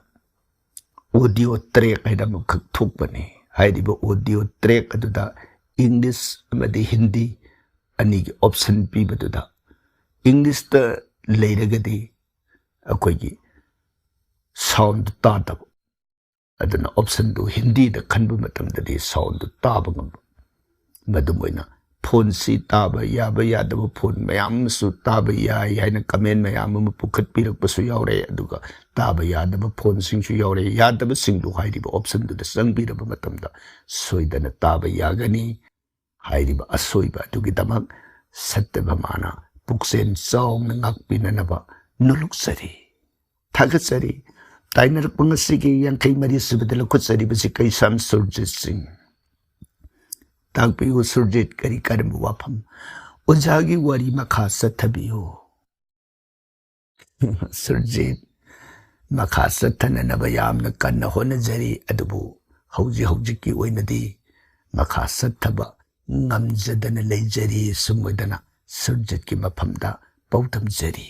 ऑडियो ट्रैक हाइदम खक थोकपने हाइदिबा ऑडियो ट्रैक अदुदा इंग्लिश अमदी हिंदी अनिगी ऑप्शन पीबदुदा इंग्लिश ता लेरगदी अखोइगी साउंड तादब अदुना ऑप्शन दु हिंदी दा खनबु मतमददी साउंड ताबगम मदुमोइना फोन सी ताब याब यादब फोन मयामसु ताब याय हाइना कमेंट मयाम म पुखटपिरकपसु यावरे अदुगा ताब यादब फोन सिंगसु यावरे यादब सिंगदु हाइदिबा ऑप्शन दु संगबिरब मतमदा सोइदना ताब यागनी हाइदिबा असोइबा अदुगी दमक सत्यभमाना पुक्सेन सौंग ngakpinanaba नुलुकसरी थागतसरी ताइनरकप ngasiगी यांखै मरि सुबद लौकचरिबसि कैसाम सुरजित सिंह ताकपियु सुरजित करी करम वफम ओझागी वरी मखा सथबियो सुरजित मखा सथननब यामना कन्न होनजरी अदुबु हौजिकी ओइनदी मखा सथबा ngamjadana leijari sumodana surjit ki mafamda pautamjari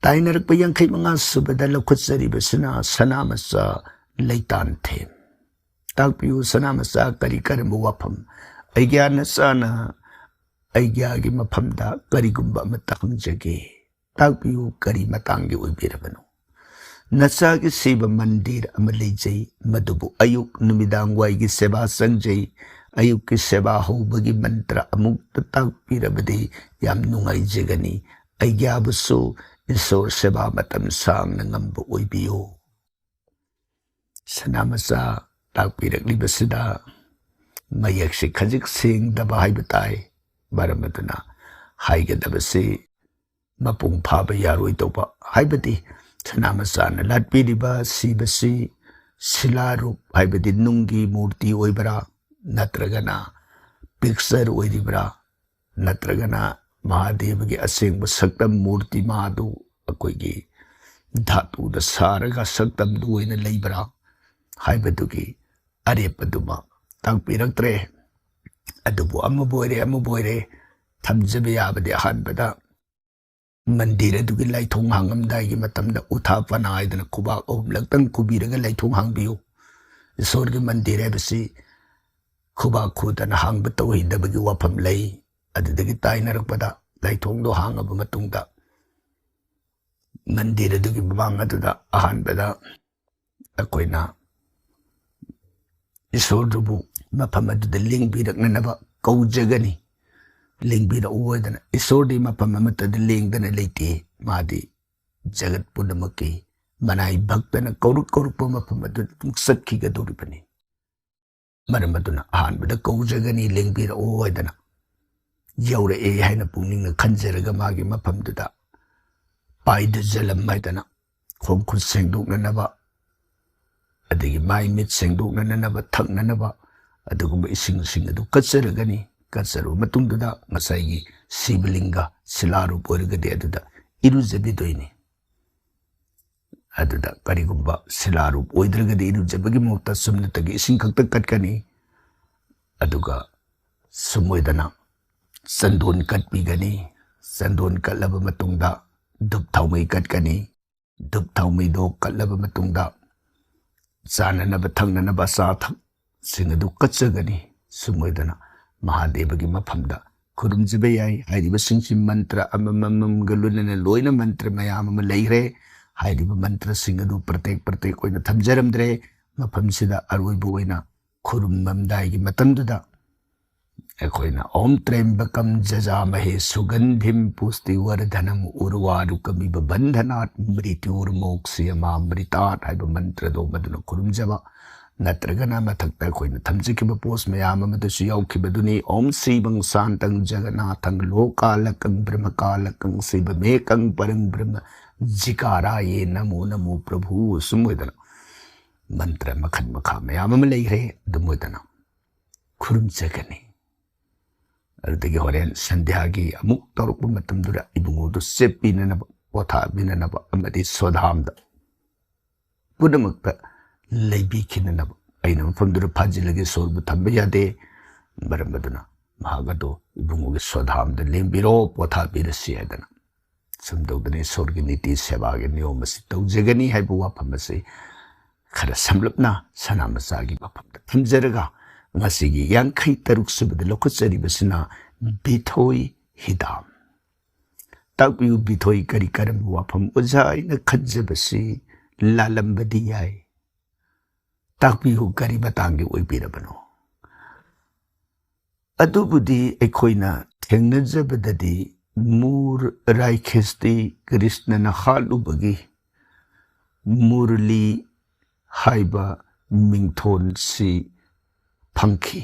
ताइनरकप यांखै मंगा सुबदा लौखचरिबसना सनामसा leitan them ताकपियु सनामसा करी करम वफम अैग्या नसाना अैग्यागी मफमदा करिगुम्बा अमता खंजगे ताकपियु करी मतांगी ओइबिरबनो नचागी सेवा मंदिर अमा लेजै मदुबु अयुक नुमिदांग वाइगी सेवा संजै अयुक की सेवा होबगी मंत्र अमुक्त ताकपिरबदि याम नुंगाइजगनी अय्याबुसु ईश्वर सेवा मतम सांगना ngamba ओइबियो सनामसा ताकपिरक्लिबसिदा मयक्सि खजिक सेंगदबा हाइबताई मरमदुना हाइगदबसि मपुंग फाबा यारोइतोबा हाइबदि सनामसाना लाटपीरिबा सिबसि शिलारूप हाइबदि नुंगी मूर्ति ओइबरा नत्रगना पिक्चर ओइरिबरा नत्रगना महादेव की असेंग सक्तम मूर्ति मादु अकोइगी धातु द सारगा सक्तम दुइन लेबरा हाइबदुगी अरेपदुमा तांगपिरक्त्रे अदुबु अमुबोइरे थमजबे याबदि अहानबदा मंदिर अदुगी लाइथोंग हांगमदाइगी मतमदा उथापना आइदना खुबा ओमलक्तंग खुबीरगा लाइथोंग हांगबियो ईश्वर की मंदिर हैबसि खुबा खुदना हांगब तौहिदबगी वाफम लई अदुदगी ताइनरकपदा लाइथोंदो हांगब मतुंगदा मंदिर अदुगी बबांग अदुदा अहानबदा अकोइना ईश्वरबु मफम अदुदा लिंगबिरकननबा कौजगनी लिंगबिरओदना ईश्वरदी मफम अमतद लिंगदना लेते मादी जगत पुनमकी मनाई भक्तन कौरुक कौरुक मफम अदुदा सखिगदोरिबनी मरमदुना अहानबदा कौजगनी लिंगबिरओदना यौरे हाइना पुनिंग खंजरगा मागी मफमदुदा पाइद जलम माइदना खोम खुद सेंदोकननबा अदगी माइ मिट सेंदोकननबा थकननबा अदुगुम इसिंग सिंग अदु कचरगनी कचरो मतुंगदुदा ngसाइगी शिवलिंगा शिलारू पोरगदे अदुदा इरुजबिदोइनी अदुदा करिगुम्बा शिलारू ओइद्रगदे इरुजबगी मोता सुमनतगी इसिंग खक्ता कटकनी अदुगा सुमोइदना संदोन कटपीगनी संदोन कटलब मतुंगदा दुप थाउमई कटकनी दुप थाउमई दो कटलब मतुंगदा चाननब थंगनब साथक सिंग अदु कचगनी सुमोइदना महादेव की मफमदा खुरुमजबे याई हाइरिबा सिंगसि मंत्र अममम गलुनने लोइना मंत्र मयाम अम लैरे हाइरिबा मंत्र सिंग अदु प्रत्येक ओइना थमजरमद्रे मफमसिदा अरोइबो ओइना खुरुममदाइगी मतंदुदा अखोइना ओम त्र्यंबकम जजामहे सुगंधिम पुष्टिवर्धनम उर्वारुकमिव बंधनात् मृत्युर्मोक्षयमामृतात् हाइबा मंत्र दो मदुना खुरुमजबा नत्रगना मथक्ता अखोइना थमजिखिबा पोस मयाम अमदसु याउखिबदुनी ओम श्रीवं शांतं जगन्नाथं लोकालकं ब्रह्मकालकं शिवमेकं परं ब्रह्म जिकाराये नमो नमो प्रभु सुमोइदना मंत्र मखन मखा मयाम अम लैरे दुमोइदना खुरुमजगनी अदगी होरेन संध्यागी अमुक तौरकपा मतमदुरा इबुंगोदु सेप्पीननब पोथाबिननब अमदि सोधामदा पुनमक्ता लैबिखिननब अइना मफमदुरा फाजिलगे सोरबु थंबा यादे मरमदुना महागदो इबुंगोगे सोधामदा लेंबिरो पोथाबिरसि हाइदना समदौदने सोरगी नीति सेवागे नियम असि तौजगनी हाइबु वाफमसे खरा समलपना सनामसागी मफमदा थमजरगा ngasiगी यांखै तरुक सुबद लोखचरिबसिना बिथोई हिदाम ताकपियु बिथोई करी करम वाफम उजाइना खज्जबसि लालंबदि याय ताकपियु करी बतांगे ओइबिरबनो अदुबुदि एखोइना थेंगनजबददि मूर राइखेस्ति कृष्णना हालुबगी मुरली हाइबा मिंगथोन सि फंखी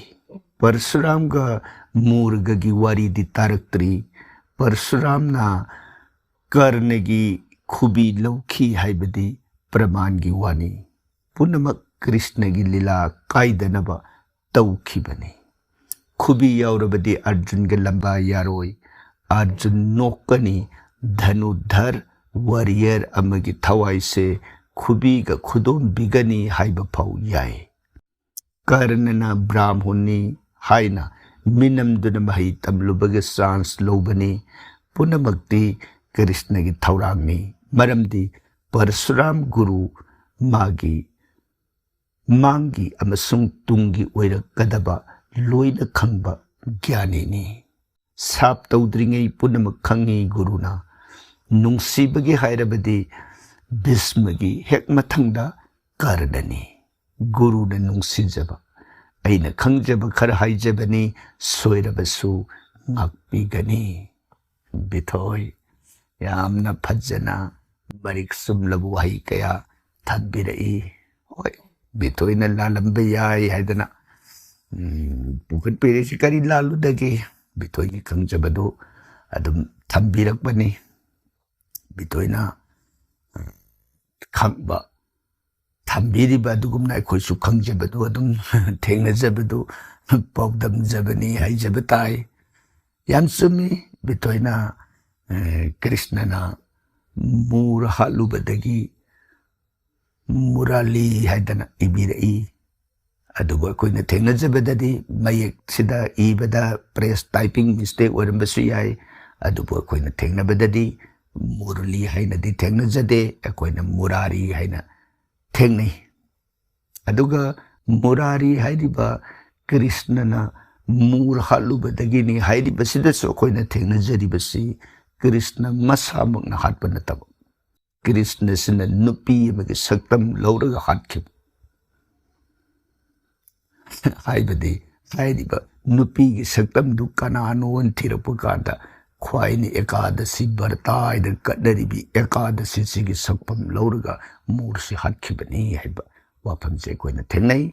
परशुराम का मूर्ग की वारी दी तारक्त्री परशुराम ना कर्ण की खुबी लौखी हाइबदी प्रमाण की वानी पुनमक कृष्ण की लीला कायदनब तौखी बने खुबी यावरबदी अर्जुन के लंबा यारोई अर्जुन नोकनी धनुधर वॉरियर अमगी थवाई से खुबी का खुदों बिगनी हाइब फाउ याय कर्णना ब्राह्मणी हाइना मिनमदुन मही तमलुबगे चांस लौबनी पुनमक्ति कृष्ण की थौरांगनी मरमदी परशुराम गुरु मागी मांगी अमसुंग तुंगी ओइरकदबा लोइना खंगबा ज्ञानीनी साप तौद्रिंगै पुनमक खंगी गुरुना ꯅꯨꯡꯁꯤꯕꯒꯤ ꯍꯥꯏꯔꯕꯗꯤ ꯚꯤꯁꯃꯒꯤ ꯍꯦꯛ ꯃꯊꯪꯗ ꯀꯔꯅꯅꯤ, ꯒꯨꯔꯨꯅ ꯅꯨꯡꯁꯤꯖꯕ, ꯑꯩꯅ ꯈꯪꯖꯕ ꯈꯔ ꯍꯥꯏꯖꯕꯅꯤ, ꯁꯣꯏꯔꯕꯁꯨ ꯉꯥꯛꯄꯤꯒꯅꯤ. ꯕꯤꯊꯣꯏ ꯌꯥꯝꯅ ꯐꯖꯅ ꯃꯔꯤꯛ ꯆꯨꯝꯂꯕ ꯋꯥꯍꯩ ꯀꯌꯥ ꯊꯝꯕꯤꯔꯛꯏ. ꯍꯣꯏ, ꯕꯤꯊꯣꯏꯅ ꯂꯥꯜꯂꯝꯕ ꯌꯥꯏ ꯍꯥꯏꯗꯅ ꯄꯨꯈꯠꯄꯤꯔꯛꯏꯁꯤ ꯀꯔꯤ ꯂꯥꯜꯂꯨꯗꯒꯦ? ꯕꯤꯊꯣꯏꯒꯤ ꯈꯪꯖꯕꯗꯨ ꯑꯗꯨꯝ ꯊꯝꯕꯤꯔꯛꯄꯅꯤ. ꯕꯤꯊꯣꯏꯅ ꯈꯪꯕ ꯊꯝꯕꯤꯔꯤꯕ ꯑꯗꯨꯒꯨꯝꯅ ꯑꯩꯈꯣꯏꯁꯨ ꯈꯪꯖꯕꯗꯨ ꯑꯗꯨꯝ ꯊꯦꯡꯅꯖꯕꯗꯨ ꯄꯥꯎꯗꯝꯖꯕꯅꯤ, ꯍꯩꯖꯕ ꯇꯥꯏ. ꯌꯥꯝ ꯆꯨꯝꯃꯤ. ꯕꯤꯊꯣꯏꯅ ꯀ꯭ꯔꯤꯁꯅꯅ ꯃꯨꯔ ꯍꯥꯠꯂꯨꯕꯗꯒꯤ ꯃꯨꯔꯥꯂꯤ ꯍꯥꯏꯗꯅ ꯏꯕꯤꯔꯛꯏ. ꯑꯗꯨꯕꯨ ꯑꯩꯈꯣꯏꯅ ꯊꯦꯡꯅꯖꯕꯗꯗꯤ ꯃꯌꯦꯛꯁꯤꯗ ꯏꯕꯗ ꯄ꯭ꯔꯦꯁ ꯇꯥꯏꯄꯤꯡ ꯃꯤꯁꯇꯦꯛ ꯑꯣꯏꯔꯝꯕꯁꯨ ꯌꯥꯏ. ꯑꯗꯨꯕꯨ ꯑꯩꯈꯣꯏꯅ ꯊꯦꯡꯅꯕꯗꯗꯤ ꯃꯨꯔꯂꯤ ꯍꯥꯏꯅꯗꯤ ꯊꯦꯡꯅꯖꯗꯦ, ꯑꯩꯈꯣꯏꯅ ꯃꯨꯔꯥꯔꯤ ꯍꯥꯏꯅ ꯊꯦꯡꯅꯩ. ꯑꯗꯨꯒ ꯃꯨꯔꯥꯔꯤ ꯍꯥꯏꯔꯤꯕ ꯀ꯭ꯔꯤꯁꯅꯅ ꯃꯨꯔ ꯍꯥꯠꯂꯨꯕꯗꯒꯤꯅꯤ ꯍꯥꯏꯔꯤꯕꯁꯤꯗꯁꯨ ꯑꯩꯈꯣꯏꯅ ꯊꯦꯡꯅꯖꯔꯤꯕꯁꯤ ꯀ꯭ꯔꯤꯁꯅ ꯃꯁꯥꯃꯛꯅ ꯍꯥꯠꯄ ꯅꯠꯇꯕ, ꯀ꯭ꯔꯤꯁꯅꯁꯤꯅ ꯅꯨꯄꯤ ꯑꯃꯒꯤ ꯁꯛꯇꯝ ꯂꯧꯔꯒ ꯍꯥꯠꯈꯤꯕ. ꯍꯥꯏꯕꯗꯤ ꯍꯥꯏꯔꯤꯕ ꯅꯨꯄꯤꯒꯤ ꯁꯛꯇꯝꯗꯨ ꯀꯅꯥꯅꯣ ꯊꯤꯔꯛꯄ ꯀꯥꯟꯗ ꯈ꯭ꯋꯥꯏꯅ ꯑꯦꯀꯥꯗꯁꯤ ꯚꯔꯇꯥꯏꯗ ꯀꯠꯅꯔꯤꯕꯤ ꯑꯦꯀꯥꯗꯁꯤꯁꯤꯒꯤ ꯁꯛꯐꯝ ꯂꯧꯔꯒ ꯃꯨꯔꯁꯤ ꯍꯥꯠꯈꯤꯕꯅꯤ ꯍꯥꯏꯕ ꯋꯥꯐꯝꯁꯦ ꯑꯩꯈꯣꯏꯅ ꯊꯦꯡꯅꯩ.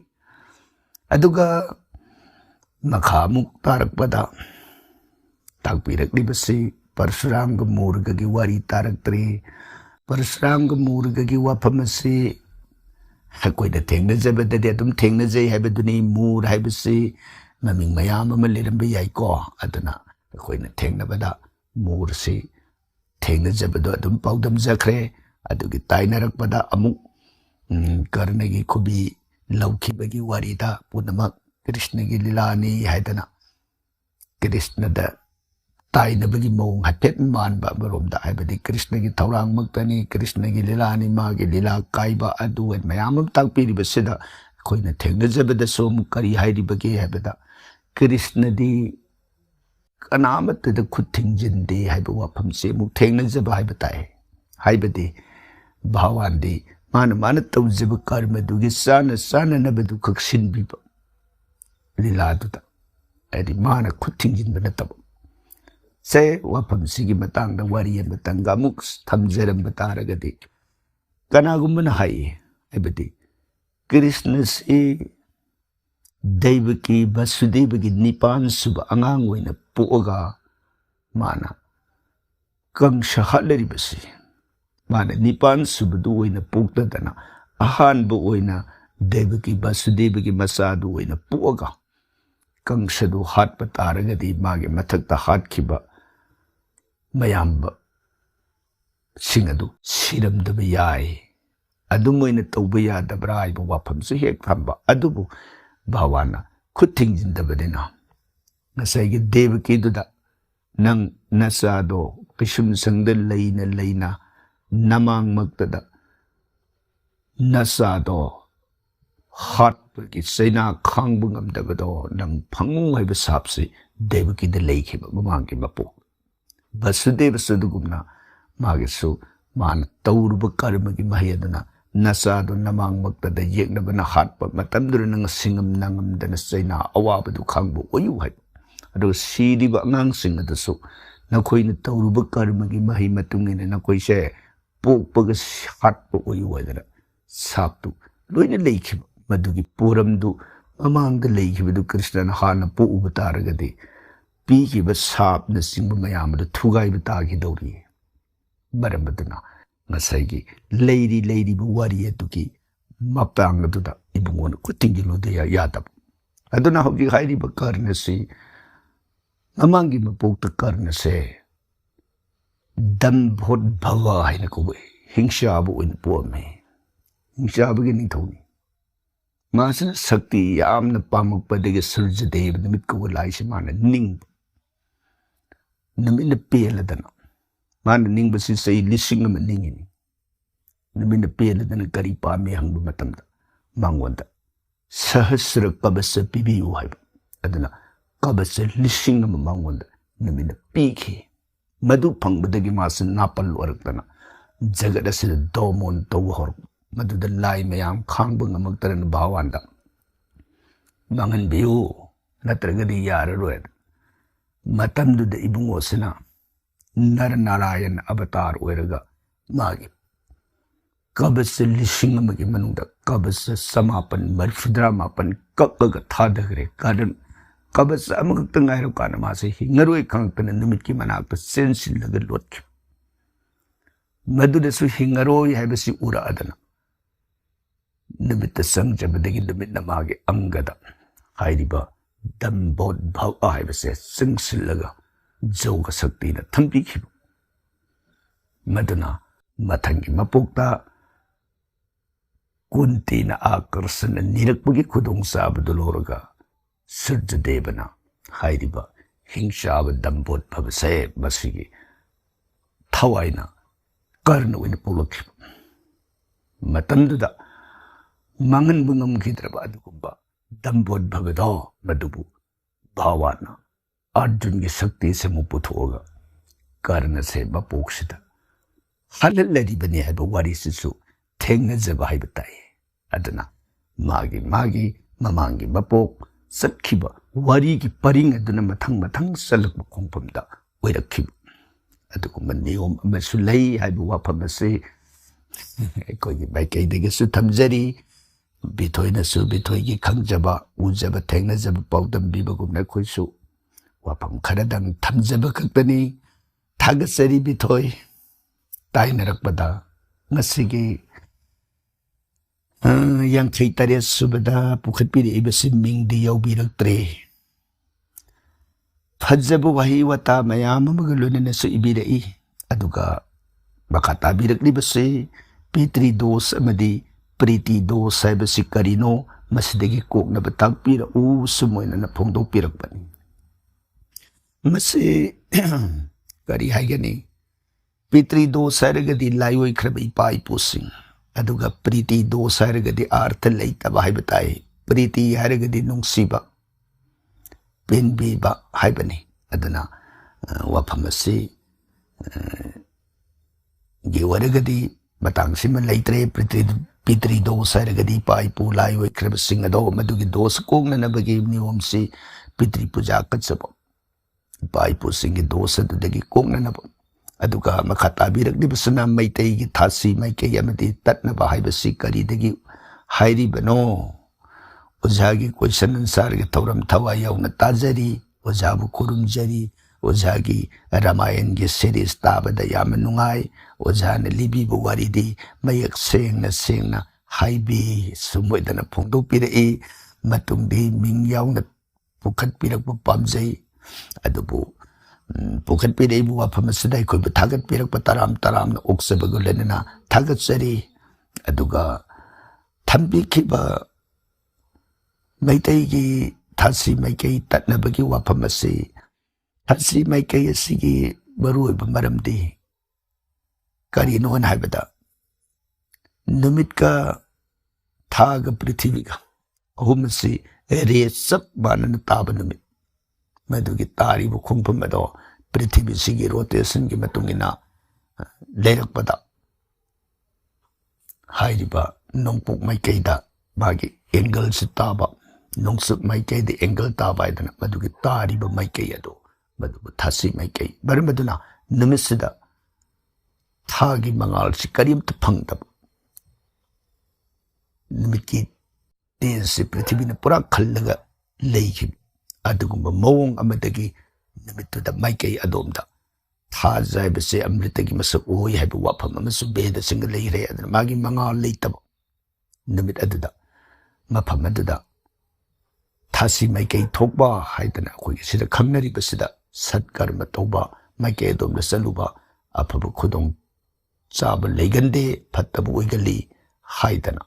ꯑꯗꯨꯒ ꯃꯈꯥ ꯑꯃꯨꯛ ꯇꯥꯔꯛꯄꯗ ꯇꯥꯛꯄꯤꯔꯛꯂꯤꯕꯁꯤ ꯄꯔꯁꯨꯔꯥꯝꯒ ꯃꯨꯔꯒꯒꯤ ꯋꯥꯔꯤ ꯇꯥꯔꯛꯇ꯭ꯔꯤ. ꯄꯔꯁꯨꯔꯥꯝꯒ ꯃꯨꯔꯒꯒꯤ ꯋꯥꯐꯝ ꯑꯁꯤ ꯑꯩꯈꯣꯏꯅ ꯊꯦꯡꯅꯖꯕꯗꯗꯤ ꯑꯗꯨꯝ ꯊꯦꯡꯅꯖꯩ ꯍꯥꯏꯕꯗꯨꯅꯤ. ꯃꯨꯔ ꯍꯥꯏꯕꯁꯤ ꯃꯃꯤꯡ ꯃꯌꯥꯝ ꯑꯃ ꯂꯩꯔꯝꯕ ꯌꯥꯏꯀꯣ. ꯑꯗꯨꯅ ꯑꯩꯈꯣꯏꯅ ꯊꯦꯡꯅꯕꯗ ꯃꯨꯔꯁꯤ ꯊꯦꯡꯅꯖꯕꯗꯣ ꯑꯗꯨꯝ ꯄꯥꯎꯗꯝꯖꯈ꯭ꯔꯦ. ꯑꯗꯨꯒꯤ ꯇꯥꯏꯅꯔꯛꯄꯗ ꯑꯃꯨꯛ ꯀꯔꯅꯒꯤ ꯈꯨꯕꯤ ꯂꯧꯈꯤꯕꯒꯤ ꯋꯥꯔꯤꯗ ꯄꯨꯝꯅꯃꯛ ꯀ꯭ꯔꯤꯁꯅꯒꯤ ꯂꯤꯂꯥꯅꯤ ꯍꯥꯏꯗꯅ ꯀ꯭ꯔꯤꯁꯅꯗ ꯇꯥꯏꯅꯕꯒꯤ ꯃꯑꯣꯡ ꯍꯥꯏꯐꯦꯠ ꯃꯥꯟꯕ ꯑꯃꯔꯣꯝꯗ, ꯍꯥꯏꯕꯗꯤ ꯀ꯭ꯔꯤꯁꯅꯒꯤ ꯊꯧꯔꯥꯡꯃꯛꯇꯅꯤ, ꯀ꯭ꯔꯤꯁꯅꯒꯤ ꯂꯤꯂꯥꯅꯤ, ꯃꯥꯒꯤ ꯂꯤꯂꯥ ꯀꯥꯏꯕ ꯑꯗꯨ ꯃꯌꯥꯝ ꯑꯃ ꯇꯥꯛꯄꯤꯔꯤꯕꯁꯤꯗ ꯑꯩꯈꯣꯏꯅ ꯊꯦꯡꯅꯖꯕꯗꯁꯨ ꯑꯃꯨꯛ ꯀꯔꯤ ꯍꯥꯏꯔꯤꯕꯒꯦ ꯍꯥꯏꯕꯗ ꯀ꯭ꯔꯤꯁꯅꯗꯤ ꯀꯅꯥꯃꯠꯇꯗ ꯈꯨꯠ ꯊꯤꯡꯖꯤꯟꯗꯦ ꯍꯥꯏꯕ ꯋꯥꯐꯝꯁꯤ ꯑꯃꯨꯛ ꯊꯦꯡꯅꯖꯕ ꯍꯥꯏꯕ ꯇꯥꯏ. ꯍꯥꯏꯕꯗꯤ ꯚꯒꯋꯥꯟꯗꯤ ꯃꯥꯅ ꯇꯧꯖꯕ ꯀꯔꯃꯗꯨꯒꯤ ꯆꯥꯅꯅꯕꯗꯨ ꯈꯛ ꯁꯤꯟꯕꯤꯕ ꯂꯤꯂꯥꯗꯨꯗ, ꯍꯥꯏꯗꯤ ꯃꯥꯅ ꯈꯨꯠ ꯊꯤꯡꯖꯤꯟꯕ ꯅꯠꯇꯕ. ꯁꯦ ꯋꯥꯐꯝꯁꯤꯒꯤ ꯃꯇꯥꯡꯗ ꯋꯥꯔꯤ ꯑꯃꯇꯪꯒ ꯑꯃꯨꯛ ꯊꯝꯖꯔꯝꯕ ꯇꯥꯔꯒꯗꯤ ꯀꯅꯥꯒꯨꯝꯕꯅ ꯍꯥꯏꯌꯦ, ꯍꯥꯏꯕꯗꯤ ꯀ꯭ꯔꯤꯁꯅꯁꯤ ꯗꯩꯕꯀꯤ ꯚꯁꯨꯗꯦꯕꯒꯤ 9 ꯁꯨꯕ ꯑꯉꯥꯡ ꯑꯣꯏꯅ ꯄꯣꯛꯑꯒ ꯃꯥꯅ ꯀꯪꯁ ꯍꯥꯠꯂꯔꯤꯕꯁꯤ, ꯃꯥꯅ 9 ꯁꯨꯕꯗꯨ ꯑꯣꯏꯅ ꯄꯣꯛꯇꯗꯅ ꯑꯍꯥꯟꯕ ꯑꯣꯏꯅ ꯗꯩꯕꯀꯤ ꯚꯁꯨꯗꯦꯕꯒꯤ ꯃꯆꯥꯗꯨ ꯑꯣꯏꯅ ꯄꯣꯛꯑꯒ ꯀꯪꯁꯗꯨ ꯍꯥꯠꯄ ꯇꯥꯔꯒꯗꯤ ꯃꯥꯒꯤ ꯃꯊꯛꯇ ꯍꯥꯠꯈꯤꯕ ꯃꯌꯥꯝꯕꯁꯤꯡ ꯑꯗꯨ ꯁꯤꯔꯝꯗꯕ ꯌꯥꯏ. ꯑꯗꯨꯝ ꯑꯣꯏꯅ ꯇꯧꯕ ꯌꯥꯗꯕ꯭ꯔꯥ ꯍꯥꯏꯕ ꯋꯥꯐꯝꯁꯨ ꯍꯦꯛ ꯊꯝꯕ. ꯑꯗꯨꯕꯨ ꯚꯒꯋꯥꯟꯅ ꯈꯨꯠ ꯊꯤꯡꯖꯤꯟꯗꯕꯅꯤꯅ ꯉꯁꯥꯏꯒꯤ ꯗꯦꯕꯀꯤꯗꯨꯗ ꯅꯪ ꯅꯆꯥꯗꯣ ꯀꯩꯁꯨꯝꯁꯪꯗ ꯂꯩꯅ ꯅꯃꯥꯡꯃꯛꯇꯗ ꯅꯆꯥꯗꯣ ꯍꯥꯠꯄꯒꯤ ꯆꯩꯅꯥ ꯈꯥꯡꯕ ꯉꯝꯗꯕꯗꯣ ꯅꯪ ꯐꯪꯉꯨ ꯍꯥꯏꯕ ꯁꯥꯞꯁꯤ ꯗꯦꯕꯀꯤꯗ ꯂꯩꯈꯤꯕ ꯃꯃꯥꯡꯒꯤ ꯃꯄꯣꯛ. ꯚꯁꯨꯗꯦꯕꯁꯨ ꯑꯗꯨꯒꯨꯝꯅ ꯃꯥꯒꯤꯁꯨ ꯃꯥꯅ ꯇꯧꯔꯨꯕ ꯀꯔꯃꯒꯤ ꯃꯍꯩ ꯑꯗꯨꯅ ꯅꯆꯥꯗꯣ ꯅꯃꯥꯡꯃꯛꯇꯗ ꯌꯦꯛꯅꯕꯅ ꯍꯥꯠꯄ ꯃꯇꯝꯗꯨꯗ ꯅꯪ ꯁꯤꯡꯉꯝ ꯅꯪꯉꯝꯗꯅ ꯆꯩꯅꯥ ꯑꯋꯥꯕꯗꯨ ꯈꯥꯡꯕ ꯑꯣꯏꯌꯨ ꯍꯥꯏꯕ. ꯑꯗꯨꯒ ꯁꯤꯔꯤꯕ ꯑꯉꯥꯡꯁꯤꯡ ꯑꯗꯨꯁꯨ ꯅꯈꯣꯏꯅ ꯇꯧꯔꯨꯕ ꯀꯔꯃꯒꯤ ꯃꯍꯩ ꯃꯇꯨꯡ ꯏꯟꯅ ꯅꯈꯣꯏꯁꯦ ꯄꯣꯛꯄꯒ ꯍꯥꯠꯄ ꯑꯣꯏꯌꯨ ꯍꯥꯏꯗꯅ ꯁꯥꯞꯇꯨ ꯂꯣꯏꯅ ꯂꯩꯈꯤꯕ. ꯃꯗꯨꯒꯤ ꯄꯣꯔꯝꯗꯨ ꯃꯃꯥꯡꯗ ꯂꯩꯈꯤꯕꯗꯨ ꯀ꯭ꯔꯤꯁꯅꯅ ꯍꯥꯟꯅ ꯄꯣꯛꯎꯕ ꯇꯥꯔꯒꯗꯤ ꯄꯤꯈꯤꯕ ꯁꯥꯞꯅꯆꯤꯡꯕ ꯃꯌꯥꯝ ꯑꯗꯨ ꯊꯨꯒꯥꯏꯕ ꯇꯥꯈꯤꯗꯧꯔꯤ. ꯃꯔꯝ ꯑꯗꯨꯅ ꯉꯁꯥꯏꯒꯤ ꯂꯩꯔꯤꯕ ꯋꯥꯔꯤ ꯑꯗꯨꯒꯤ ꯃꯄꯥꯡ ꯑꯗꯨꯗ ꯏꯕꯨꯡꯉꯣꯅ ꯈꯨꯠ ꯊꯤꯡꯖꯤꯜꯂꯨꯗ ꯌꯥꯗꯕ. ꯑꯗꯨꯅ ꯍꯧꯖꯤꯛ ꯍꯥꯏꯔꯤꯕ ꯀꯔꯅꯁꯤ ꯃꯃꯥꯡꯒꯤ ꯃꯄꯣꯛꯇ ꯀꯔꯅꯁꯦ ꯗꯝꯚꯣꯠꯚꯕ ꯍꯥꯏꯅ ꯀꯧꯋꯤ. ꯍꯤꯡꯁꯥꯕ ꯑꯣꯏꯅ ꯄꯣꯛꯑꯝꯃꯤ. ꯍꯤꯡꯁꯥꯕꯒꯤ ꯅꯤꯡꯊꯧꯅꯤ. ꯃꯥꯁꯤꯅ ꯁꯛꯇꯤ ꯌꯥꯝꯅ ꯄꯥꯝꯃꯛꯄꯗꯒꯤ ꯁꯨꯔꯖꯗꯦꯕ ꯅꯨꯃꯤꯠ ꯀꯧꯕ ꯂꯥꯏꯁꯤ ꯃꯥꯅ ꯅꯤꯡꯕ. ꯅꯨꯃꯤꯠꯅ ꯄꯦꯜꯂꯗꯅ, ꯃꯥꯅ ꯅꯤꯡꯕꯁꯤ ꯆꯍꯤ 1000 ꯅꯤꯡꯉꯤꯅꯤ. ꯅꯨꯃꯤꯠꯅ ꯄꯦꯜꯂꯗꯅ ꯀꯔꯤ ꯄꯥꯝꯃꯤ ꯍꯪꯕ ꯃꯇꯝꯗ ꯃꯉꯣꯟꯗ ꯁꯍस्र ꯀꯕꯆ ꯄꯤꯕꯤꯌꯨ ꯍꯥꯏꯕ. ꯑꯗꯨꯅ ꯀꯕꯆ 1000 ꯃꯉꯣꯟꯗ ꯅꯨꯃꯤꯠꯅ ꯄꯤꯈꯤ. मधु फंगबदगी मासे नापल ओरक्तना जगत असिद दोमोन तौब हर मधुद लाई मयाम खांग ngमक्तरन भावांदा मंगन बियु नत्रगदि याररोय मतमदुद इबुंगोसना नर नारायण अवतार ओरगा मागी कबस लिसिंग अमगी मनुंदा कबस समापन मरफुद्रा मापन कक्कग थादगरे कारण कबस अमगत ngairo kana mase hingaroi khangtana numit ki manakta sensin laga lotki मधुद हिंगरोई है उरा अदना निमित्त संजबदगी निमित्त मागे अंगद हाइरिबा दंबोद भव है सिंगसिलगा जौग शक्ति न थंपीखिब मदना मथंगी मपोक्ता कुंती न आकर्षण निरक्पगी खुदोंग साबदु लोरगा सूर्यदेवना हाइरिबा हिंसाब दंबोद भवसे मसिगी थवाइना कर्ण ओइन पोलखिब मतंदुदा मंगन बुंगम खिद्रबा अदुगुबा दंबोद भगदो मदुबु भावाना अर्जुन की शक्ति से मुपुथोगा कर्ण से मपोक्षिता हललरी बने है वारी सिसु थेंगजब है बताए अदना मागी मागी ममांगी मपोक सत्खिबा वारी की परिंग अदुना मथंग मथंग सलक खोंफमदा ओइरखिब अदुगुम नियम अमसु लई हाइबु वाफम से कोई बाइकैदगी सु थमजरी बिथोइनसु बिथोइगी खंगजबा उजब थेंगजब पाउदम बिबगुमना खोइसु वाफम खरदंग थमजब खक्तनी थागसरी बिथोइ ताइनरकपदा ngasiगी यांखै तरेत सुबदा पुखतपिरिबसि मिंगदि यौबिरक्त्रे फजब वही वता मयाम अमग लोननसु इबिरई अदुगा मखा ताबिरक्लिबसे पितृ दोष अमदि प्रीति दोष हैबसि करिनो मसिदगी कोकनब ताकपिरउ सुमोइनन फोंदोकपिरकपनि मसे करी हाइगनी पितृ दोष हैरगदि लायोइ खरब इपा इपुसिंग अदुगा प्रीति दोष हैरगदि अर्थ लैतब हाइबताई प्रीति हैरगदि नुंगसिबा पेनबीबा हाइबनी अदना वाफम से गेवरगदी बतांगसिम लैत्रे पितृ दोष हैरगदि पाइपु लायोइ खरब सिंग अदो मदुगी दोष कोंगननबगी नियम से पितृ पूजा कचब पाइपु सिंग दोष अदुदगी कोंगननब अदुगा मखा ताबिरक्लिबसना मैतैगी थासी मैकै अमदि तत्नबा हाइबसि करिदगी हाइरिबनो ओझागी क्वेश्चन आंसर के थौरम थवा यौना ताजरी ओझाबु खुरुमजरी ओझागी रामायण की सीरीज ताबदा याम नुंगाई ओझाने लिबिबु वारिदी मयक सेंगना हाइबी सुमोइदना फोंदोकपिरई मतुंगदी मिंग यौना पुखतपिरकबु पामजै अदुबु पुखतपिरईबु वाफमसदा अखोइबु थागतपिरकबा तराम तरामना ओक्सबगु लेनना थागतसरी अदुगा थंबिखिबा मैतई की थासी मैकई तत्नबगी वाफम से थासी मैकई असिगी मरुओइब मरमदी करिनोन हाइबदा नुमित का थाग पृथ्वी का अहुम से रे सब मानन ताब नुमित मधुगी तारीब खुंफम अदो पृथ्वी सिगी रोटेशन की मतुंगिना लेरकपदा हाइरिबा नोंपोक मैकईदा मागी एंगल से ताबा नोंसुक मैकै दे एंगल ताबायदना मदुगी तारिब मैकै अदो मदुबु थासी मैकै बरमदुना नुमिसिदा थागी मंगाल सि करिमत फंगदब नुमिकी तेज से पृथ्वी ने पूरा खल्लगा लेखि अदुगुम मौंग अमदगी नुमितुदा मैकै अदोमदा थाजायबसे अमृतगी मसक ओय हाइब वाफम अमसु बेद सिंग लेरे अदना मागी मंगाल लेतब नुमित अदुदा मफम अदुदा थासी मैकै थोकबा हाइदना अखोइगी सिदा खंगनरिबसिदा सत्कर्म तौबा मैकै अदोमदा चलुबा अफब खुदोंग चाब लेगंदे फत्तब ओइगली हाइदना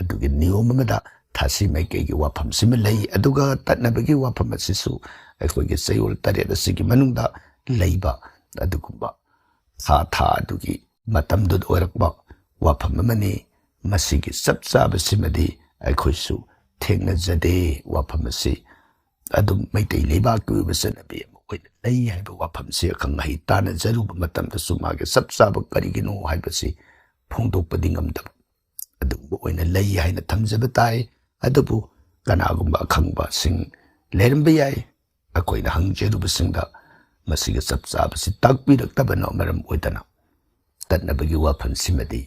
अदुगी नियम अमदा थासी मैकैगी वाफम सिम लई अदुगा तत्नबगी वाफम असिसु अखोइगी सयोल तरेद असिगी मनुंगदा लैबा अदुगुबा था अदुगी मतमदुद ओरकबा वाफम अमनी मसिगी सब चाबसिमदि अखोइसु थेंगनजदे वाफम से अदुम मैतै लेबाक की बसनबी ꯑꯣꯏꯅ ꯂꯩ ꯍꯥꯏꯕ ꯋꯥꯐꯝꯁꯤ ꯑꯈꯪ ꯑꯍꯩ ꯇꯥꯟꯅꯖꯔꯨꯕ ꯃꯇꯝꯗꯁꯨ ꯃꯥꯒꯤ ꯆꯞ ꯆꯥꯕ ꯀꯔꯤꯒꯤꯅꯣ ꯍꯥꯏꯕꯁꯤ ꯐꯣꯡꯗꯣꯛꯄꯗꯤ ꯉꯝꯗꯕ ꯑꯗꯨꯒꯨꯝꯕ ꯑꯣꯏꯅ ꯂꯩ ꯍꯥꯏꯅ ꯊꯝꯖꯕ ꯇꯥꯏ꯫ ꯑꯗꯨꯕꯨ ꯀꯅꯥꯒꯨꯝꯕ ꯑꯈꯪꯕꯁꯤꯡ ꯂꯩꯔꯝꯕ ꯌꯥꯏ, ꯑꯩꯈꯣꯏꯅ ꯍꯪꯖꯔꯨꯕꯁꯤꯡꯗ ꯃꯁꯤꯒꯤ ꯆꯞ ꯆꯥꯕꯁꯤ ꯇꯥꯛꯄꯤꯔꯛꯇꯕꯅ ꯃꯔꯝ ꯑꯣꯏꯗꯅ ꯇꯠꯅꯕꯒꯤ ꯋꯥꯐꯝꯁꯤꯃꯗꯤ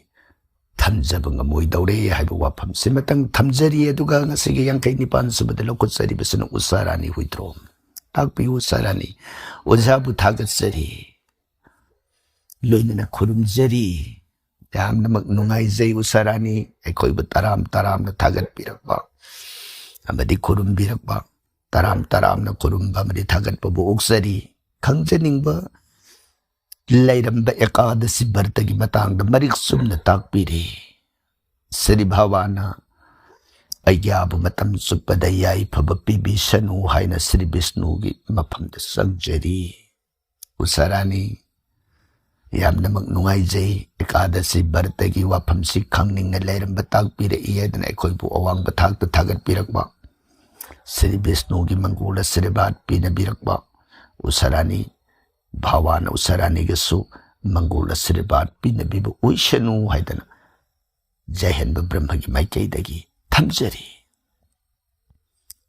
ꯊꯝꯖꯕ ꯉꯝꯃꯣꯏꯗꯧꯔꯦ ꯍꯥꯏꯕ ꯋꯥꯐꯝꯁꯤꯃꯇꯪ ꯊꯝꯖꯔꯤ꯫ ꯑꯗꯨꯒ ꯉꯁꯤꯒꯤ 59 ꯁꯨꯕꯗ ꯂꯧꯈꯠꯆꯔꯤꯕꯁꯤꯅ ꯎꯁꯥꯔꯥꯅꯤ ꯍꯨꯏꯗ꯭ꯔꯣꯝ꯫ ꯇꯥꯛꯄꯤꯌꯨ ꯎꯁꯥꯔꯥꯅꯤ, ꯑꯣꯖꯥꯕꯨ ꯊꯥꯒꯠꯆꯔꯤ, ꯂꯣꯏꯅꯅ ꯈꯨꯔꯨꯝꯖꯔꯤ, ꯌꯥꯝꯅꯃꯛ ꯅꯨꯡꯉꯥꯏꯖꯩ ꯎꯁꯥꯔꯥꯅꯤ ꯑꯩꯈꯣꯏꯕꯨ ꯇꯔꯥꯝ ꯇꯔꯥꯝꯅ ꯊꯥꯒꯠꯄꯤꯔꯛꯄ ꯑꯃꯗꯤ ꯈꯨꯔꯨꯝꯕꯤꯔꯛꯄ, ꯇꯔꯥꯝ ꯇꯔꯥꯝꯅ ꯈꯨꯔꯨꯝꯕ ꯑꯃꯗꯤ ꯊꯥꯒꯠꯄꯕꯨ ꯑꯣꯛꯆꯔꯤ꯫ ꯈꯪꯖꯅꯤꯡꯕ ꯂꯩꯔꯝꯕ ꯑꯦꯀꯥꯗꯁꯤ ꯚꯔꯇꯒꯤ ꯃꯇꯥꯡꯗ ꯃꯔꯤꯛ ꯆꯨꯝꯅ ꯇꯥꯛꯄꯤꯔꯤ꯫ ꯁ꯭ꯔꯤ ꯚꯒꯋꯥꯟꯅ ꯑꯩꯒ꯭ꯌꯥꯕꯨ ꯃꯇꯝ ꯆꯨꯞꯄꯗ ꯌꯥꯏꯐꯕ ꯄꯤꯕꯤꯁꯅꯨ ꯍꯥꯏꯅ ꯁ꯭ꯔꯤ ꯕꯤꯁꯅꯨꯒꯤ ꯃꯐꯝꯗ ꯆꯪꯖꯔꯤ꯫ ꯎꯁꯥꯔꯥꯅꯤ ꯌꯥꯝꯅꯃꯛ ꯅꯨꯡꯉꯥꯏꯖꯩ, ꯑꯦꯀꯥꯗꯁꯤ ꯚꯔꯇꯒꯤ ꯋꯥꯐꯝꯁꯤ ꯈꯪꯅꯤꯡꯅ ꯂꯩꯔꯝꯕ ꯇꯥꯛꯄꯤꯔꯛꯏ ꯍꯥꯏꯗꯅ ꯑꯩꯈꯣꯏꯕꯨ ꯑꯋꯥꯡꯕ ꯊꯥꯛꯇ ꯊꯥꯒꯠꯄꯤꯔꯛꯄ, ꯁ꯭ꯔꯤ ꯕꯤꯁꯅꯨꯒꯤ ꯃꯪꯒꯣꯜ ꯑꯁꯤꯔꯕꯥꯗ ꯄꯤꯅꯕꯤꯔꯛꯄ ꯎꯁꯥꯔꯥꯅꯤ, ꯚꯒꯋꯥꯟ ꯎꯁꯥꯔꯥꯅꯤꯒꯁꯨ ꯃꯪꯒꯣꯜ ꯑꯁꯤꯔꯕꯥꯗ ꯄꯤꯅꯕꯤꯕ ꯑꯣꯏꯁꯅꯨ ꯍꯥꯏꯗꯅ ꯖꯩꯍꯤꯟꯕ ꯕ꯭ꯔꯍ꯭ꯃꯒꯤ ꯃꯥꯏꯀꯩꯗꯒꯤ ꯊꯝꯖꯔꯤ꯫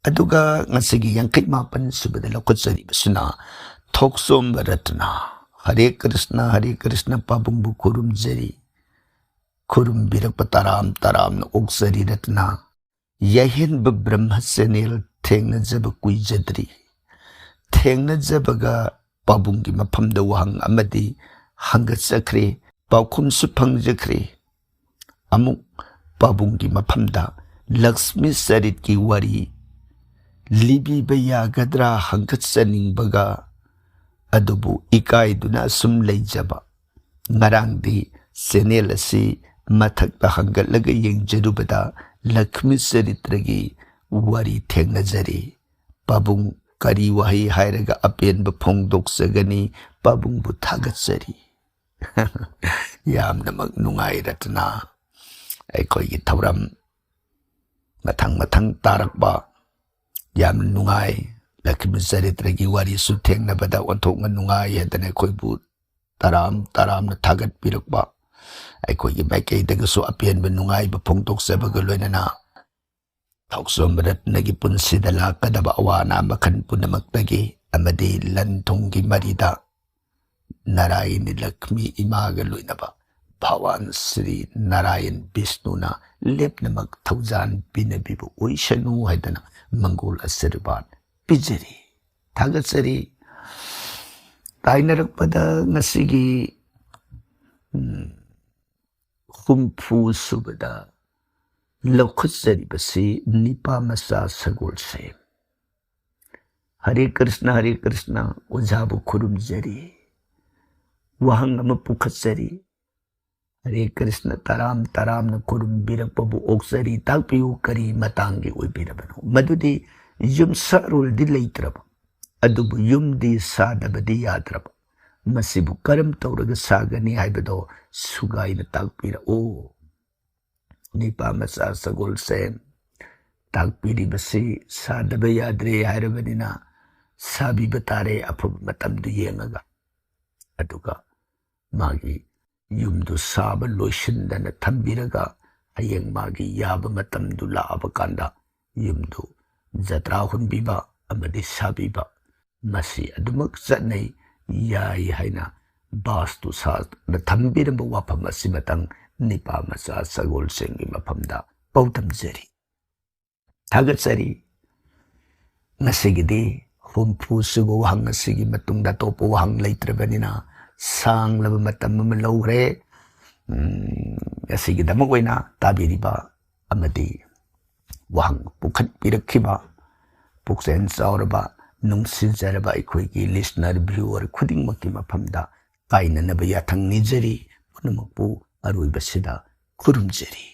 ꯑꯗꯨꯒ ꯉꯁꯤꯒꯤ 59 ꯁꯨꯕꯗ ꯂꯧꯈꯠꯆꯔꯤꯕꯁꯤꯅ ꯊꯣꯛꯆꯣꯝꯕ ꯔꯠꯅ꯫ ꯍꯔꯦ ꯀ꯭ꯔꯤꯁꯅ ꯄꯥꯕꯨꯡꯕꯨ ꯈꯨꯔꯨꯝꯖꯔꯤ, ꯈꯨꯔꯨꯝꯕꯤꯔꯛꯄ ꯇꯔꯥꯝ ꯇꯔꯥꯝꯅ ꯑꯣꯛꯆꯔꯤ ꯔꯠꯅ꯫ ꯌꯥꯏꯍꯦꯟꯕ ꯕ꯭ꯔꯍ꯭ꯃ ꯆꯦꯅꯦꯜ ꯊꯦꯡꯅꯖꯕ ꯀꯨꯏꯖꯗ꯭ꯔꯤ, ꯊꯦꯡꯅꯖꯕꯒ ꯄꯥꯕꯨꯡꯒꯤ ꯃꯐꯝꯗ ꯋꯥꯍꯪ ꯑꯃꯗꯤ ꯍꯪꯒꯠꯆꯈ꯭ꯔꯦ, ꯄꯥꯎꯈꯨꯝꯁꯨ ꯐꯪꯖꯈ꯭ꯔꯦ꯫ ꯑꯃꯨꯛ ꯄꯥꯕꯨꯡꯒꯤ ꯃꯐꯝꯗ ꯂꯛꯁꯃꯤ ꯆꯔꯤꯠꯀꯤ ꯋꯥꯔꯤ ꯂꯤꯕꯤꯕ ꯌꯥꯒꯗ꯭ꯔꯥ ꯍꯪꯒꯠꯆꯅꯤꯡꯕꯒ, ꯑꯗꯨꯕꯨ ꯏꯀꯥꯏꯗꯨꯅ ꯑꯁꯨꯝ ꯂꯩꯖꯕ꯫ ꯉꯔꯥꯡꯗꯤ ꯆꯦꯅꯦꯜ ꯑꯁꯤ ꯃꯊꯛꯇ ꯍꯪꯒꯠꯂꯒ ꯌꯦꯡꯖꯔꯨꯕꯗ ꯂꯛꯁꯃꯤ ꯆꯔꯤꯇ꯭ꯔꯒꯤ ꯋꯥꯔꯤ ꯊꯦꯡꯅꯖꯔꯤ꯫ ꯄꯥꯕꯨꯡ ꯀꯔꯤ ꯋꯥꯍꯩ ꯍꯥꯏꯔꯒ ꯑꯄꯦꯟꯕ ꯐꯣꯡꯗꯣꯛꯆꯒꯅꯤ? ꯄꯥꯕꯨꯡꯕꯨ ꯊꯥꯒꯠꯆꯔꯤ꯫ ꯌꯥꯝꯅꯃꯛ ꯅꯨꯡꯉꯥꯏ ꯔꯠꯅ, ꯑꯩꯈꯣꯏꯒꯤ ꯊꯧꯔꯝ ꯃꯊꯪ ꯇꯥꯔꯛꯄ ꯌꯥꯝꯅ ꯅꯨꯡꯉꯥꯏ꯫ ꯂꯛꯁꯃꯤ ꯆꯔꯤꯇ꯭ꯔꯒꯤ ꯋꯥꯔꯤꯁꯨ ꯊꯦꯡꯅꯕꯗ ꯑꯣꯟꯊꯣꯛꯅ ꯅꯨꯡꯉꯥꯏ ꯍꯥꯏꯗꯅ ꯑꯩꯈꯣꯏꯕꯨ ꯇꯔꯥꯝ ꯇꯔꯥꯝꯅ ꯊꯥꯒꯠꯄꯤꯔꯛꯄ, ꯑꯩꯈꯣꯏꯒꯤ ꯃꯥꯏꯀꯩꯗꯒꯁꯨ ꯑꯄꯦꯟꯕ ꯅꯨꯡꯉꯥꯏꯕ ꯐꯣꯡꯗꯣꯛꯆꯕꯒ ꯂꯣꯏꯅꯅ ꯊꯣꯛꯆꯣꯝꯕ ꯔꯠꯅꯒꯤ ꯄꯨꯟꯁꯤꯗ ꯂꯥꯛꯀꯗꯕ ꯑꯋꯥ ꯑꯅꯥ ꯃꯈꯜ ꯄꯨꯝꯅꯃꯛꯇꯒꯤ ꯑꯃꯗꯤ ꯂꯟ ꯊꯨꯝꯒꯤ ꯃꯔꯤꯗ ꯅꯥꯔꯥꯌꯅꯤ ꯂꯛꯁꯃꯤ ꯏꯃꯥꯒ ꯂꯣꯏꯅꯕ ꯚꯒꯋꯥꯟ ꯁ꯭ꯔꯤ ꯅꯥꯔꯥꯌꯟ ꯕꯤꯁꯅꯨꯅ ꯂꯦꯞꯅꯃꯛ ꯊꯧꯖꯥꯟ ꯄꯤꯅꯕꯤꯕ ꯑꯣꯏꯁꯅꯨ ꯍꯥꯏꯗꯅ ꯃꯪꯒꯣꯜ ꯑꯁꯤꯔꯕꯥꯗ ꯄꯤꯖꯔꯤ, ꯊꯥꯒꯠꯆꯔꯤ꯫ ꯇꯥꯏꯅꯔꯛꯄꯗ ꯉꯁꯤꯒꯤ 50 ꯁꯨꯕꯗ ꯂꯧꯈꯠꯆꯔꯤꯕꯁꯤ ꯅꯤꯄꯥꯃꯆꯥ ꯁꯒꯣꯜꯁꯦꯝ꯫ ꯍꯔꯦ ꯀ꯭ꯔꯤꯁꯅ ꯑꯣꯖꯥꯕꯨ ꯈꯨꯔꯨꯝꯖꯔꯤ, ꯋꯥꯍꯪ ꯑꯃ ꯄꯨꯈꯠꯆꯔꯤ꯫ ꯍꯔꯦ ꯀ꯭ꯔꯤꯁꯅ ꯇꯔꯥꯝ ꯇꯔꯥꯝꯅ ꯈꯨꯔꯨꯝꯕꯤꯔꯛꯄꯕꯨ ꯑꯣꯛꯆꯔꯤ, ꯇꯥꯛꯄꯤꯌꯨ ꯀꯔꯤ ꯃꯇꯥꯡꯒꯤ ꯑꯣꯏꯕꯤꯔꯕꯅꯣ? ꯃꯗꯨꯗꯤ ꯌꯨꯝꯁꯥꯔꯣꯜꯗꯤ ꯂꯩꯇ꯭ꯔꯕ, ꯑꯗꯨꯕꯨ ꯌꯨꯝꯗꯤ ꯁꯥꯗꯕꯗꯤ ꯌꯥꯗ꯭ꯔꯕ, ꯃꯁꯤꯕꯨ ꯀꯔꯝ ꯇꯧꯔꯒ ꯁꯥꯒꯅꯤ ꯍꯥꯏꯕꯗꯣ ꯁꯨꯒꯥꯏꯅ ꯇꯥꯛꯄꯤꯔꯛꯎ꯫ ꯅꯤꯄꯥꯃꯆꯥ ꯁꯒꯣꯜꯁꯦꯝ, ꯇꯥꯛꯄꯤꯔꯤꯕꯁꯤ ꯁꯥꯗꯕ ꯌꯥꯗ꯭ꯔꯦ ꯍꯥꯏꯔꯕꯅꯤꯅ ꯁꯥꯕꯤꯕ ꯇꯥꯔꯦ ꯑꯐꯕ ꯃꯇꯝꯗꯨ ꯌꯦꯡꯉꯒ꯫ ꯑꯗꯨꯒ ꯃꯥꯒꯤ ꯌꯨꯝꯗꯨ ꯁꯥꯕ ꯂꯣꯏꯁꯤꯟꯗꯅ ꯊꯝꯕꯤꯔꯒ ꯍꯌꯦꯡ ꯃꯥꯒꯤ ꯌꯥꯕ ꯃꯇꯝꯗꯨ ꯂꯥꯛꯑꯕ ꯀꯥꯟꯗ ꯌꯨꯝꯗꯨ ꯖꯇ꯭ꯔꯥ ꯍꯨꯟꯕꯤꯕ ꯑꯃꯗꯤ ꯁꯥꯕꯤꯕ, ꯃꯁꯤ ꯑꯗꯨꯃꯛ ꯆꯠꯅꯩ, ꯌꯥꯏ ꯍꯥꯏꯅ ꯕꯥꯁꯇꯨ ꯁꯥꯗ ꯊꯝꯕꯤꯔꯝꯕ ꯋꯥꯐꯝ ꯑꯁꯤꯃꯇꯪ ꯅꯤꯄꯥꯃꯆꯥ ꯁꯒꯣꯜꯁꯦꯝꯒꯤ ꯃꯐꯝꯗ ꯄꯥꯎꯗꯝꯖꯔꯤ, ꯊꯥꯒꯠꯆꯔꯤ꯫ ꯉꯁꯤꯒꯤꯗꯤ 50 ꯁꯨꯕ ꯋꯥꯍꯪ ꯑꯁꯤꯒꯤ ꯃꯇꯨꯡꯗ ꯑꯇꯣꯞꯄ ꯋꯥꯍꯪ ꯂꯩꯇ꯭ꯔꯕꯅꯤꯅ ꯁꯥꯡꯂꯕ ꯃꯇꯝ ꯑꯃ ꯂꯧꯈ꯭ꯔꯦ꯫ ꯉꯁꯤꯒꯤꯗꯃꯛ ꯑꯣꯏꯅ ꯇꯥꯕꯤꯔꯤꯕ ꯑꯃꯗꯤ ꯋꯥꯍꯪ ꯄꯨꯈꯠꯄꯤꯔꯛꯈꯤꯕ ꯄꯨꯛꯆꯦꯜ ꯆꯥꯎꯔꯕ ꯅꯨꯡꯁꯤꯖꯔꯕ ꯑꯩꯈꯣꯏꯒꯤ ꯂꯤꯁꯅꯔ ꯚ꯭ꯌꯨꯋꯔ ꯈꯨꯗꯤꯡꯃꯛꯀꯤ ꯃꯐꯝꯗ ꯇꯥꯏꯅꯅꯕ ꯌꯥꯊꯪ ꯅꯤꯖꯔꯤ, ꯄꯨꯝꯅꯃꯛꯄꯨ ꯑꯔꯣꯏꯕꯁꯤꯗ ꯈꯨꯔꯨꯝꯖꯔꯤ꯫